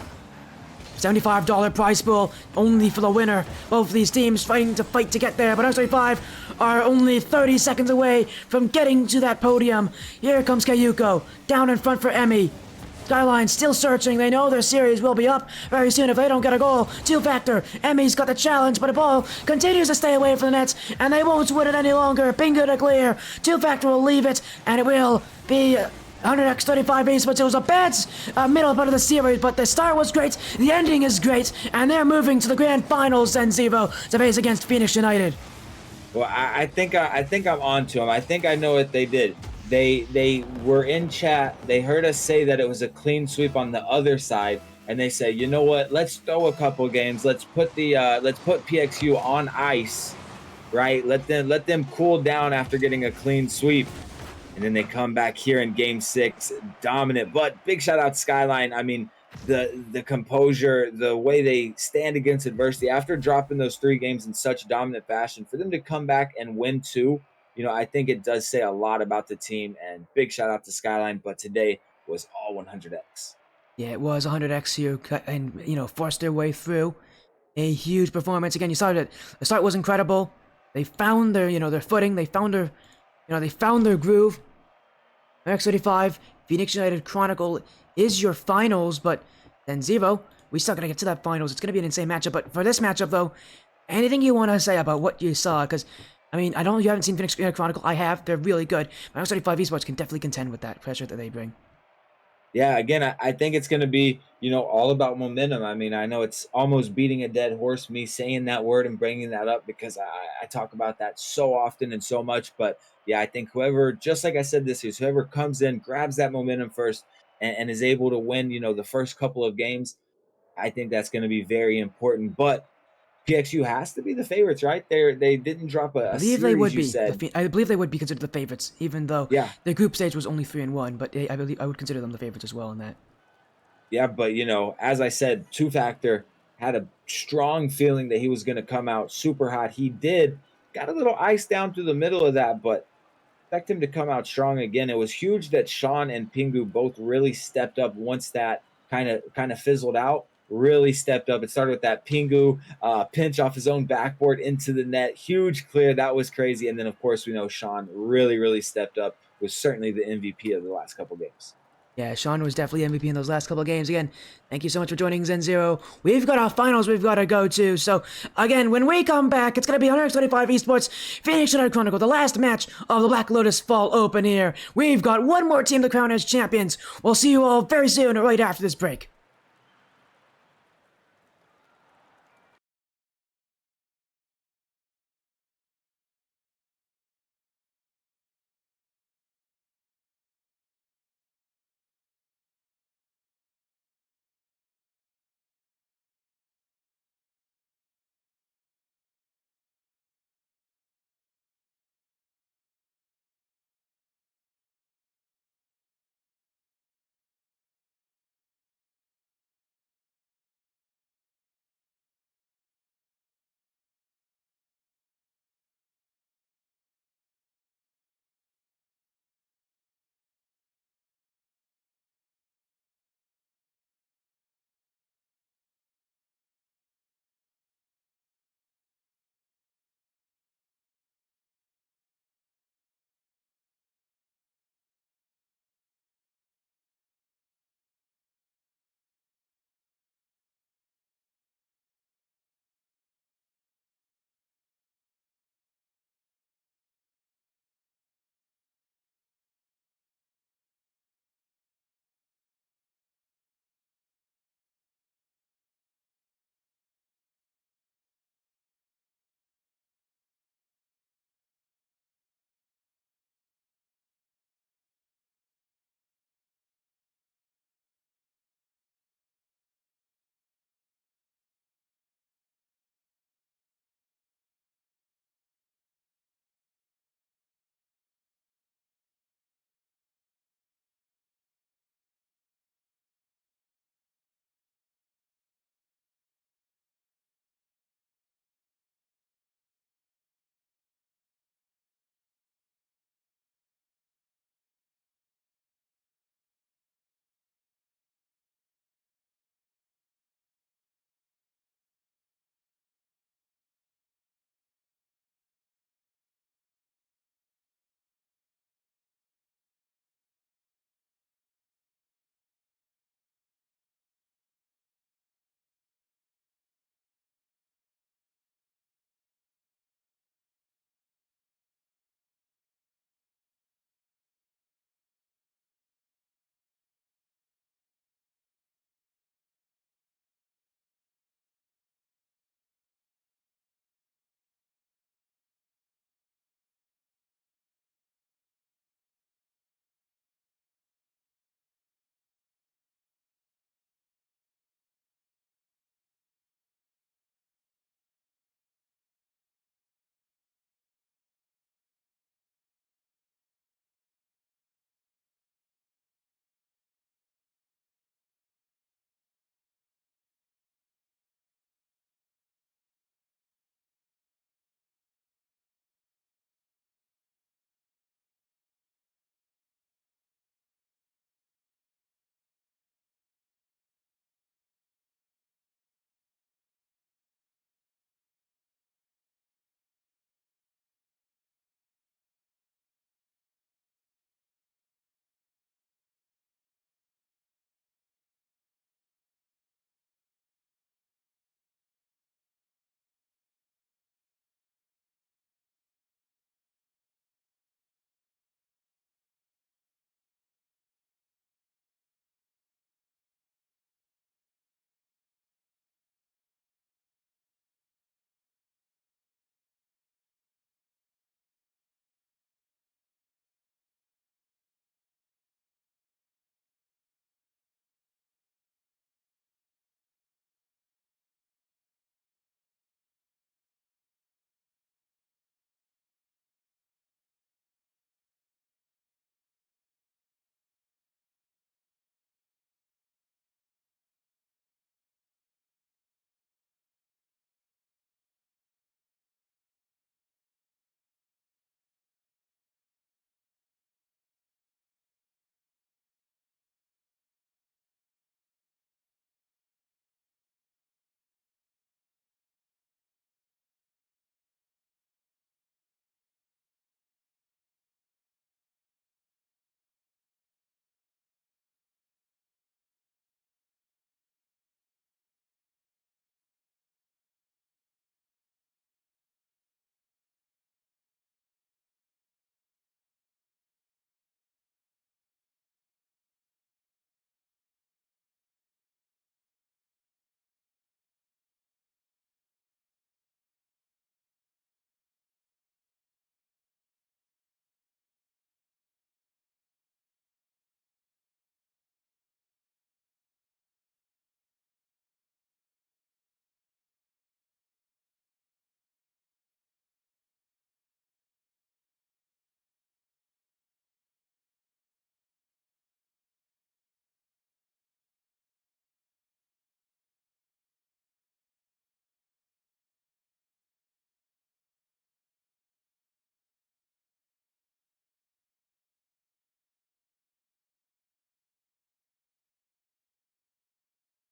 A: $75 prize pool only for the winner. Both of these teams fighting to get there, but X35 are only 30 seconds away from getting to that podium. Here comes Kayuko, down in front for Emmy. Skyline still searching. They know their series will be up very soon if they don't get a goal. 2Factor. Emmy's got the challenge, but the ball continues to stay away from the nets, and they won't win it any longer. Bingo to clear. 2Factor will leave it, and it will be 100x35 Esports. It was a bad middle part of the series, but the start was great, the ending is great, and they're moving to the grand finals, Zenzivo, to face against Phoenix United.
B: Well, I think I'm on to them. I think I know what they did. They were in chat. They heard us say that it was a clean sweep on the other side, and they said, you know what? Let's throw a couple games. Let's put PXU on ice, right? Let them cool down after getting a clean sweep. And then they come back here in Game 6, dominant. But big shout out to Skyline. I mean, the composure, the way they stand against adversity after dropping those 3 games in such dominant fashion, for them to come back and win 2, I think it does say a lot about the team. And big shout out to Skyline. But today was all 100x.
A: Yeah, it was 100x here, and forced their way through. A huge performance again. You saw that the start was incredible. They found their footing. They found their groove. X35, Phoenix United Chronicle is your finals, but then Zero, we still gotta get to that finals. It's gonna be an insane matchup. But for this matchup, though, anything you want to say about what you saw? Because I mean, I don't. You haven't seen Phoenix Chronicle. I have. They're really good. But X35 Esports can definitely contend with that pressure that they bring.
B: Yeah, again, I think it's going to be, all about momentum. I mean, I know it's almost beating a dead horse, me saying that word and bringing that up because I talk about that so often and so much. But yeah, I think whoever, just like I said this is, whoever comes in, grabs that momentum first and is able to win, the first couple of games, I think that's going to be very important. But PXU has to be the favorites, right? They didn't drop
A: I
B: a
A: believe they
B: series,
A: would
B: you
A: be.
B: said.
A: I believe they would be considered the favorites, even though
B: Yeah,
A: their group stage was only 3-1. But I believe I would consider them the favorites as well in that.
B: yeah, but as I said, two factor had a strong feeling that he was going to come out super hot. He did, got a little ice down through the middle of that, but expect him to come out strong again. It was huge that Sean and Pingu both really stepped up once that kind of fizzled out. Really stepped up. It started with that Pingu pinch off his own backboard into the net. Huge clear. That was crazy. And then, of course, we know Sean really, really stepped up. Was certainly the MVP of the last couple games.
A: Yeah, Sean was definitely MVP in those last couple of games. Again, thank you so much for joining Zen Zero. We've got our finals we've got to go to. So, again, when we come back, it's going to be 125 Esports, Phoenix United Chronicle, the last match of the Black Lotus Fall Open here. We've got one more team to crown as champions. We'll see you all very soon, right after this break.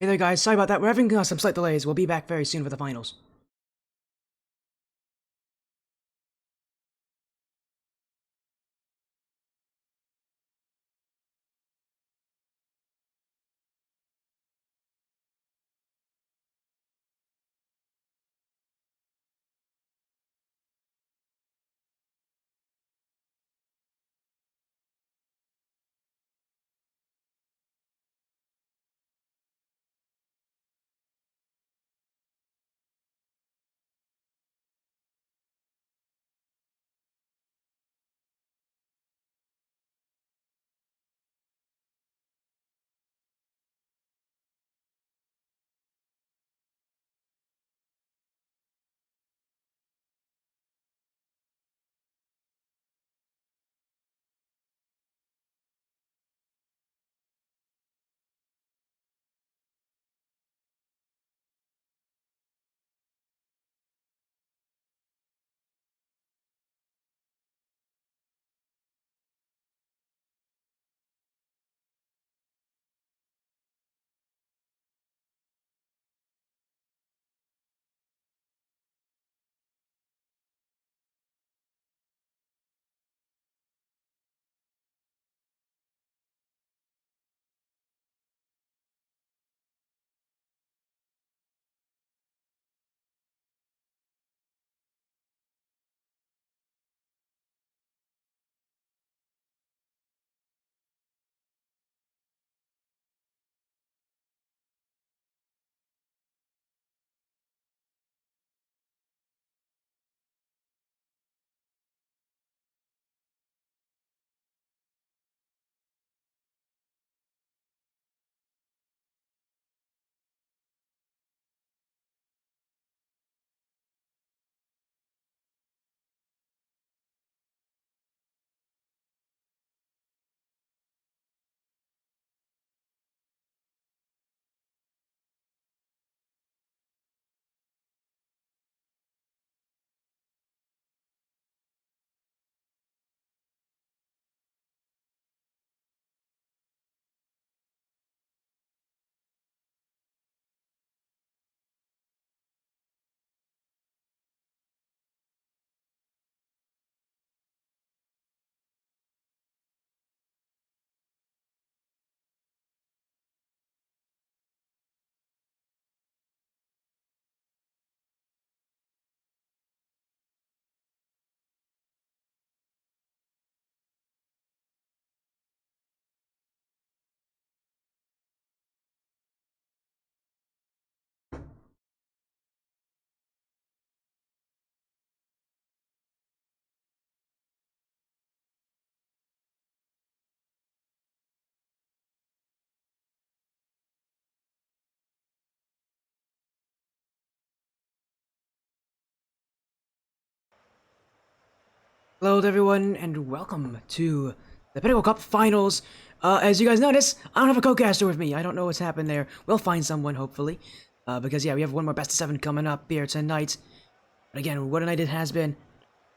A: Hey there guys, sorry about that. We're having some slight delays. We'll be back very soon for the finals. Hello everyone, and welcome to the Pinnacle Cup Finals. As you guys notice, I don't have a co-caster with me. I don't know what's happened there. We'll find someone, hopefully. Because, yeah, we have one more best of 7 coming up here tonight. But again, what a night it has been.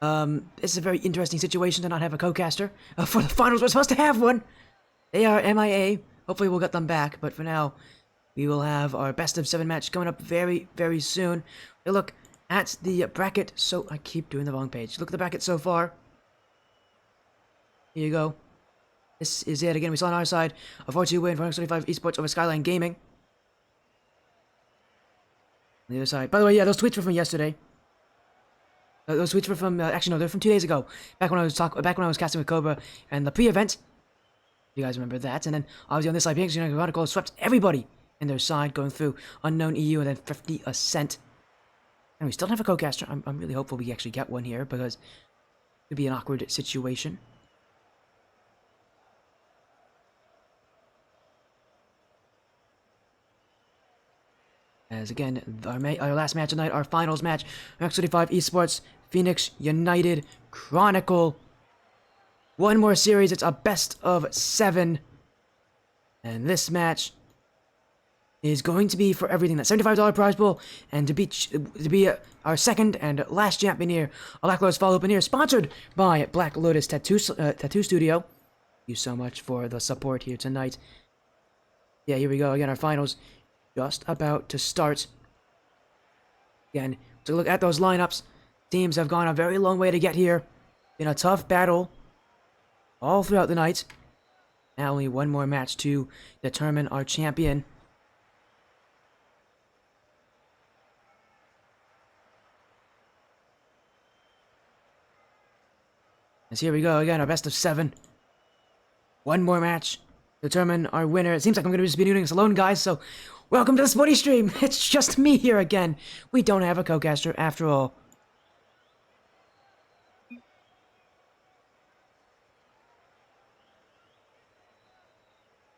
A: It's a very interesting situation to not have a co-caster. For the finals, we're supposed to have one. They are MIA. Hopefully we'll get them back. But for now, we will have our best of 7 match coming up very, very soon. Hey, look at the bracket. So, I keep doing the wrong page. Look at the bracket so far. Here you go. This is it. Again, we saw on our side a 4-2 win for 135 Esports over Skyline Gaming. On the other side. By the way, yeah, those tweets were from yesterday. Those tweets were from actually no, they're from 2 days ago. Back when I was casting with Cobra and the pre-event. You guys remember that? And then obviously on this side, Pinnacle Chronicle swept everybody in their side, going through Unknown EU and then 50 Ascent. And we still don't have a co-caster. I'm really hopeful we actually get one here because it could be an awkward situation. As again, our last match tonight, our finals match, X35 Esports, Phoenix United, Chronicle. One more series, it's a best of 7. And this match is going to be for everything. That $75 prize pool, and to be our second and last champion here, a Black Lotus follow-up here, sponsored by Black Lotus Tattoo Studio. Thank you so much for the support here tonight. Yeah, here we go again, our finals. just about to start. Again, to look at those lineups, teams have gone a very long way to get here. Been a tough battle all throughout the night. Now only one more match to determine our champion. As here we go again, our best of 7. One more match. Determine our winner. It seems like I'm going to just be doing this alone, guys, so welcome to the Sporty Stream. It's just me here again. We don't have a co-caster after all.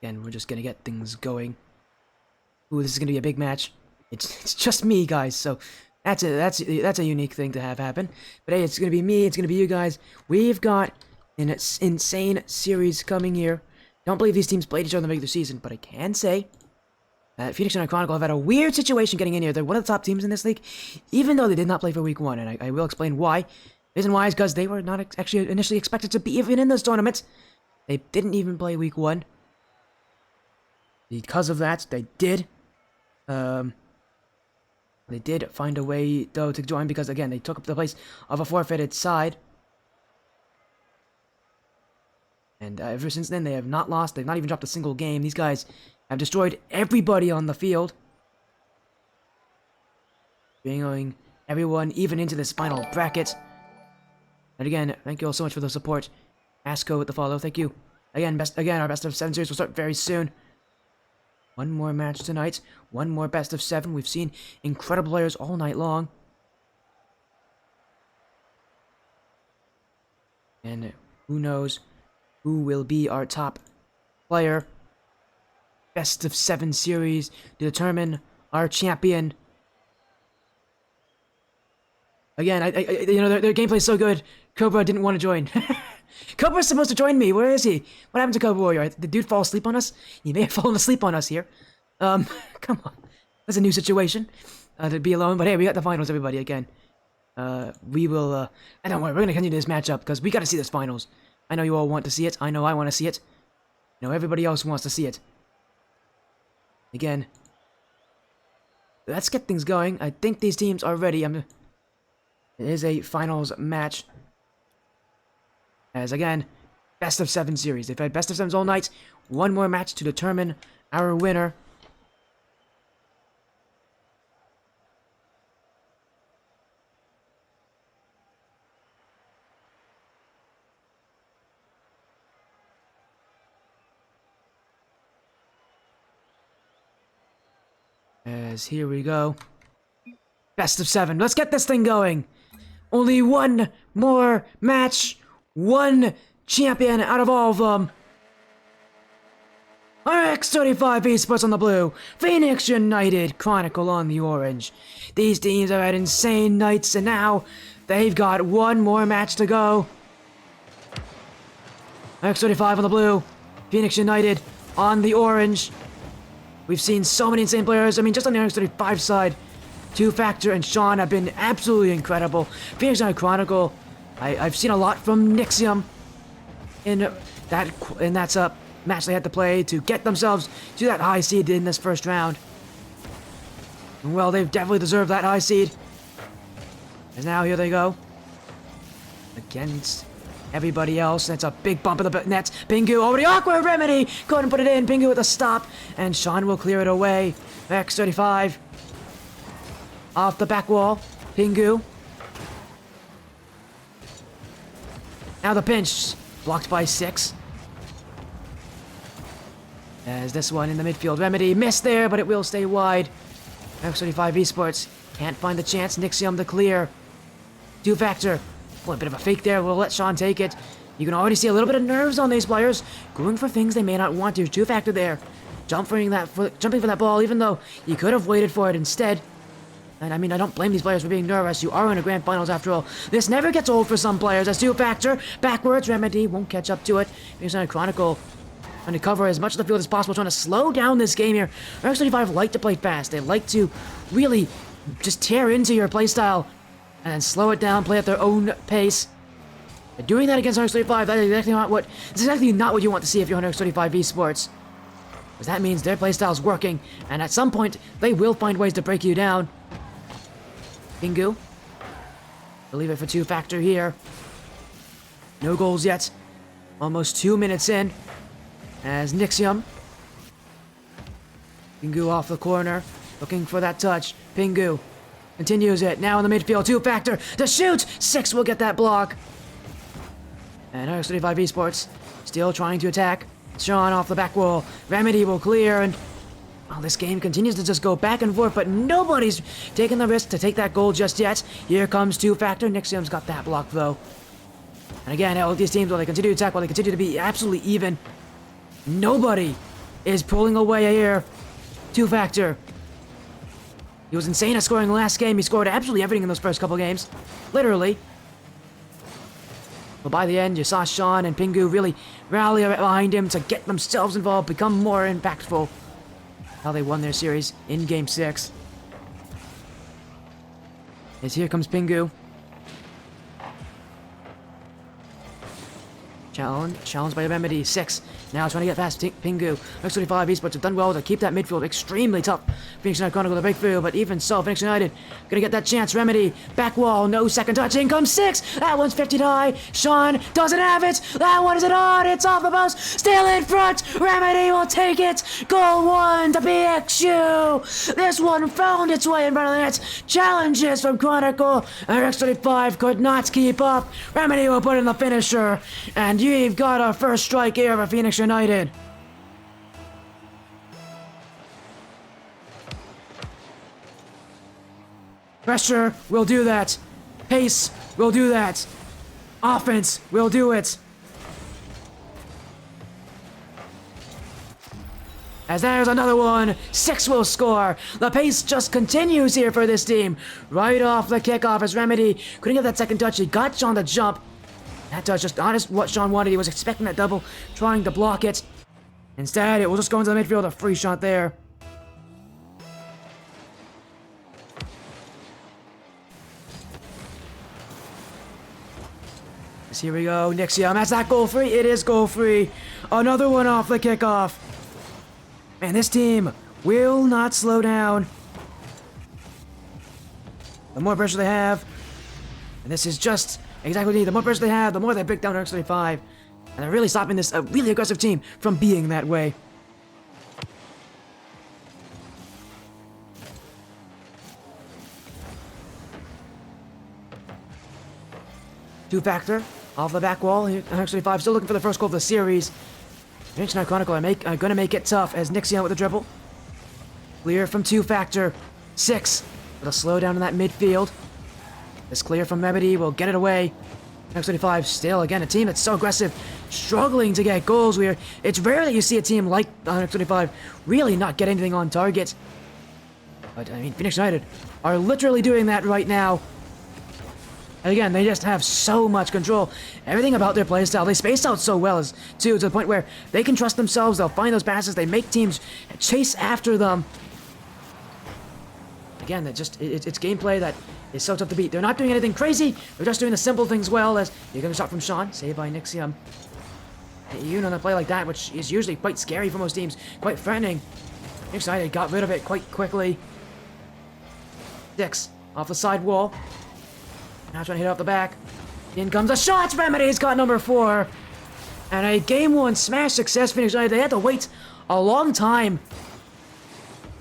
A: Again, we're just going to get things going. Ooh, this is going to be a big match. It's just me, guys, so that's a unique thing to have happen. But hey, it's going to be me, it's going to be you guys. We've got an insane series coming here. Don't believe these teams played each other in the regular season, but I can say that Phoenix and Chronicle have had a weird situation getting in here. They're one of the top teams in this league, even though they did not play for week 1, and I will explain why. The reason why is because they were not actually initially expected to be even in this tournament. They didn't even play week 1. Because of that, they did find a way, though, to join, because, again, they took up the place of a forfeited side. And ever since then, they have not lost. They've not even dropped a single game. These guys have destroyed everybody on the field. Bringing everyone even into this final bracket. And again, thank you all so much for the support. Asco with the follow, thank you. Again, our best of 7 series will start very soon. One more match tonight. One more best of 7. We've seen incredible players all night long. And who knows who will be our top player. Best of 7 series to determine our champion. Again, you know, their gameplay is so good. Cobra didn't want to join. Cobra's supposed to join me. Where is he? What happened to Cobra Warrior? Did the dude fall asleep on us? He may have fallen asleep on us here. Come on. That's a new situation. To be alone. But hey, we got the finals, everybody, again. We will, and don't worry, we're going to continue this matchup because we got to see this finals. I know you all want to see it. I know I want to see it. I know everybody else wants to see it. Again, let's get things going. I think these teams are ready. It is a finals match. As again, best of 7 series. They've had best of 7s all night. One more match to determine our winner. As here we go. Best of 7. Let's get this thing going. Only one more match. One champion out of all of them. RX35 Esports on the blue. Phoenix United Chronicle on the orange. These teams have had insane nights, and now they've got one more match to go. RX35 on the blue. Phoenix United on the orange. We've seen so many insane players. I mean, just on the RX35 side, 2Factor and Sean have been absolutely incredible. Phoenix United Chronicle, I've seen a lot from Nixium in that's a match they had to play to get themselves to that high seed in this first round. And well, they've definitely deserved that high seed. And now here they go against everybody else. That's a big bump in the nets. Pingu over the awkward remedy. Couldn't put it in. Pingu with a stop. And Sean will clear it away. X35 off the back wall. Pingu. Now the pinch. Blocked by 6. As this one in the midfield. Remedy missed there, but it will stay wide. X35 Esports can't find the chance. Nixium to clear. 2Factor. Well, a bit of a fake there. We'll let Sean take it. You can already see a little bit of nerves on these players. Going for things they may not want to. 2Factor there. Jumping for that ball, even though you could have waited for it instead. And I mean, I don't blame these players for being nervous. You are in a grand finals after all. This never gets old for some players. As 2Factor. Backwards. Remedy won't catch up to it. Here's a Chronicle. Trying to cover as much of the field as possible. Trying to slow down this game here. X35 like to play fast. They like to really just tear into your playstyle. And then slow it down, play at their own pace. But doing that against RX35, that's exactly not what you want to see if you're on RX35 Esports. because that means their playstyle's working, and at some point, they will find ways to break you down. Pingu. They'll leave it for 2-factor here. No goals yet. Almost 2 minutes in. As Nixium. Pingu off the corner. Looking for that touch. Pingu continues it. Now in the midfield. 2-factor. The shoot! 6 will get that block. And RX35 Esports still trying to attack. Sean off the back wall. Remedy will clear, and well, this game continues to just go back and forth, but nobody's taking the risk to take that goal just yet. Here comes 2-factor. Nixium's got that block, though. And again, all these teams, while they continue to attack, while they continue to be absolutely even, nobody is pulling away here. 2-factor. He was insane at scoring the last game. He scored absolutely everything in those first couple games. Literally. But by the end, you saw Sean and Pingu really rally behind him to get themselves involved, become more impactful. How they won their series in Game 6. As here comes Pingu. Challenged by Remedy. 6. Now trying to get past Pingu. X25 Esports have done well to keep that midfield extremely tough. Phoenix United Chronicle to break through, but even so, Phoenix United gonna get that chance. Remedy, back wall, no second touch. In comes 6. That one's 50 high. Sean doesn't have it. That one isn't on. It's off the post. Still in front. Remedy will take it. Goal 1 to BXU. This one found its way in front of the net. Challenges from Chronicle. X25 could not keep up. Remedy will put in the finisher. And you've got our first strike here for Phoenix United. Pressure will do that. Pace will do that. Offense will do it. As there's another one. 6 will score. The pace just continues here for this team. Right off the kickoff as Remedy couldn't get that second touch. He got Sean to jump. That touch just honest what Sean wanted. He was expecting that double, trying to block it. Instead, it will just go into the midfield. A free shot there. Here we go. Nixium. That's not goal free. It is goal free. Another one off the kickoff. And this team will not slow down. The more pressure they have, and this is just exactly the more pressure they have, the more they break down X35. And they're really stopping this really aggressive team from being that way. Two-factor off the back wall. X35 still looking for the first goal of the series. Phoenix United Chronicle are going to make it tough as Nixium with the dribble. Clear from 2-factor. 6. With a slowdown in that midfield. This clear from Remedy will get it away. X25 still, again, a team that's so aggressive, struggling to get goals. It's rare that you see a team like X25 really not get anything on target. But, I mean, Phoenix United are literally doing that right now. And again, they just have so much control. Everything about their playstyle, they space out so well, too, to the point where they can trust themselves. They'll find those passes. They make teams chase after them. Again, it's gameplay that is so tough to beat. They're not doing anything crazy. They're just doing the simple things well. As you get a shot from Sean, saved by Nixium. Even on a play like that, which is usually quite scary for most teams, quite threatening. Phoenix United got rid of it quite quickly. 6 off the side wall. Now trying to hit off the back. In comes a shot. Remedy's got number 4. And a Game 1 smash success. Phoenix United, they had to wait a long time,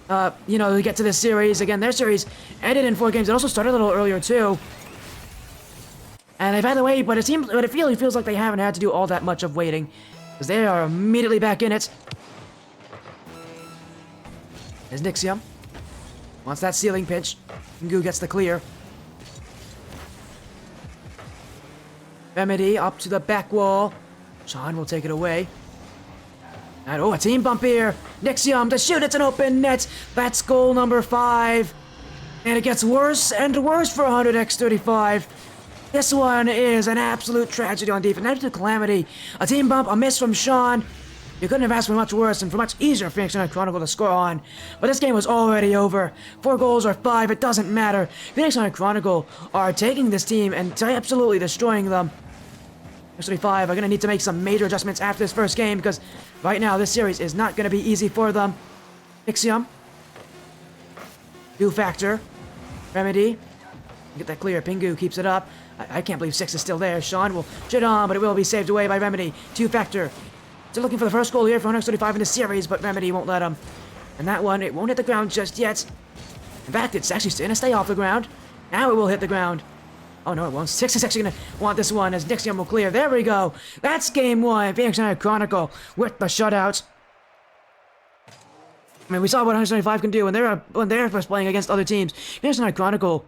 A: to get to this series. Again, their series ended in 4 games. It also started a little earlier, too. And they've had to wait, but it feels like they haven't had to do all that much of waiting, because they are immediately back in it. There's Nixium. Wants that ceiling pitch. Pingu gets the clear. Remedy up to the back wall. Sean will take it away. And a team bump here. Nixium to shoot. It's an open net. That's goal number 5. And it gets worse and worse for 100x35. This one is an absolute tragedy on defense. An absolute calamity. A team bump, a miss from Sean. You couldn't have asked for much worse and for much easier for Phoenix United Chronicle to score on. But this game was already over. 4 goals or 5, it doesn't matter. Phoenix United Chronicle are taking this team and absolutely destroying them. X35 are going to need to make some major adjustments after this first game, because right now, this series is not going to be easy for them. Nixium. Two-factor. Remedy. Get that clear. Pingu keeps it up. I can't believe 6 is still there. Sean will shit on, but it will be saved away by Remedy. Two-factor. Still looking for the first goal here for 135 in the series, but Remedy won't let him. And that one, it won't hit the ground just yet. In fact, it's actually going to stay off the ground. Now it will hit the ground. Oh, no, it won't. 6 is actually going to want this one as Nixium will clear. There we go. That's game 1. Phoenix United Chronicle with the shutout. I mean, we saw what 175 can do when they're first playing against other teams. Phoenix United Chronicle,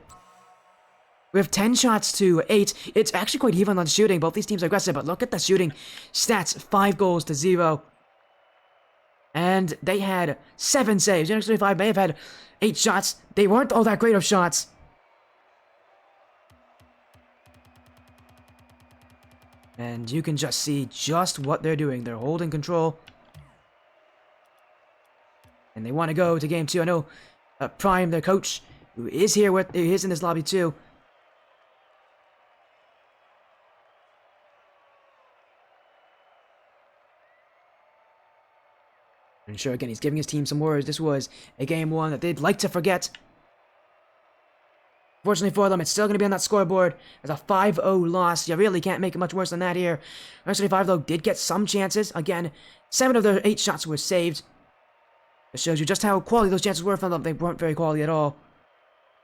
A: we have 10 shots to 8. It's actually quite even on shooting. Both these teams are aggressive, but look at the shooting stats. 5 goals to 0. And they had 7 saves. Phoenix 175 may have had 8 shots. They weren't all that great of shots. And you can just see just what they're doing. They're holding control. And they want to go to game 2. I know Prime, their coach, who is in this lobby too. And sure, again, he's giving his team some words. This was a game 1 that they'd like to forget. Fortunately for them, it's still going to be on that scoreboard as a 5-0 loss. You really can't make it much worse than that here. 175, though, did get some chances. Again, 7 of their 8 shots were saved. It shows you just how quality those chances were from them. They weren't very quality at all.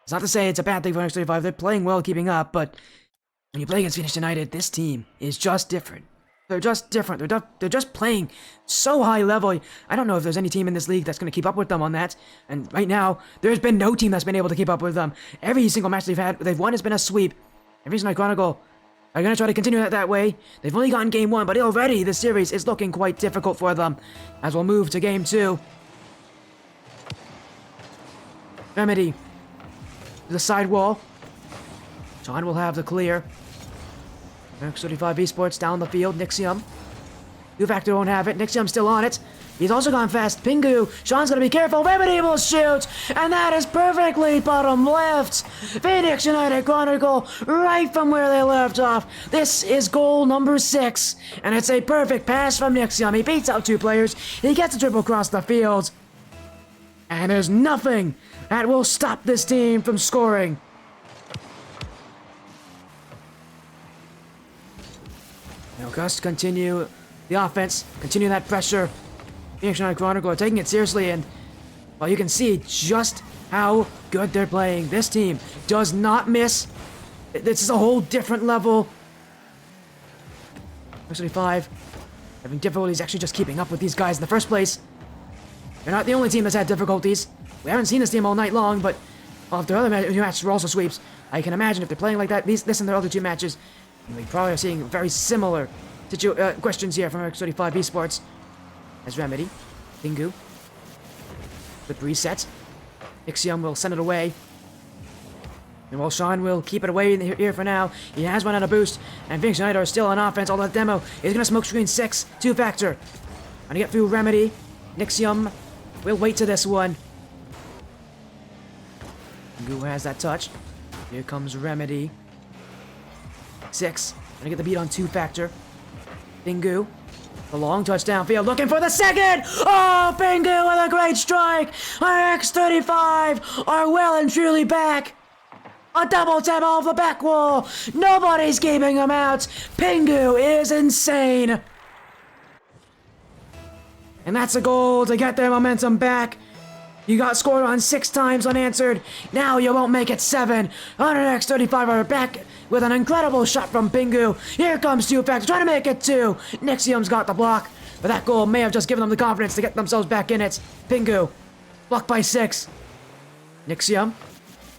A: It's not to say it's a bad thing for 135. They're playing well, keeping up, but when you play against Phoenix United, this team is just different. They're just different. They're just playing so high level. I don't know if there's any team in this league that's going to keep up with them on that. And right now, there's been no team that's been able to keep up with them. Every single match they've won has been a sweep. Every single Chronicle are going to try to continue that way. They've only gotten game 1, but already the series is looking quite difficult for them. As we'll move to game 2. Remedy. The side wall. Sean will have the clear. X35 Esports down the field. Nixium. Two-factor won't have it. Nixium's still on it. He's also gone fast. Pingu. Sean's gonna be careful. Remedy will shoot. And that is perfectly bottom left. Phoenix United Chronicle right from where they left off. This is goal number 6. And it's a perfect pass from Nixium. He beats out 2 players. He gets a dribble across the field. And there's nothing that will stop this team from scoring. Now Gus continue the offense, continue that pressure. Phoenix United Chronicle are taking it seriously, and well, you can see just how good they're playing. This team does not miss. This is a whole different level. 65 having difficulties actually just keeping up with these guys in the first place. They're not the only team that's had difficulties. We haven't seen this team all night long, but well, if their other matches were also sweeps, I can imagine if they're playing like that, this and their other 2 matches, we probably are seeing very similar questions here from X35 Esports. As Remedy. Pingu. With reset. Nixium will send it away. And while Sean will keep it away here for now, he has run out of boost. And Phoenix United are still on offense, although the demo is going to smoke screen 6. Two-factor. Trying to get through Remedy. Nixium will wait to this one. Pingu has that touch. Here comes Remedy. 6. Gonna get the beat on Two-factor. Pingu. The long touch downfield, looking for the second! Oh, Pingu with a great strike! Our X35 are well and truly back! A double tap off the back wall! Nobody's keeping him out! Pingu is insane! And that's a goal to get their momentum back. You got scored on 6 times unanswered. Now you won't make it 7. 100x35 are back with an incredible shot from Pingu. Here comes Two-factor trying to make it 2. Nixium's got the block, but that goal may have just given them the confidence to get themselves back in it. Pingu, blocked by 6. Nixium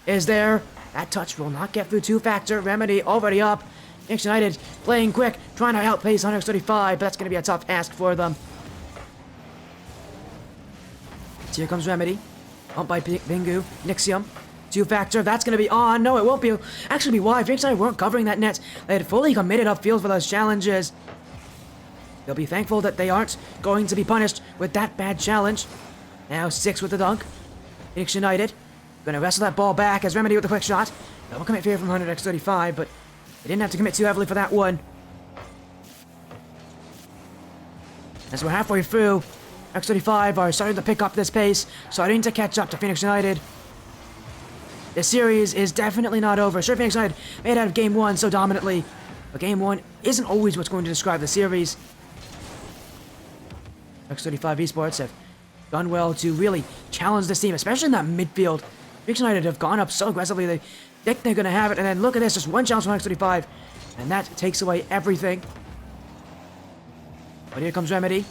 A: is there. That touch will not get through Two-factor. Remedy already up. Phoenix United playing quick, trying to outpace 100x35, but that's going to be a tough ask for them. So here comes Remedy. Bumped by Pingu. Nixium. Two-factor. That's going to be on. No, it won't be. Actually, be wide. Phoenix United weren't covering that net. They had fully committed upfield for those challenges. They'll be thankful that they aren't going to be punished with that bad challenge. Now 6 with the dunk. Phoenix United going to wrestle that ball back as Remedy with the quick shot. Double commit fear from 100x35, but they didn't have to commit too heavily for that one. As we're halfway through, X35 are starting to pick up this pace, starting to catch up to Phoenix United. This series is definitely not over. Sure, Phoenix United made out of Game 1 so dominantly, but Game 1 isn't always what's going to describe the series. X35 Esports have done well to really challenge this team, especially in that midfield. Phoenix United have gone up so aggressively, they think they're going to have it, and then look at this, just one challenge from X35, and that takes away everything. But here comes Remedy.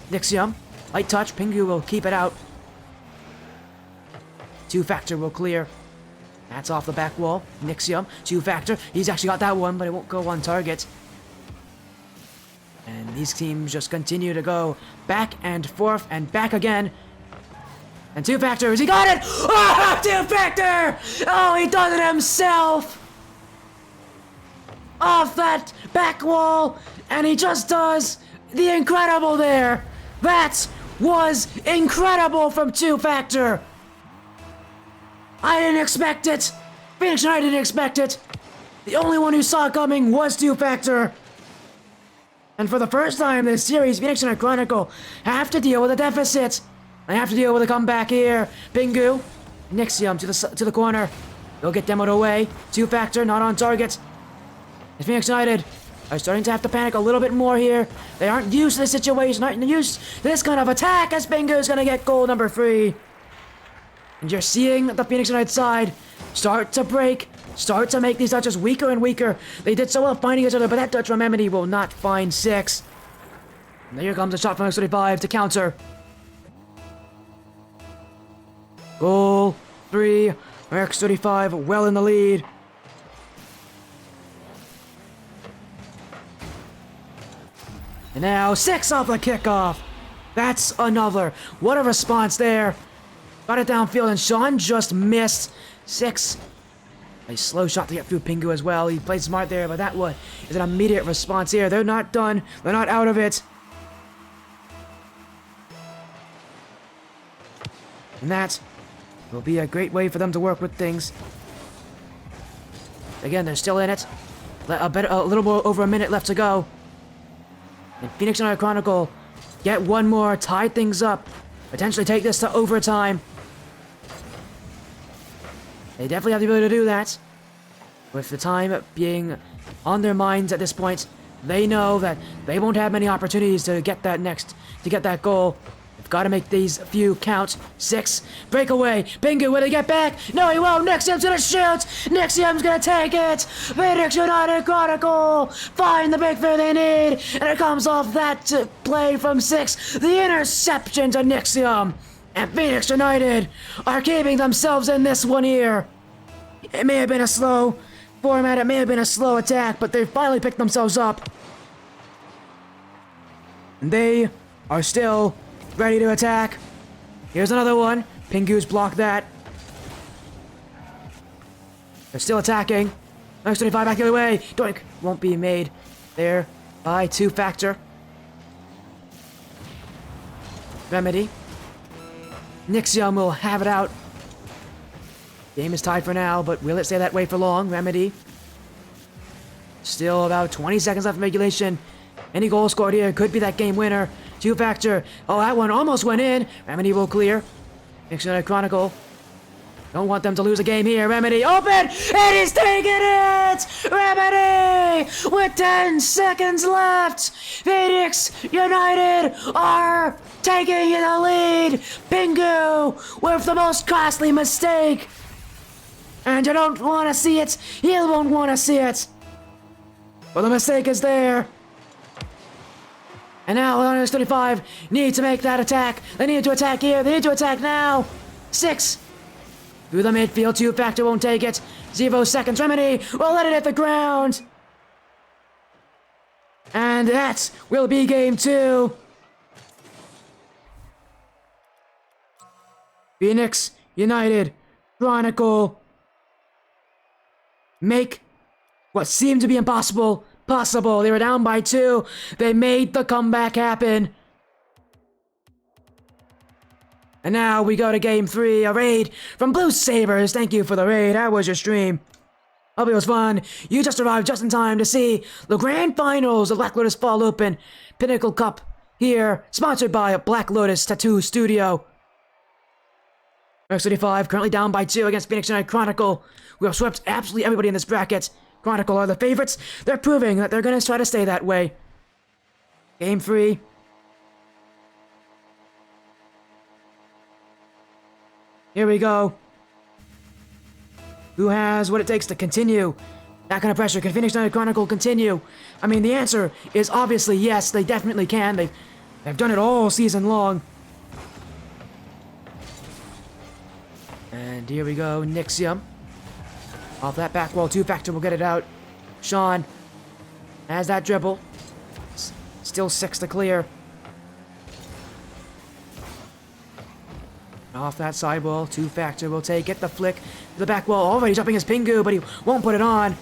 A: Nixium, light touch, Pingu will keep it out. 2-factor will clear. That's off the back wall. Nixium, 2-factor. He's actually got that one, but it won't go on target. And these teams just continue to go back and forth and back again. And 2-factor, he got it! Oh, 2-factor! Oh, he does it himself! Off that back wall, and he just does the incredible there. That was incredible from 2-factor. I didn't expect it. Phoenix United didn't expect it. The only one who saw it coming was 2-factor. And for the first time this series, Phoenix United Chronicle have to deal with a deficit. They have to deal with a comeback here. Pingu, Nixium to the corner. They'll get demoed away. 2-factor not on target. And Phoenix United are starting to have to panic a little bit more here. They aren't used to this situation, aren't used to this kind of attack, as Pingu's gonna get goal number 3. And you're seeing the Phoenix United side start to break, start to make these touches weaker and weaker. They did so well finding each other, but that touch from Remedy will not find 6. And here comes a shot from X35 to counter. Goal 3, X35 well in the lead. And now 6 off the kickoff. That's another. What a response there. Got it downfield, and Sean just missed. 6. A slow shot to get through Pingu as well. He played smart there, but that one is an immediate response here. They're not done. They're not out of it. And that will be a great way for them to work with things. Again, they're still in it. A little more over a minute left to go. And Phoenix United Chronicle get one more, tie things up, potentially take this to overtime. They definitely have the ability to do that. With the time being on their minds at this point, they know that they won't have many opportunities to get that goal. They've got to make these few count. 6, breakaway. Pingu, will he get back? No, he won't. Nixium's gonna shoot. Nixium's gonna take it. Phoenix United Chronicle find the breakthrough they need, and it comes off that play from 6. The interception to Nixium, and Phoenix United are keeping themselves in this one here. It may have been a slow format, it may have been a slow attack, but they finally picked themselves up. And they are still ready to attack. Here's another one. Pingu's blocked that. They're still attacking. X25 back the other way. Doink won't be made there by 2-factor. Remedy. Nixium will have it out. Game is tied for now, but will it stay that way for long? Remedy. Still about 20 seconds left in regulation. Any goal scored here could be that game winner. 2-factor. Oh, that one almost went in. Remedy will clear. Phoenix United Chronicle. Don't want them to lose a game here. Remedy open, and he's taking it! Remedy with 10 seconds left. Phoenix United are taking the lead. Pingu with the most costly mistake. And you don't want to see it. You won't want to see it. But the mistake is there. And now Lotus 35 need to make that attack. They need to attack here. They need to attack now. 6. Through the midfield. 2-factor won't take it. 0 seconds. Remedy will let it hit the ground. And that will be game 2. Phoenix United Chronicle make what seemed to be impossible possible. They were down by 2. They made the comeback happen. And now we go to game 3, a raid from Blue Sabres. Thank you for the raid. How was your stream? Hope it was fun. You just arrived just in time to see the grand finals of Black Lotus Fall Open Pinnacle Cup here, sponsored by Black Lotus Tattoo Studio. X35 currently down by 2 against Phoenix United Chronicle. We have swept absolutely everybody in this bracket. Chronicle are the favorites. They're proving that they're going to try to stay that way. Game 3. Here we go. Who has what it takes to continue? That kind of pressure. Can Phoenix United Chronicle continue? I mean, the answer is obviously yes. They definitely can. They've done it all season long. And here we go. Nixium. Off that back wall. 2-factor will get it out. Sean has that dribble. Still 6 to clear. Off that side wall. 2-factor will take it. The flick to the back wall. Already jumping his Pingu, but he won't put it on.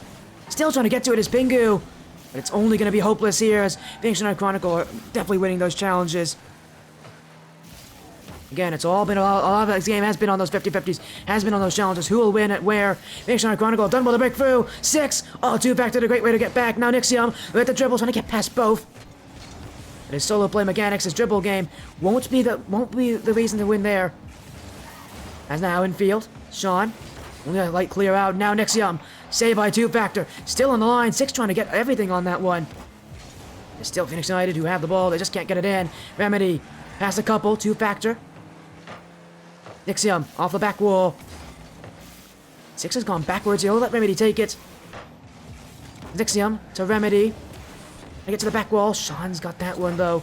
A: Still trying to get to it as Pingu. But it's only going to be hopeless here as Phoenix United Chronicle are definitely winning those challenges. Again, it's all been a lot of this game has been on those 50-50s, has been on those challenges. Who will win at where? Phoenix United Chronicle have done well to break through. 6. Oh, 2-factor, a great way to get back. Now Nixium with the dribble, trying to get past both. But his solo play mechanics, his dribble game won't be the reason to win there. As now in field, Sean. Only a light clear out. Now Nixium. Saved by 2-factor. Still on the line. 6 trying to get everything on that one. It's still Phoenix United who have the ball. They just can't get it in. Remedy. Pass a couple. 2-factor. Nixium off the back wall. 6 has gone backwards. He'll let Remedy take it. Nixium to Remedy. They get to the back wall. Sean's got that one though.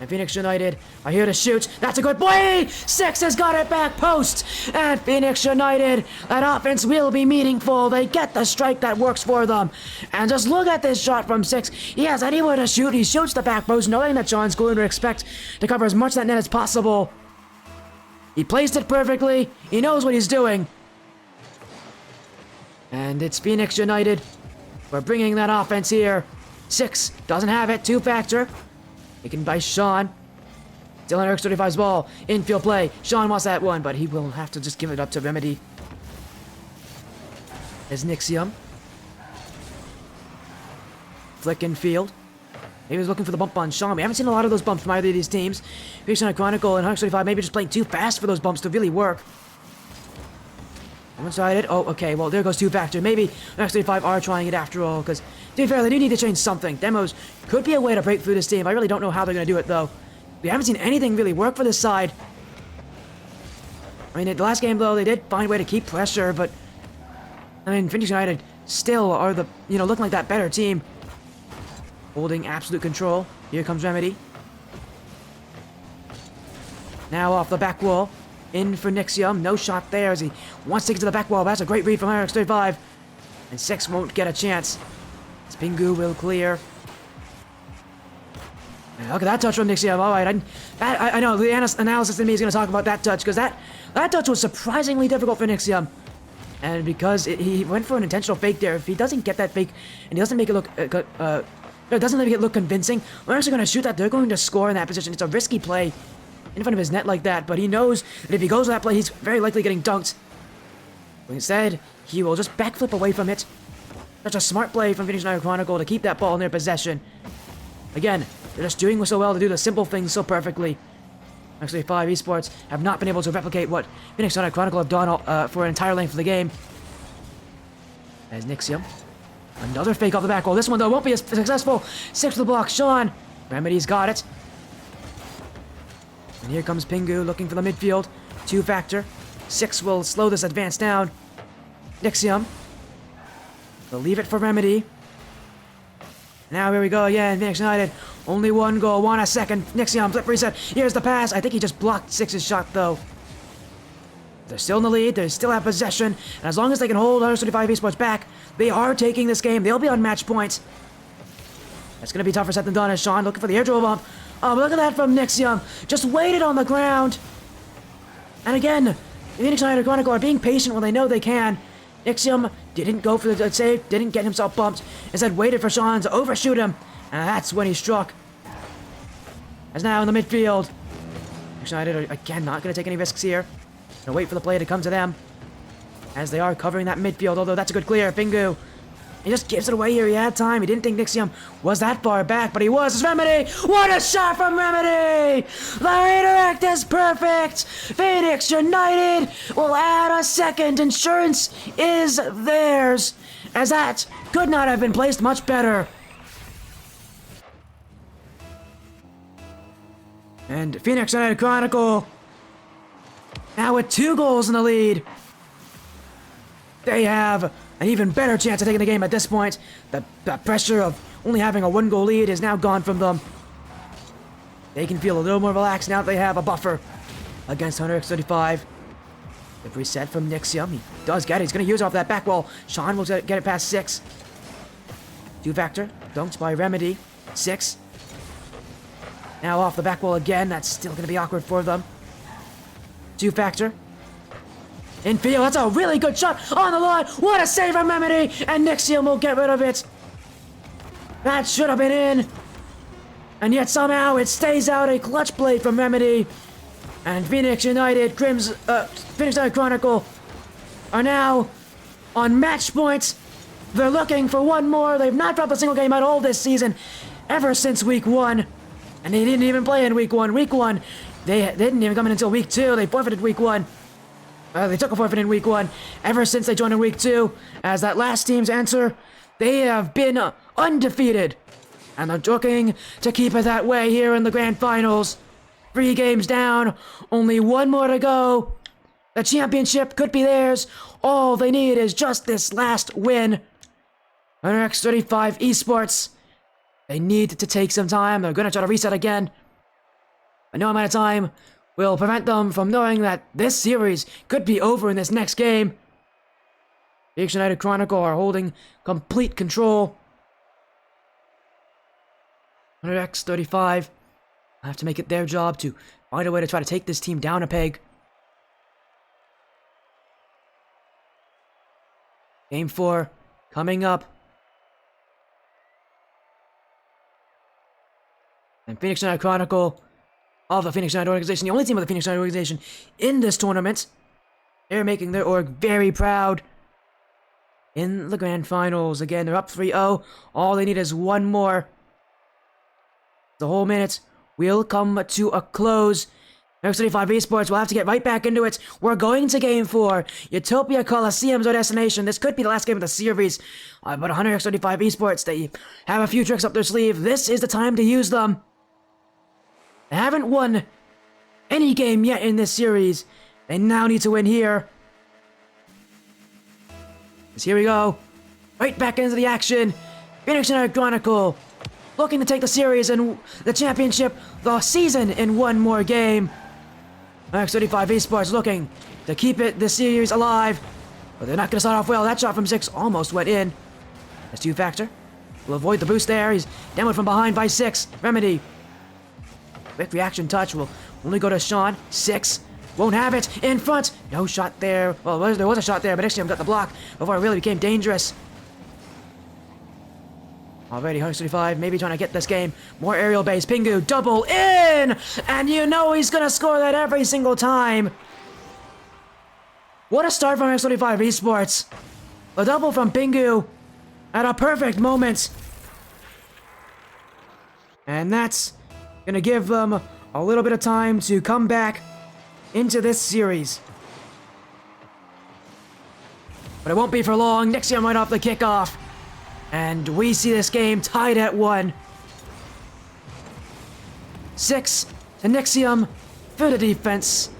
A: And Phoenix United are here to shoot. That's a good play! 6 has got it back post! And Phoenix United, that offense will be meaningful. They get the strike that works for them. And just look at this shot from 6. He has anywhere to shoot. He shoots the back post, knowing that Sean's going to expect to cover as much of that net as possible. He placed it perfectly. He knows what he's doing. And it's Phoenix United. We're bringing that offense here. 6 doesn't have it. 2-factor. Taken by Sean. Still on X35's ball. Infield play. Sean wants that one, but he will have to just give it up to Remedy. There's Nixium. Flick in field. Maybe he's looking for the bump on Sean. We haven't seen a lot of those bumps from either of these teams. Phoenix United Chronicle and X35 maybe just playing too fast for those bumps to really work. One-sided. Oh, okay. Well, there goes 2-factor. Maybe X35 are trying it after all, because, to be fair, they do need to change something. Demos could be a way to break through this team. I really don't know how they're going to do it, though. We haven't seen anything really work for this side. I mean, the last game, though, they did find a way to keep pressure, but, I mean, Phoenix United still are the, looking like that better team. Holding absolute control. Here comes Remedy. Now off the back wall. In for Nixium. No shot there as he wants to get to the back wall. That's a great read from RX35. And 6 won't get a chance. Pingu will clear. And look at that touch from Nixium. Alright, I know the analysis in me is going to talk about that touch, because that touch was surprisingly difficult for Nixium. And because he went for an intentional fake there, if he doesn't get that fake and he doesn't make it look doesn't make it look convincing, we're actually going to shoot that. They're going to score in that position. It's a risky play in front of his net like that, but he knows that if he goes for that play, he's very likely getting dunked. But instead, he will just backflip away from it. Such a smart play from Phoenix United Chronicle to keep that ball in their possession. Again, they're just doing so well to do the simple things so perfectly. Actually, 5 Esports have not been able to replicate what Phoenix United Chronicle have done for an entire length of the game. As Nixium. Another fake off the back wall. This one, though, won't be as successful. 6 to the block. Sean. Remedy's got it. And here comes Pingu looking for the midfield. 2-factor. 6 will slow this advance down. Nixium. They'll leave it for Remedy. Now here we go again. Phoenix United. Only 1 goal. 1 a second. Nixium. Flip reset. Here's the pass. I think he just blocked 6's shot, though. They're still in the lead. They still have possession. And as long as they can hold 135 Esports back, they are taking this game. They'll be on match points. That's going to be tougher said than done as Sean looking for the air dribble bump. Oh, look at that from Nixium. Just waited on the ground. And again, the Phoenix United Chronicle are being patient when they know they can. Nixium didn't go for the save, didn't get himself bumped. Instead, waited for Sean to overshoot him. And that's when he struck. As now in the midfield. Phoenix United are, again, not going to take any risks here. Gonna wait for the play to come to them. As they are covering that midfield, although that's a good clear. Pingu He just gives it away here. He had time. He didn't think Nixium was that far back, but he was. It's Remedy. What a shot from Remedy! The redirect is perfect. Phoenix United will add a second. Insurance is theirs, as that could not have been placed much better. And Phoenix United Chronicle now with 2 goals in the lead. They have an even better chance of taking the game at this point. The pressure of only having a 1-goal lead is now gone from them. They can feel a little more relaxed now that they have a buffer against Hunter X35. The reset from Nixium. He does get it. He's going to use it off that back wall. Sean will get it past 6. 2-factor. Dunked by Remedy. 6. Now off the back wall again. That's still going to be awkward for them. 2-factor. Infield, that's a really good shot on the line. What a save from Remedy, and Nixium will get rid of it. That should have been in. And yet somehow it stays out. A clutch play from Remedy. And Phoenix United, Phoenix United Chronicle are now on match points. They're looking for one more. They've not dropped a single game at all this season, ever since week 1. And they didn't even play in week 1. Week 1, they didn't even come in until week 2. They forfeited week 1. They took a forfeit in week 1. Ever since they joined in week 2, as that last team's answer, they have been undefeated. And they're looking to keep it that way here in the grand finals. 3 games down, only 1 more to go. The championship could be theirs. All they need is just this last win. Hunter X35 Esports, they need to take some time. They're going to try to reset again. But no amount of time will prevent them from knowing that this series could be over in this next game. Phoenix United Chronicle are holding complete control. Hunter X35 have to make it their job to find a way to try to take this team down a peg. Game 4 coming up. And Phoenix United Chronicle of the Phoenix United organization, the only team of the Phoenix United organization in this tournament. They're making their org very proud. In the grand finals, again, they're up 3-0. All they need is 1 more. The whole minute will come to a close. X35 Esports will have to get right back into it. We're going to Game 4. Utopia Coliseum's our destination. This could be the last game of the series. But 100 X35 Esports, they have a few tricks up their sleeve. This is the time to use them. They haven't won any game yet in this series. They now need to win here. So here we go. Right back into the action. Phoenix United Chronicle looking to take the series and the championship, the season in 1 more game. X35 Esports looking to keep the series alive. But they're not going to start off well. That shot from 6 almost went in. That's 2-factor. Will avoid the boost there. He's demoed from behind by 6. Remedy. Quick reaction touch will only go to Sean. 6. Won't have it. In front. No shot there. Well, there was a shot there, but Nixium got the block before it really became dangerous. Already, 135, maybe trying to get this game. More aerial base. Pingu, double in! And you know he's going to score that every single time. What a start from X25 Esports. A double from Pingu at a perfect moment. And that's going to give them a little bit of time to come back into this series. But it won't be for long. Nixium right off the kickoff. And we see this game tied at 1. 6 to Nixium for the defense.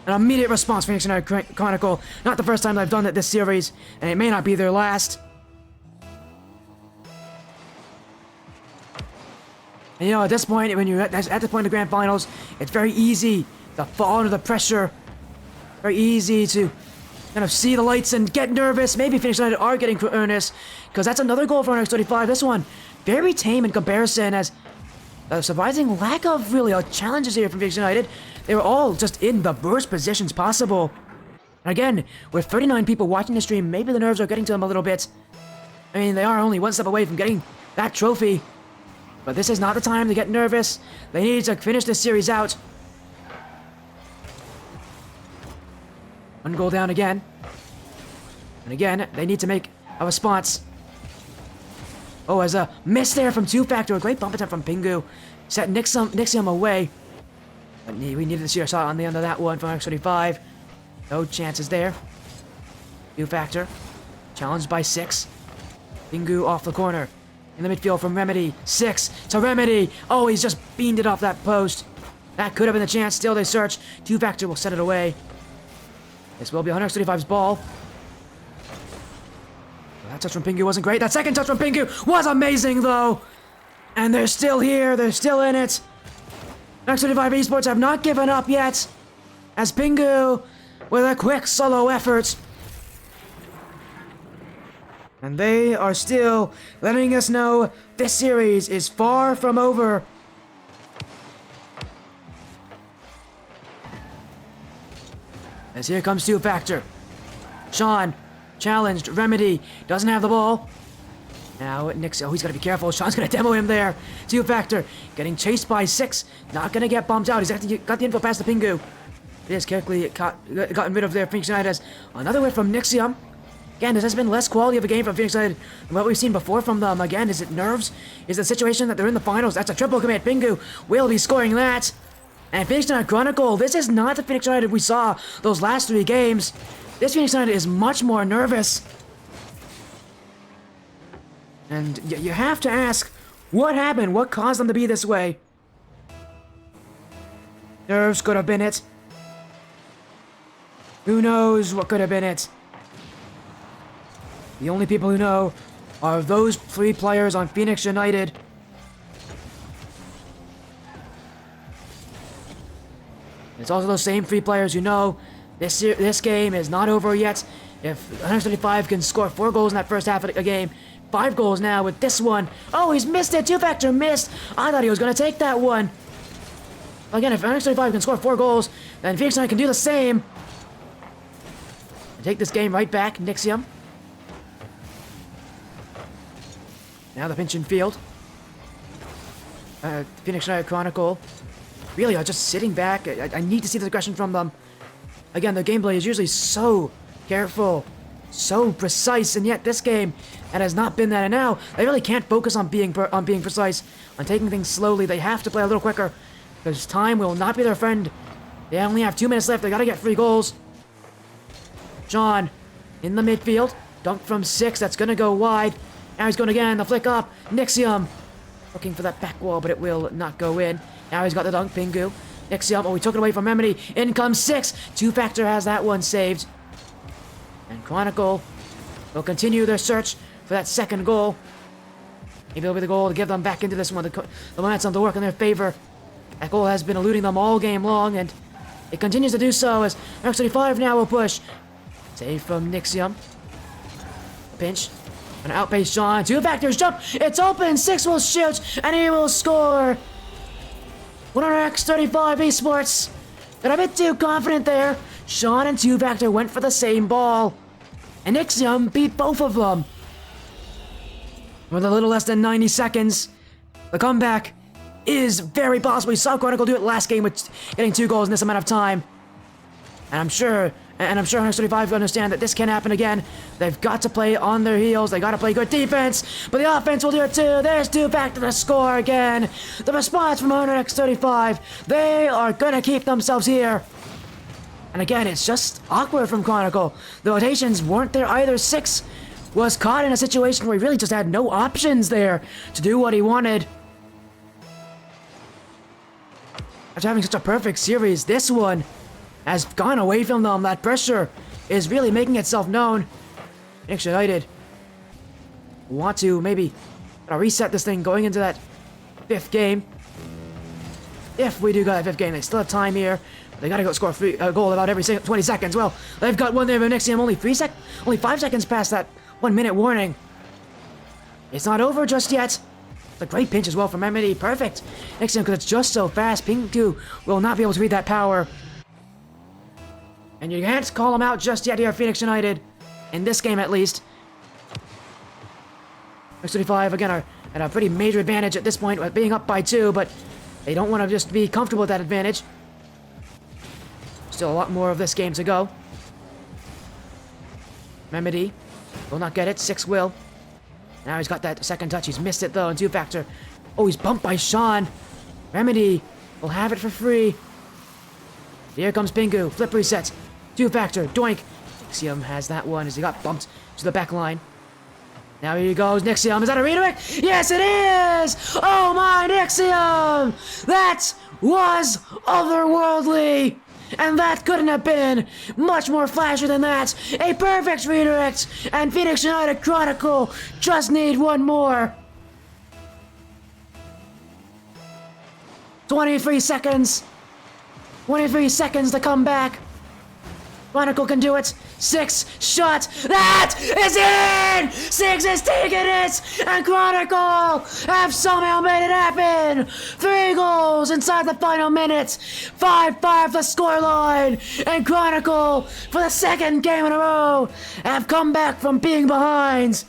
A: An immediate response for Phoenix United Chronicle. Not the first time they've done it this series, and it may not be their last. And you know, at this point, when you're at this point in the grand finals, it's very easy to fall under the pressure. Very easy to kind of see the lights and get nervous. Maybe Phoenix United are getting earnest, because that's another goal for X35. This one, very tame in comparison, as a surprising lack of really challenges here from Phoenix United. They were all just in the worst positions possible. And again, with 39 people watching the stream, maybe the nerves are getting to them a little bit. I mean, they are only 1 step away from getting that trophy. But this is not the time to get nervous. They need to finish this series out. 1 goal down again. And again, they need to make a response. Oh, as a miss there from 2Factor. A great bump attempt from Pingu. Set Nixium away. But we needed to see a shot on the end of that one from X35. No chances there. 2Factor. Challenged by 6. Pingu off the corner. In the midfield from Remedy. 6 to Remedy. Oh, he's just beamed it off that post. That could have been the chance. Still they search. 2Factor will set it away. This will be 135's ball. That touch from Pingu wasn't great. That second touch from Pingu was amazing, though. And they're still here. They're still in it. X35 Esports have not given up yet. As Pingu with a quick solo effort. And they are still letting us know this series is far from over. As here comes 2Factor. Sean, challenged. Remedy doesn't have the ball. Now Nick's, oh, he's got to be careful. Sean's going to demo him there. 2Factor getting chased by 6. Not going to get bumped out. He's actually got the info past the Pingu. It is carefully gotten rid of there. Phoenix United has another whip from Nixium. Again, this has been less quality of a game from Phoenix United than what we've seen before from them. Again, is it nerves? Is the situation that they're in the finals? That's a triple commit. Pingu will be scoring that. And Phoenix United Chronicle, this is not the Phoenix United we saw those last 3 games. This Phoenix United is much more nervous. And you have to ask, what happened? What caused them to be this way? Nerves could have been it. Who knows what could have been it? The only people who know are those 3 players on Phoenix United. It's also those same 3 players who know this game is not over yet. If 135 can score 4 goals in that first half of the game, 5 goals now with this one. Oh, he's missed it. 2Factor missed. I thought he was going to take that one. Again, if 135 can score 4 goals, then Phoenix United can do the same. And take this game right back. Nixium. Now the pinch in field. Phoenix United Chronicle really are just sitting back. I need to see the aggression from them. Again, the gameplay is usually so careful, so precise, and yet this game, it has not been that. And now they really can't focus on being precise, on taking things slowly. They have to play a little quicker because time will not be their friend. They only have 2 minutes left. They got to get 3 goals. John in the midfield, dunk from 6. That's gonna go wide. Now he's going again. The flick up. Nixium looking for that back wall, but it will not go in. Now he's got the dunk. Pingu. Nixium. Oh, he took it away from Remedy. In comes 6. 2Factor has that one saved. And Chronicle will continue their search for that second goal. Maybe it'll be the goal to give them back into this one. The momentum to work in their favor. That goal has been eluding them all game long, and it continues to do so as X35 now will push. Save from Nixium. Pinch. An outpace Sean. 2Factor's jump. It's open. 6 will shoot, and he will score. Winner X35 Esports. Got a bit too confident there. Sean and 2Factor went for the same ball, and Nixium beat both of them. With a little less than 90 seconds, the comeback is very possible. We saw Chronicle do it last game with getting 2 goals in this amount of time. And I'm sure X35 understand that this can happen again. They've got to play on their heels. They got to play good defense, but the offense will do it too. There's 2Factor to score again. The response from X35. They are gonna keep themselves here. And again, it's just awkward from Chronicle. The rotations weren't there either. 6 was caught in a situation where he really just had no options there to do what he wanted. After having such a perfect series, this one has gone away from them. That pressure is really making itself known. Phoenix United want to maybe reset this thing going into that 5th game. If we do got that 5th game, they still have time here. They gotta go score a goal about every 20 seconds. Well, they've got one there, but Nixium only 5 seconds past that 1 minute warning. It's not over just yet. The great pinch as well from Remedy. Perfect. Nixium, because it's just so fast. Pingu will not be able to read that power. And you can't call him out just yet here, Phoenix United. In this game, at least. X35, again, are at a pretty major advantage at this point, with being up by 2, but they don't want to just be comfortable with that advantage. Still a lot more of this game to go. Remedy will not get it. 6 will. Now he's got that second touch. He's missed it, though, in 2-factor. Oh, he's bumped by Sean. Remedy will have it for free. Here comes Pingu. Flip reset. 2-factor. Doink. Nixium has that one as he got bumped to the back line. Now here he goes. Nixium. Is that a redirect? Yes, it is! Oh, my Nixium! That was otherworldly! And that couldn't have been much more flashy than that. A perfect redirect. And Phoenix United Chronicle just need one more. 23 seconds. 23 seconds to come back. Chronicle can do it. 6 shot. That is in! 6 is taking it! And Chronicle have somehow made it happen! 3 goals inside the final minute. 5-5 the scoreline. And Chronicle, for the second game in a row, have come back from being behind.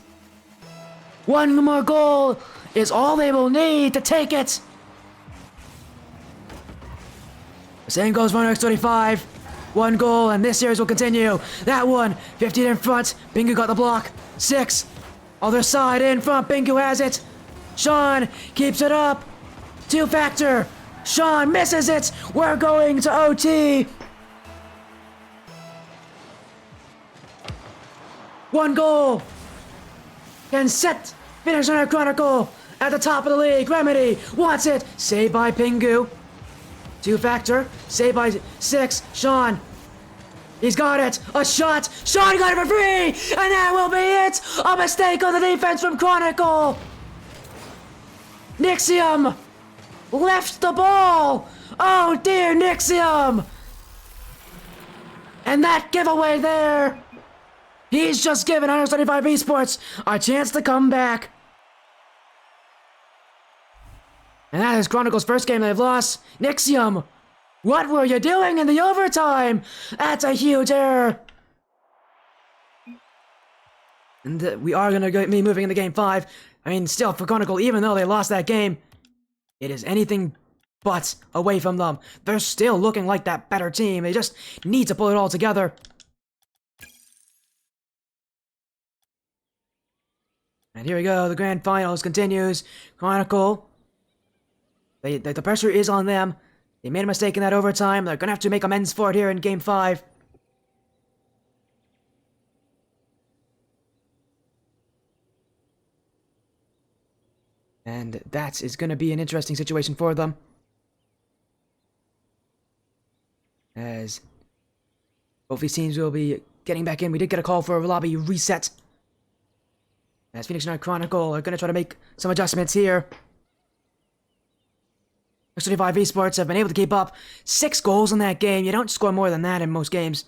A: 1 more goal is all they will need to take it. Same goes for X25. 1 goal, and this series will continue. That one, 15 in front. Pingu got the block. 6. Other side in front. Pingu has it. Sean keeps it up. 2-factor. Sean misses it. We're going to OT. 1 goal can set Phoenix United Chronicle at the top of the league. Remedy wants it. Saved by Pingu. 2-factor. Saved by 6. Sean. He's got it. A shot. Sean got it for free. And that will be it. A mistake on the defense from Chronicle. Nixium left the ball. Oh dear, Nixium. And that giveaway there. He's just given 135 Esports a chance to come back. And that is Chronicle's first game they've lost. Nixium, what were you doing in the overtime? That's a huge error. And we are going to be moving into game 5. I mean, still, for Chronicle, even though they lost that game, it is anything but away from them. They're still looking like that better team. They just need to pull it all together. And here we go. The grand finals continues. Chronicle. The pressure is on them. They made a mistake in that overtime. They're going to have to make amends for it here in Game 5. And that is going to be an interesting situation for them. As both these teams will be getting back in. We did get a call for a lobby reset. As Phoenix United Chronicle are going to try to make some adjustments here. X25 Esports have been able to keep up 6 goals in that game. You don't score more than that in most games.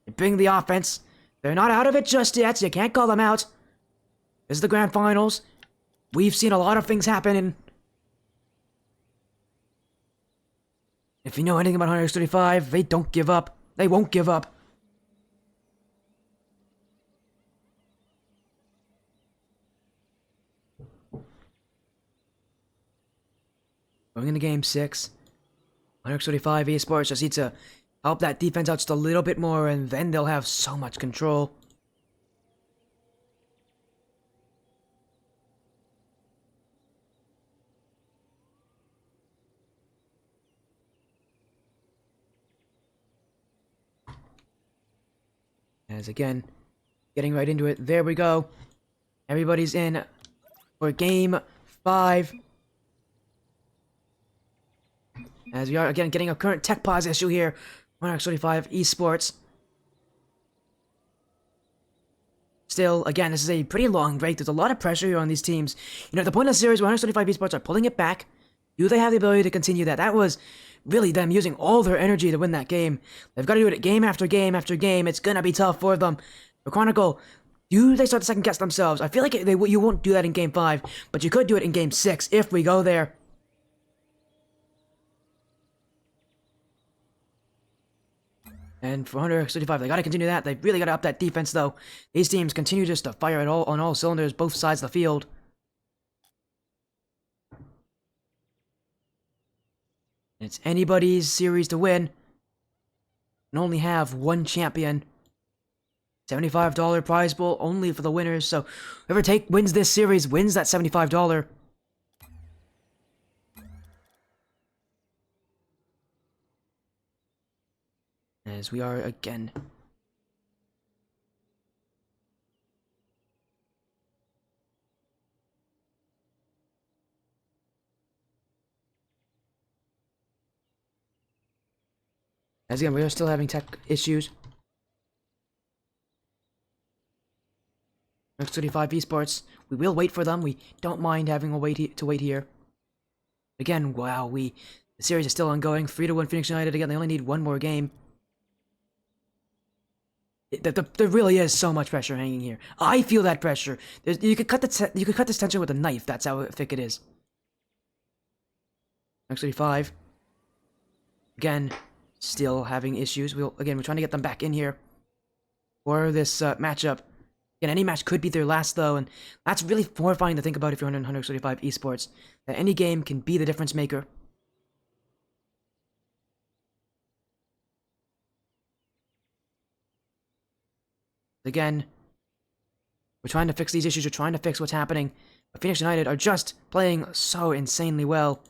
A: They bring the offense. They're not out of it just yet, so you can't call them out. This is the grand finals. We've seen a lot of things happen, and if you know anything about X25, they don't give up. They won't give up. Going into game 6, X25 Esports just need to help that defense out just a little bit more, and then they'll have so much control. As again, getting right into it, there we go. Everybody's in for game 5. As we are, again, getting a current tech pause issue here on X25 Esports. Still, again, this is a pretty long break. There's a lot of pressure here on these teams. You know, at the point of the series where X25 Esports are pulling it back, do they have the ability to continue that? That was really them using all their energy to win that game. They've got to do it game after game after game. It's going to be tough for them. For Chronicle, do they start to second guess themselves? I feel like you won't do that in game 5, but you could do it in game 6 if we go there. And for X25, they got to continue that. They really got to up that defense, though. These teams continue just to fire it all on all cylinders, both sides of the field. It's anybody's series to win. And only have one champion. $75 prize pool only for the winners. So whoever wins this series wins that $75. As we are again. As again, we are still having tech issues. Next 35 Esports, we will wait for them. We don't mind having to wait here. Again, wow, the series is still ongoing. 3-1 Phoenix United. Again, they only need one more game. There really is so much pressure hanging here. I feel that pressure. You could cut this tension with a knife. That's how thick it is. Next 35. Again, still having issues. We're trying to get them back in here for this matchup. Again, any match could be their last, though, and that's really horrifying to think about if you're on 135 Esports. That any game can be the difference maker. Again, we're trying to fix these issues. We're trying to fix what's happening. But Phoenix United are just playing so insanely well.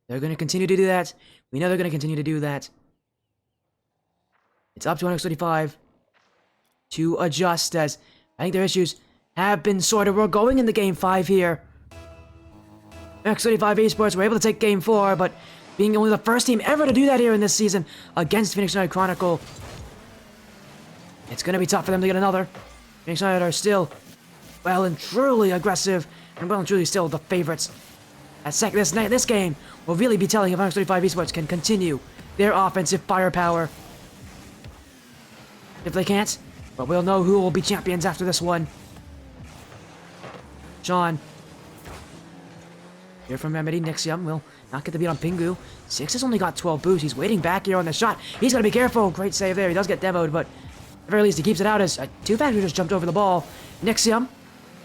A: They're going to continue to do that. We know they're going to continue to do that. It's up to 135 to adjust, as I think their issues have been sorted. We're going into Game 5 here. X35 Esports were able to take Game 4, but being only the first team ever to do that here in this season against Phoenix United Chronicle, it's going to be tough for them to get another. Phoenix United are still well and truly aggressive, and well and truly still the favorites. This game will really be telling if X35 Esports can continue their offensive firepower. If they can't, but we'll know who will be champions after this one. Sean. Here from Remedy. Nixium will not get the beat on Pingu. Six has only got 12 boosts. He's waiting back here on the shot. He's got to be careful. Great save there. He does get demoed, but at the very least he keeps it out as 2Factor just jumped over the ball. Nixium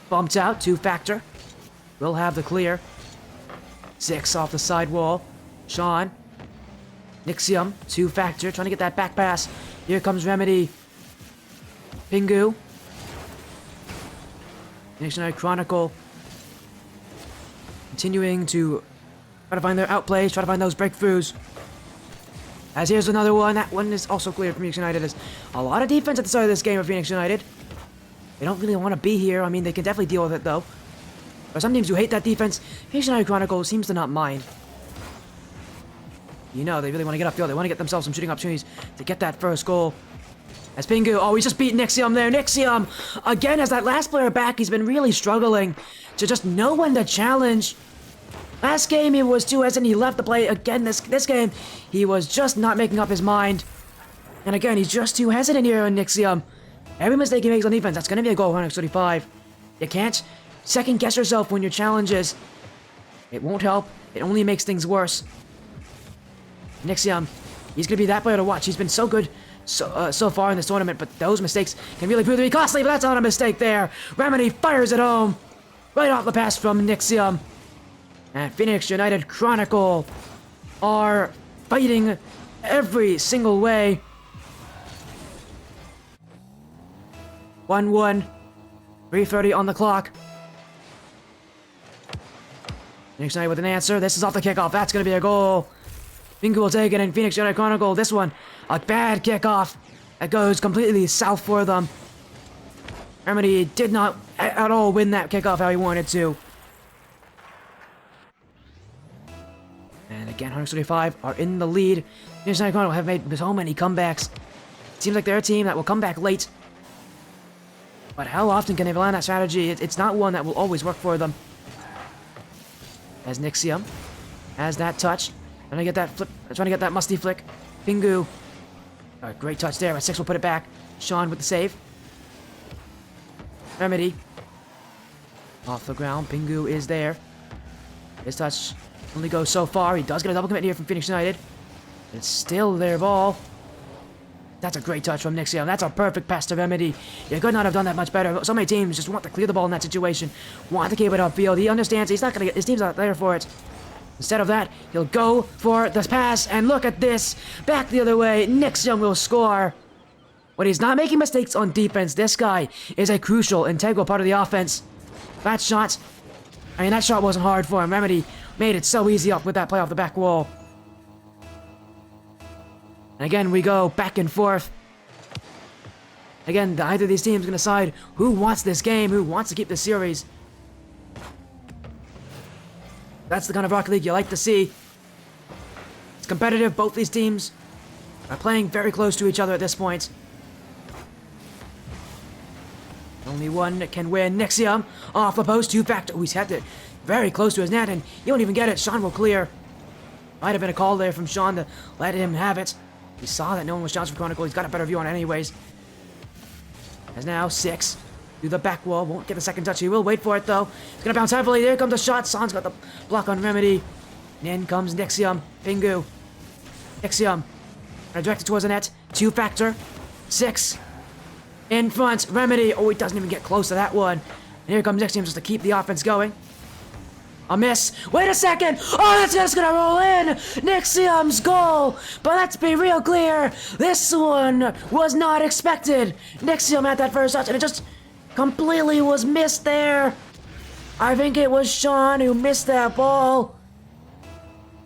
A: bumped out. 2Factor will have the clear. Six off the side wall. Sean. Nixium. 2Factor trying to get that back pass. Here comes Remedy. Pingu. Phoenix United Chronicle continuing to try to find their outplays, try to find those breakthroughs. As here's another one. That one is also clear for Phoenix United. There's a lot of defense at the start of this game for Phoenix United. They don't really want to be here. I mean, they can definitely deal with it, though. For some teams who hate that defense, Phoenix United Chronicle seems to not mind. You know, they really want to get upfield. They want to get themselves some shooting opportunities to get that first goal. As Pingu, oh, he's just beat Nixium there. Nixium, again, as that last player back, he's been really struggling to just know when to challenge. Last game, he was too hesitant. He left the play. Again, this game, he was just not making up his mind. And again, he's just too hesitant here on Nixium. Every mistake he makes on defense, that's going to be a goal, 135. You can't second guess yourself when your challenges. It won't help. It only makes things worse. Nixium, he's going to be that player to watch. He's been so good so far in this tournament, but those mistakes can really prove to be costly, but that's not a mistake there. Remedy fires it home. Right off the pass from Nixium. And Phoenix United Chronicle are fighting every single way. 1-1. 3:30 on the clock. Phoenix United with an answer. This is off the kickoff. That's going to be a goal. Pingu will take it, and Phoenix United Chronicle, this one, a bad kickoff. That goes completely south for them. Remedy did not at all win that kickoff how he wanted to. And again, 135 are in the lead. Phoenix United Chronicle have made so many comebacks. It seems like they're a team that will come back late. But how often can they rely on that strategy? It's not one that will always work for them. As Nixium has that touch. Trying to get that flip, trying to get that musty flick. Pingu. Great touch there, but Six will put it back. Sean with the save. Remedy. Off the ground, Pingu is there. His touch only goes so far. He does get a double commit here from Phoenix United. It's still their ball. That's a great touch from Nixium. That's a perfect pass to Remedy. You could not have done that much better. So many teams just want to clear the ball in that situation. Want to keep it upfield. He understands he's not going to get, his team's not there for it. Instead of that, he'll go for the pass, and look at this. Back the other way, Nixium will score. when he's not making mistakes on defense, this guy is a crucial, integral part of the offense. That shot, I mean, that shot wasn't hard for him. Remedy made it so easy up with that play off the back wall. And again, we go back and forth. Again, either of these teams can decide who wants this game, who wants to keep this series. That's the kind of Rocket League you like to see. It's competitive. Both these teams are playing very close to each other at this point. Only one can win. Nixium off the post, 2-factor. Oh, he's had it very close to his net, and he won't even get it. Sean will clear. Might have been a call there from Sean to let him have it. He saw that no one was challenged for Chronicle. He's got a better view on it anyways. As now 6 through the back wall. Won't get the second touch. He will wait for it though. It's gonna bounce heavily. There comes a shot. Son's got the block on Remedy. And in comes Nixium. Pingu. Nixium. Directed towards the net. 2-factor. 6. In front. Remedy. Oh, he doesn't even get close to that one. And here comes Nixium just to keep the offense going. A miss. Wait a second. Oh, that's just gonna roll in. Nixium's goal. But let's be real clear. This one was not expected. Nixium had that first touch, and it just completely was missed there. I think it was Sean who missed that ball.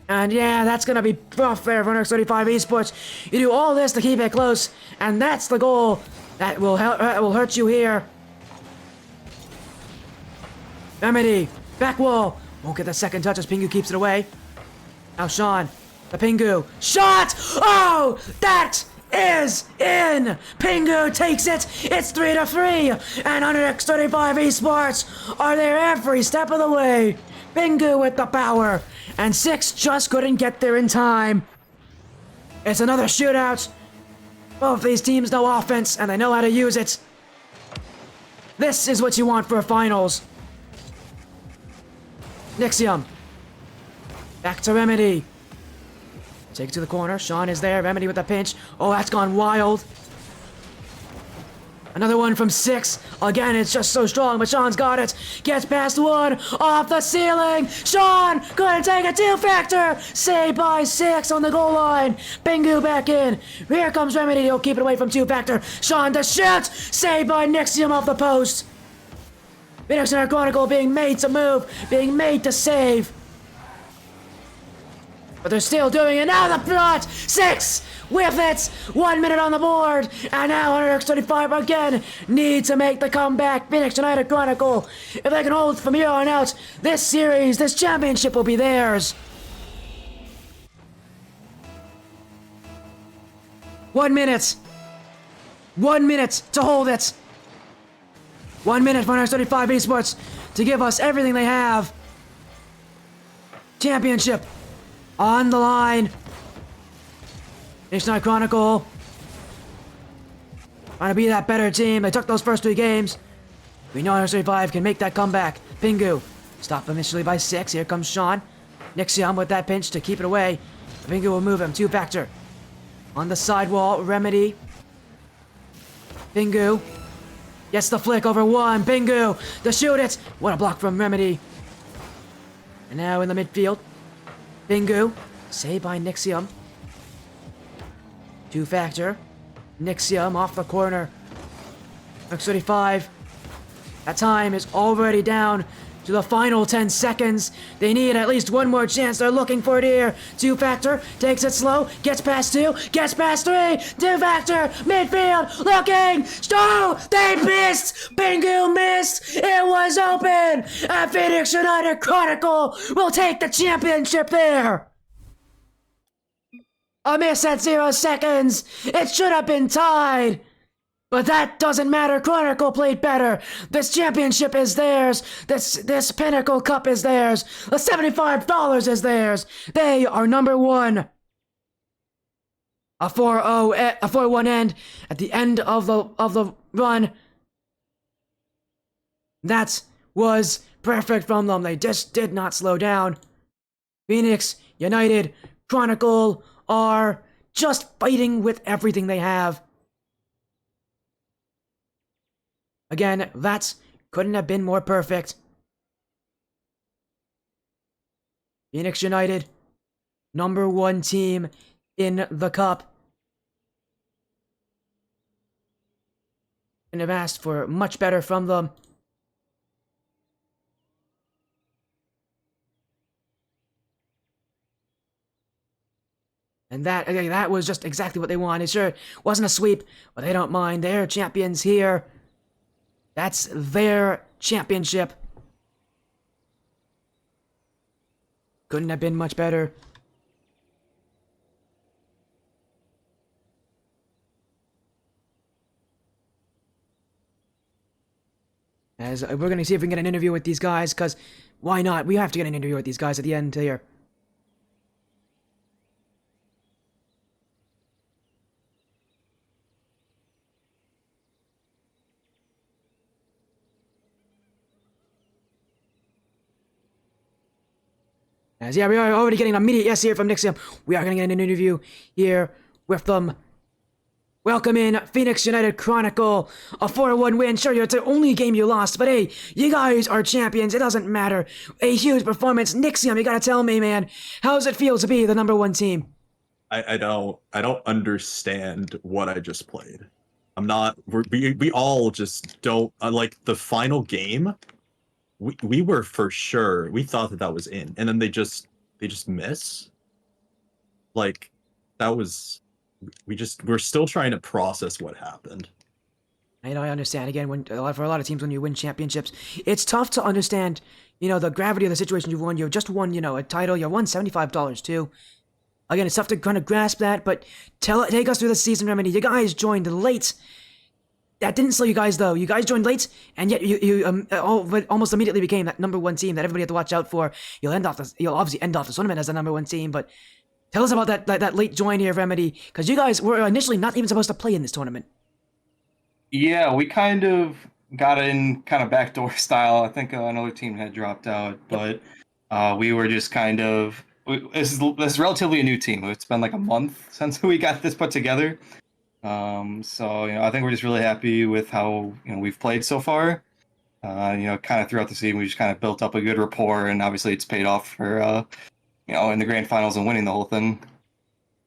A: And yeah, that's gonna be rough there for 35 Esports. You do all this to keep it close, and that's the goal that will hurt you here. Remedy. Back wall. Won't get the second touch as Pingu keeps it away. Now Sean, the Pingu. Shot! Oh! That is in! Pingu takes it! It's 3-3! And 35 Esports are there every step of the way! Pingu with the power! And 6 just couldn't get there in time. It's another shootout. Both these teams know offense, and they know how to use it. This is what you want for finals. Nixium. Back to Remedy. Take it to the corner. Sean is there. Remedy with the pinch. Oh, that's gone wild. Another one from 6. Again, it's just so strong, but Sean's got it. Gets past 1. Off the ceiling. Sean couldn't take a 2-factor. Saved by 6 on the goal line. Pingu back in. Here comes Remedy. He'll keep it away from 2-factor. Sean to shoot. Saved by Nixium off the post. Pinnacle and Chronicle being made to move, being made to save. But they're still doing it. Now the front! 6 with it! 1 minute on the board. And now 135 again need to make the comeback. Phoenix United Chronicle. If they can hold from here on out, this series, this championship will be theirs. 1 minute. 1 minute to hold it. 1 minute for 35 Esports to give us everything they have. Championship on the line. Night Chronicle trying to be that better team. They took those first 3 games. We know 35 can make that comeback. Pingu stopped initially by 6. Here comes Sean. Nixium with that pinch to keep it away. Pingu will move him. 2-factor on the sidewall. Remedy. Pingu. Gets the flick over 1. Pingu to shoot it. What a block from Remedy. And now in the midfield. Pingu. Saved by Nixium. 2-factor. Nixium off the corner. X35. That time is already down to the final 10 seconds. They need at least one more chance. They're looking for it here. 2-factor takes it slow. Gets past 2. Gets past 3. 2-factor. Midfield. Looking. Oh, they missed. Pingu missed. It was open. And Phoenix United Chronicle will take the championship there. A miss at 0 seconds. It should have been tied. But that doesn't matter. Chronicle played better. This championship is theirs. This Pinnacle Cup is theirs. The $75 is theirs. They are number 1. A 4-1 end at the end of the run. That was perfect from them. They just did not slow down. Phoenix United Chronicle are just fighting with everything they have. Again, that couldn't have been more perfect. Phoenix United, number 1 team in the cup. and have asked for much better from them. And that, again, that was just exactly what they wanted. Sure, it wasn't a sweep, but they don't mind. They're champions here. That's their championship. Couldn't have been much better. As we're going to see if we can get an interview with these guys, because why not? We have to get an interview with these guys at the end here. As yeah, we are already getting an immediate yes here from Nixium. We are going to get an interview here with them. Welcome in, Phoenix United Chronicle. A 4-1 win. Sure, it's the only game you lost, but hey, you guys are champions. It doesn't matter. A huge performance. Nixium, you gotta tell me, man, how does it feel to be the #1 team?
C: I don't understand what I just played. I'm not. We all just don't like the final game. We were for sure. We thought that was in, and then they just miss. Like that was. We're still trying to process what happened.
A: I know, I understand. Again, for a lot of teams, when you win championships, it's tough to understand, the gravity of the situation you've won. You've just won, a title. You won $75 too. Again, it's tough to kind of grasp that, but take us through the season, Remedy. You guys joined late. That didn't slow you guys, though. You guys joined late, and yet you almost immediately became that #1 team that everybody had to watch out for. You'll obviously end off the tournament as the #1 team, but tell us about that late join here, Remedy, because you guys were initially not even supposed to play in this tournament.
D: Yeah, we kind of got in kind of backdoor style. I think another team had dropped out, but we were just kind of. This is relatively a new team. It's been like a month since we got this put together. So I think we're just really happy with how we've played so far. Kind of throughout the season, we just kind of built up a good rapport, and obviously it's paid off for in the grand finals and winning the whole thing.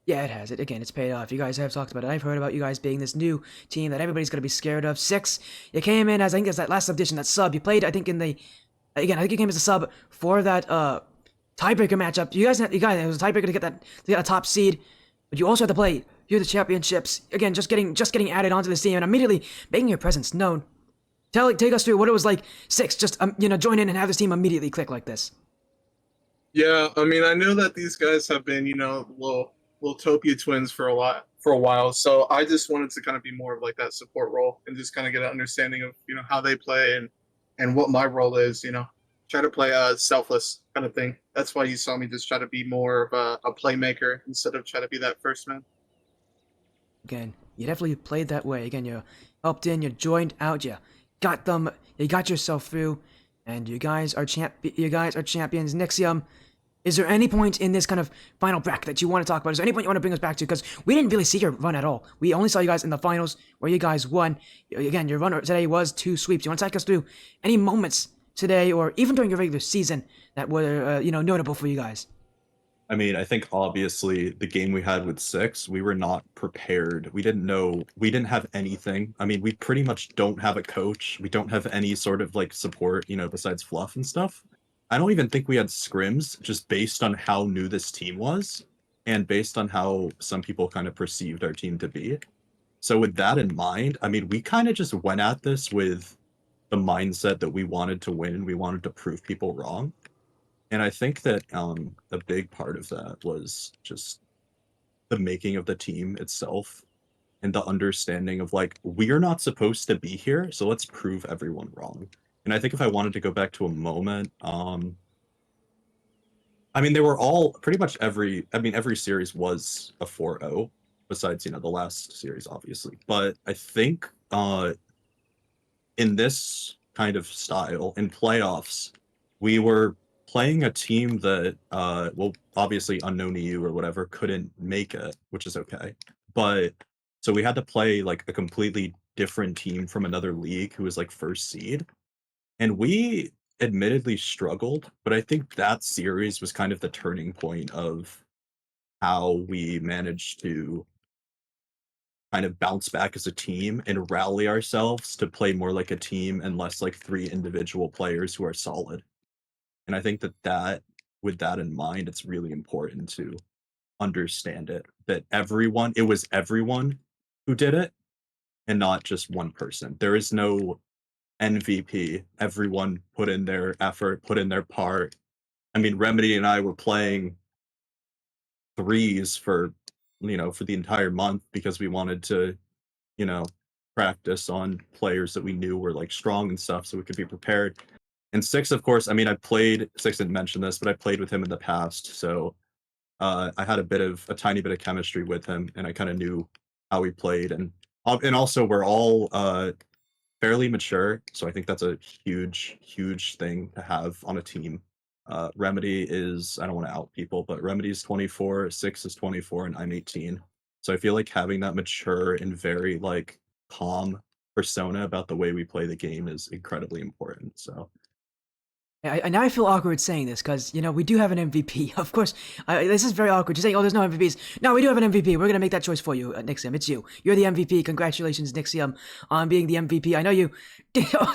A: Yeah, it has. It's paid off. You guys have talked about it. I've heard about you guys being this new team that everybody's going to be scared of. 6, you came in as, I think, as that last edition, that sub. You played, I think, I think you came as a sub for that tiebreaker matchup. You guys, it was a tiebreaker to get a top seed, but you also had to play the championships. Again, just getting added onto this team and immediately making your presence known. Take us through what it was like. 6, just join in and have this team immediately click like this.
E: Yeah, I mean, I know that these guys have been, little Topia twins for a while. So I just wanted to kind of be more of like that support role and just kind of get an understanding of, how they play and what my role is, try to play a selfless kind of thing. That's why you saw me just try to be more of a playmaker instead of try to be that first man.
A: Again, you definitely played that way. Again, you helped in, you joined out, you got yourself through, and you guys are champions. Nixium, is there any point in this kind of final bracket that you want to talk about? Is there any point you want to bring us back to? Because we didn't really see your run at all. We only saw you guys in the finals where you guys won. Again, your run today was 2 sweeps. You want to take us through any moments today or even during your regular season that were, notable for you guys?
C: I mean, I think obviously the game we had with 6, we were not prepared. We didn't have anything. I mean, we pretty much don't have a coach. We don't have any sort of like support, besides fluff and stuff. I don't even think we had scrims, just based on how new this team was and based on how some people kind of perceived our team to be. So with that in mind, I mean, we kind of just went at this with the mindset that we wanted to win. We wanted to prove people wrong. And I think that a big part of that was just the making of the team itself and the understanding of like, we're not supposed to be here, so let's prove everyone wrong. And I think if I wanted to go back to a moment, I mean, they were all pretty much every series was a 4-0, besides, the last series, obviously. But I think in this kind of style, in playoffs, we were playing a team that, well, obviously unknown to you or whatever, couldn't make it, which is okay. But so we had to play like a completely different team from another league who was like first seed. And we admittedly struggled, but I think that series was kind of the turning point of how we managed to kind of bounce back as a team and rally ourselves to play more like a team and less like 3 individual players who are solid. And I think that with that in mind, it's really important to understand that it was everyone who did it and not just one person. There is no MVP. Everyone put in their effort, put in their part. I mean, Remedy and I were playing threes for the entire month because we wanted to, you know, practice on players that we knew were like strong and stuff so we could be prepared. And Six, of course, I mean, Six didn't mention this, but I played with him in the past. So I had a tiny bit of chemistry with him, and I kind of knew how he played. And also we're all fairly mature. So I think that's a huge, huge thing to have on a team. Remedy is, I don't want to out people, but Remedy is 24, Six is 24, and I'm 18. So I feel like having that mature and very like calm persona about the way we play the game is incredibly important. So
A: Now I feel awkward saying this because, we do have an MVP. Of course, this is very awkward. You're saying, oh, there's no MVPs. No, we do have an MVP. We're going to make that choice for you, Nixium. It's you. You're the MVP. Congratulations, Nixium, on being the MVP. I know you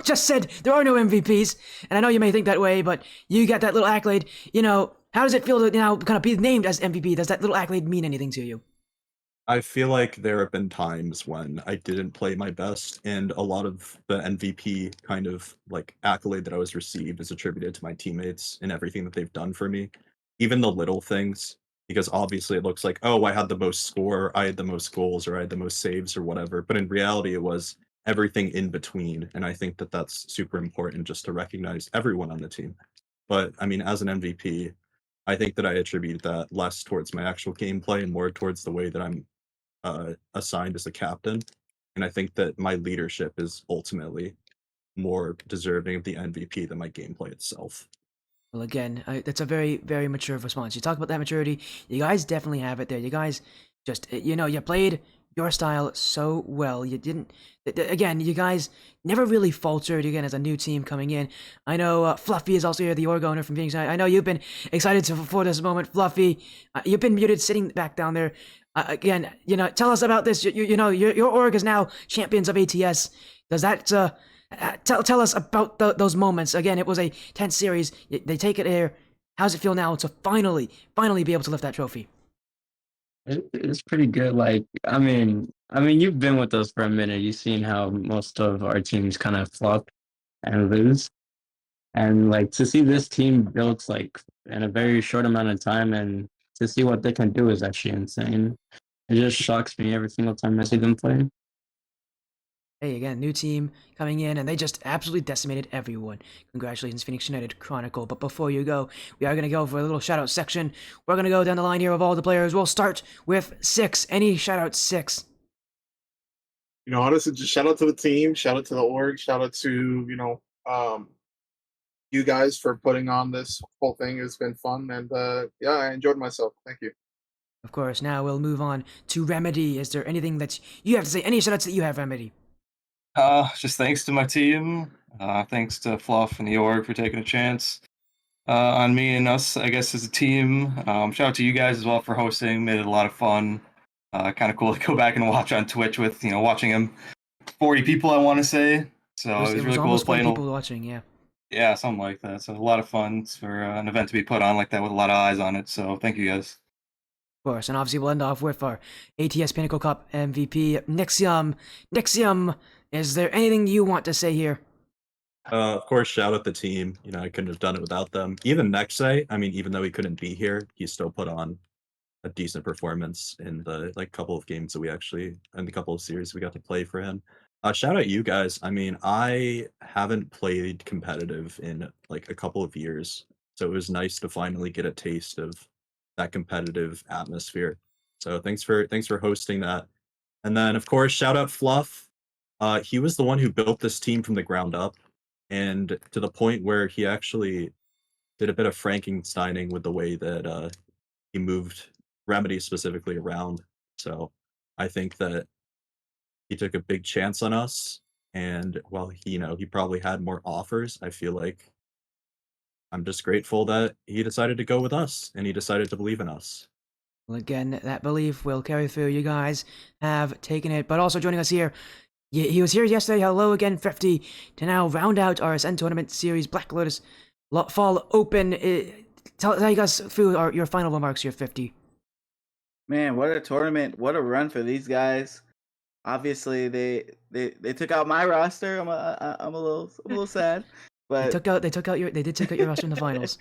A: just said there are no MVPs, and I know you may think that way, but you got that little accolade. How does it feel to now kind of be named as MVP? Does that little accolade mean anything to you?
C: I feel like there have been times when I didn't play my best, and a lot of the MVP kind of like accolade that I was received is attributed to my teammates and everything that they've done for me. Even the little things, because obviously it looks like, oh, I had the most score, I had the most goals, or I had the most saves, or whatever. But in reality, it was everything in between. And I think that that's super important just to recognize everyone on the team. But I mean, as an MVP, I think that I attribute that less towards my actual gameplay and more towards the way that I'm assigned as a captain. And I think that my leadership is ultimately more deserving of the MVP than my gameplay itself.
A: Well, again, that's a very, very mature response. You talk about that maturity. You guys definitely have it there. You guys just, you played your style so well. You didn't, again, you guys never really faltered, again, as a new team coming in. I know Fluffy is also here, the org owner from Phoenix. I know you've been excited for this moment, Fluffy. You've been muted, sitting back down there. Again, tell us about this. Your org is now champions of ATS. Does that tell us about those moments? Again, it was a tense series. They take it here. How's it feel now to finally be able to lift that trophy?
F: It's pretty good. Like, I mean, you've been with us for a minute. You've seen how most of our teams kind of flop and lose, and like to see this team built like in a very short amount of time, and to see what they can do is actually insane. It just shocks me every single time I see them play.
A: Hey, again, new team coming in, and they just absolutely decimated everyone. Congratulations, Phoenix United Chronicle. But before you go, we are going to go for a little shout-out section. We're going to go down the line here of all the players. We'll start with Six. Any shout-out, Six?
E: Honestly, just shout out to the team, shout out to the org, shout out to you guys for putting on this whole thing. It's been fun, and yeah, I enjoyed myself. Thank you.
A: Of course, now we'll move on to Remedy. Is there anything that you have to say? Any shout-outs that you have, Remedy?
D: Just thanks to my team. Thanks to Fluff and the org for taking a chance on me and us, I guess, as a team. Shout out to you guys as well for hosting. Made it a lot of fun. Kind of cool to go back and watch on Twitch with, watching him. 40 people, I want to say. So it was really cool
A: almost 40
D: playing.
A: people watching, yeah.
D: Yeah, something like that. So a lot of fun for an event to be put on like that with a lot of eyes on it. So thank you guys.
A: Of course, and obviously we'll end off with our ATS Pinnacle Cup MVP, Nixium. Nixium, is there anything you want to say here?
C: Of course, shout out the team. I couldn't have done it without them. Even Nexay, I mean, even though he couldn't be here, he still put on a decent performance in the couple of games that in the couple of series we got to play for him. Shout out you guys. I mean, I haven't played competitive in like a couple of years, so it was nice to finally get a taste of that competitive atmosphere. So thanks for hosting that. And then of course, shout out Fluff. He was the one who built this team from the ground up, and to the point where he actually did a bit of Frankensteining with the way that he moved Remedy specifically around. So I think that he took a big chance on us, and while he probably had more offers, I feel like I'm just grateful that he decided to go with us and he decided to believe in us.
A: Well, again, that belief will carry through. You guys have taken it. But also joining us here, he was here yesterday. Hello again, 50, to now round out our Ascend Tournament Series Black Lotus Fall Open. Tell you guys through your final remarks here, 50.
G: Man, what a tournament! What a run for these guys. Obviously, they took out my roster. I'm a little sad, but
A: They did take out your roster in the finals.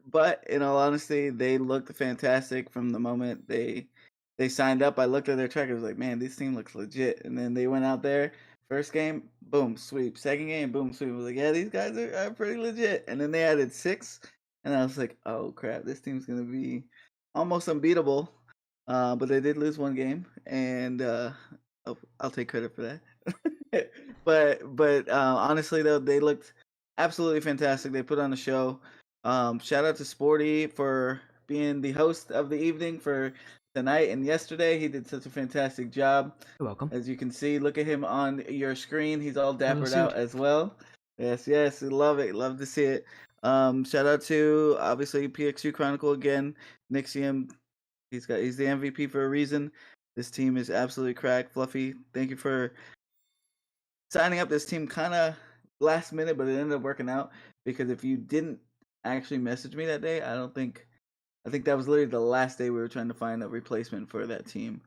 G: But in all honesty, they looked fantastic from the moment they signed up. I looked at their track. I was like, man, this team looks legit. And then they went out there. First game, boom, sweep. Second game, boom, sweep. I was like, yeah, these guys are pretty legit. And then they added 6, and I was like, oh crap, this team's gonna be almost unbeatable. But they did lose one game, and I'll take credit for that. but honestly though, they looked absolutely fantastic. They put on a show. Shout out to Sporty for being the host of the evening for tonight and yesterday. He did such a fantastic job.
A: You're welcome.
G: As you can see, look at him on your screen. He's all dappered out as well. Yes, love it. Love to see it. Shout out to obviously PXU Chronicle again. Nixium, he's the MVP for a reason. This team is absolutely cracked. Fluffy, thank you for signing up this team kind of last minute, but it ended up working out, because if you didn't actually message me that day, I think that was literally the last day we were trying to find a replacement for that team.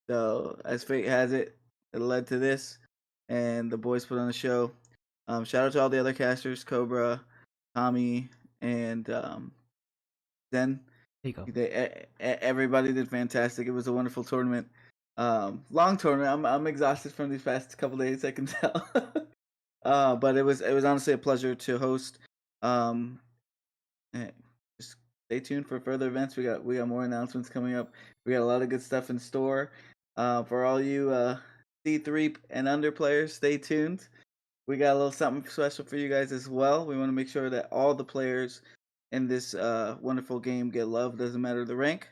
G: So as fate has it, it led to this, and the boys put on a show. Shout out to all the other casters, Cobra, Tommy, and Zen.
A: There you go.
G: Everybody did fantastic. It was a wonderful tournament. Long tournament. I'm exhausted from these past couple days, I can tell. But it was honestly a pleasure to host. Just stay tuned for further events. We got more announcements coming up. We got a lot of good stuff in store. For all you C3 and under players, stay tuned. We got a little something special for you guys as well. We want to make sure that all the players in this wonderful game get love. Doesn't matter the rank.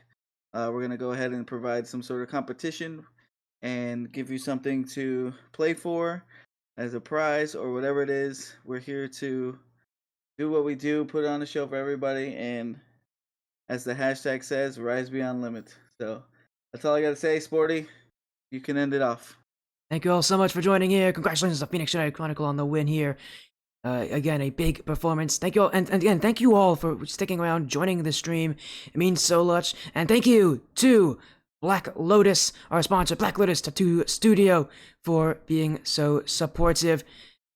G: We're going to go ahead and provide some sort of competition and give you something to play for as a prize or whatever it is. We're here to do what we do, put on a show for everybody, and as the hashtag says, rise beyond limit. So that's all I got to say, Sporty. You can end it off.
A: Thank you all so much for joining here. Congratulations to Phoenix United Chronicle on the win here. Again, a big performance. Thank you all, and again, thank you all for sticking around, joining the stream. It means so much. And thank you to Black Lotus, our sponsor, Black Lotus Tattoo Studio, for being so supportive.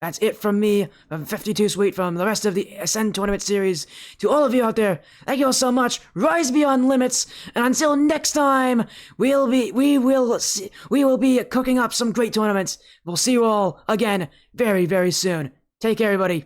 A: That's it from me, from 52 Sweet, from the rest of the Ascend Tournament Series. To all of you out there, thank you all so much. Rise beyond limits, and until next time, we will be cooking up some great tournaments. We'll see you all again very, very soon. Take care, everybody.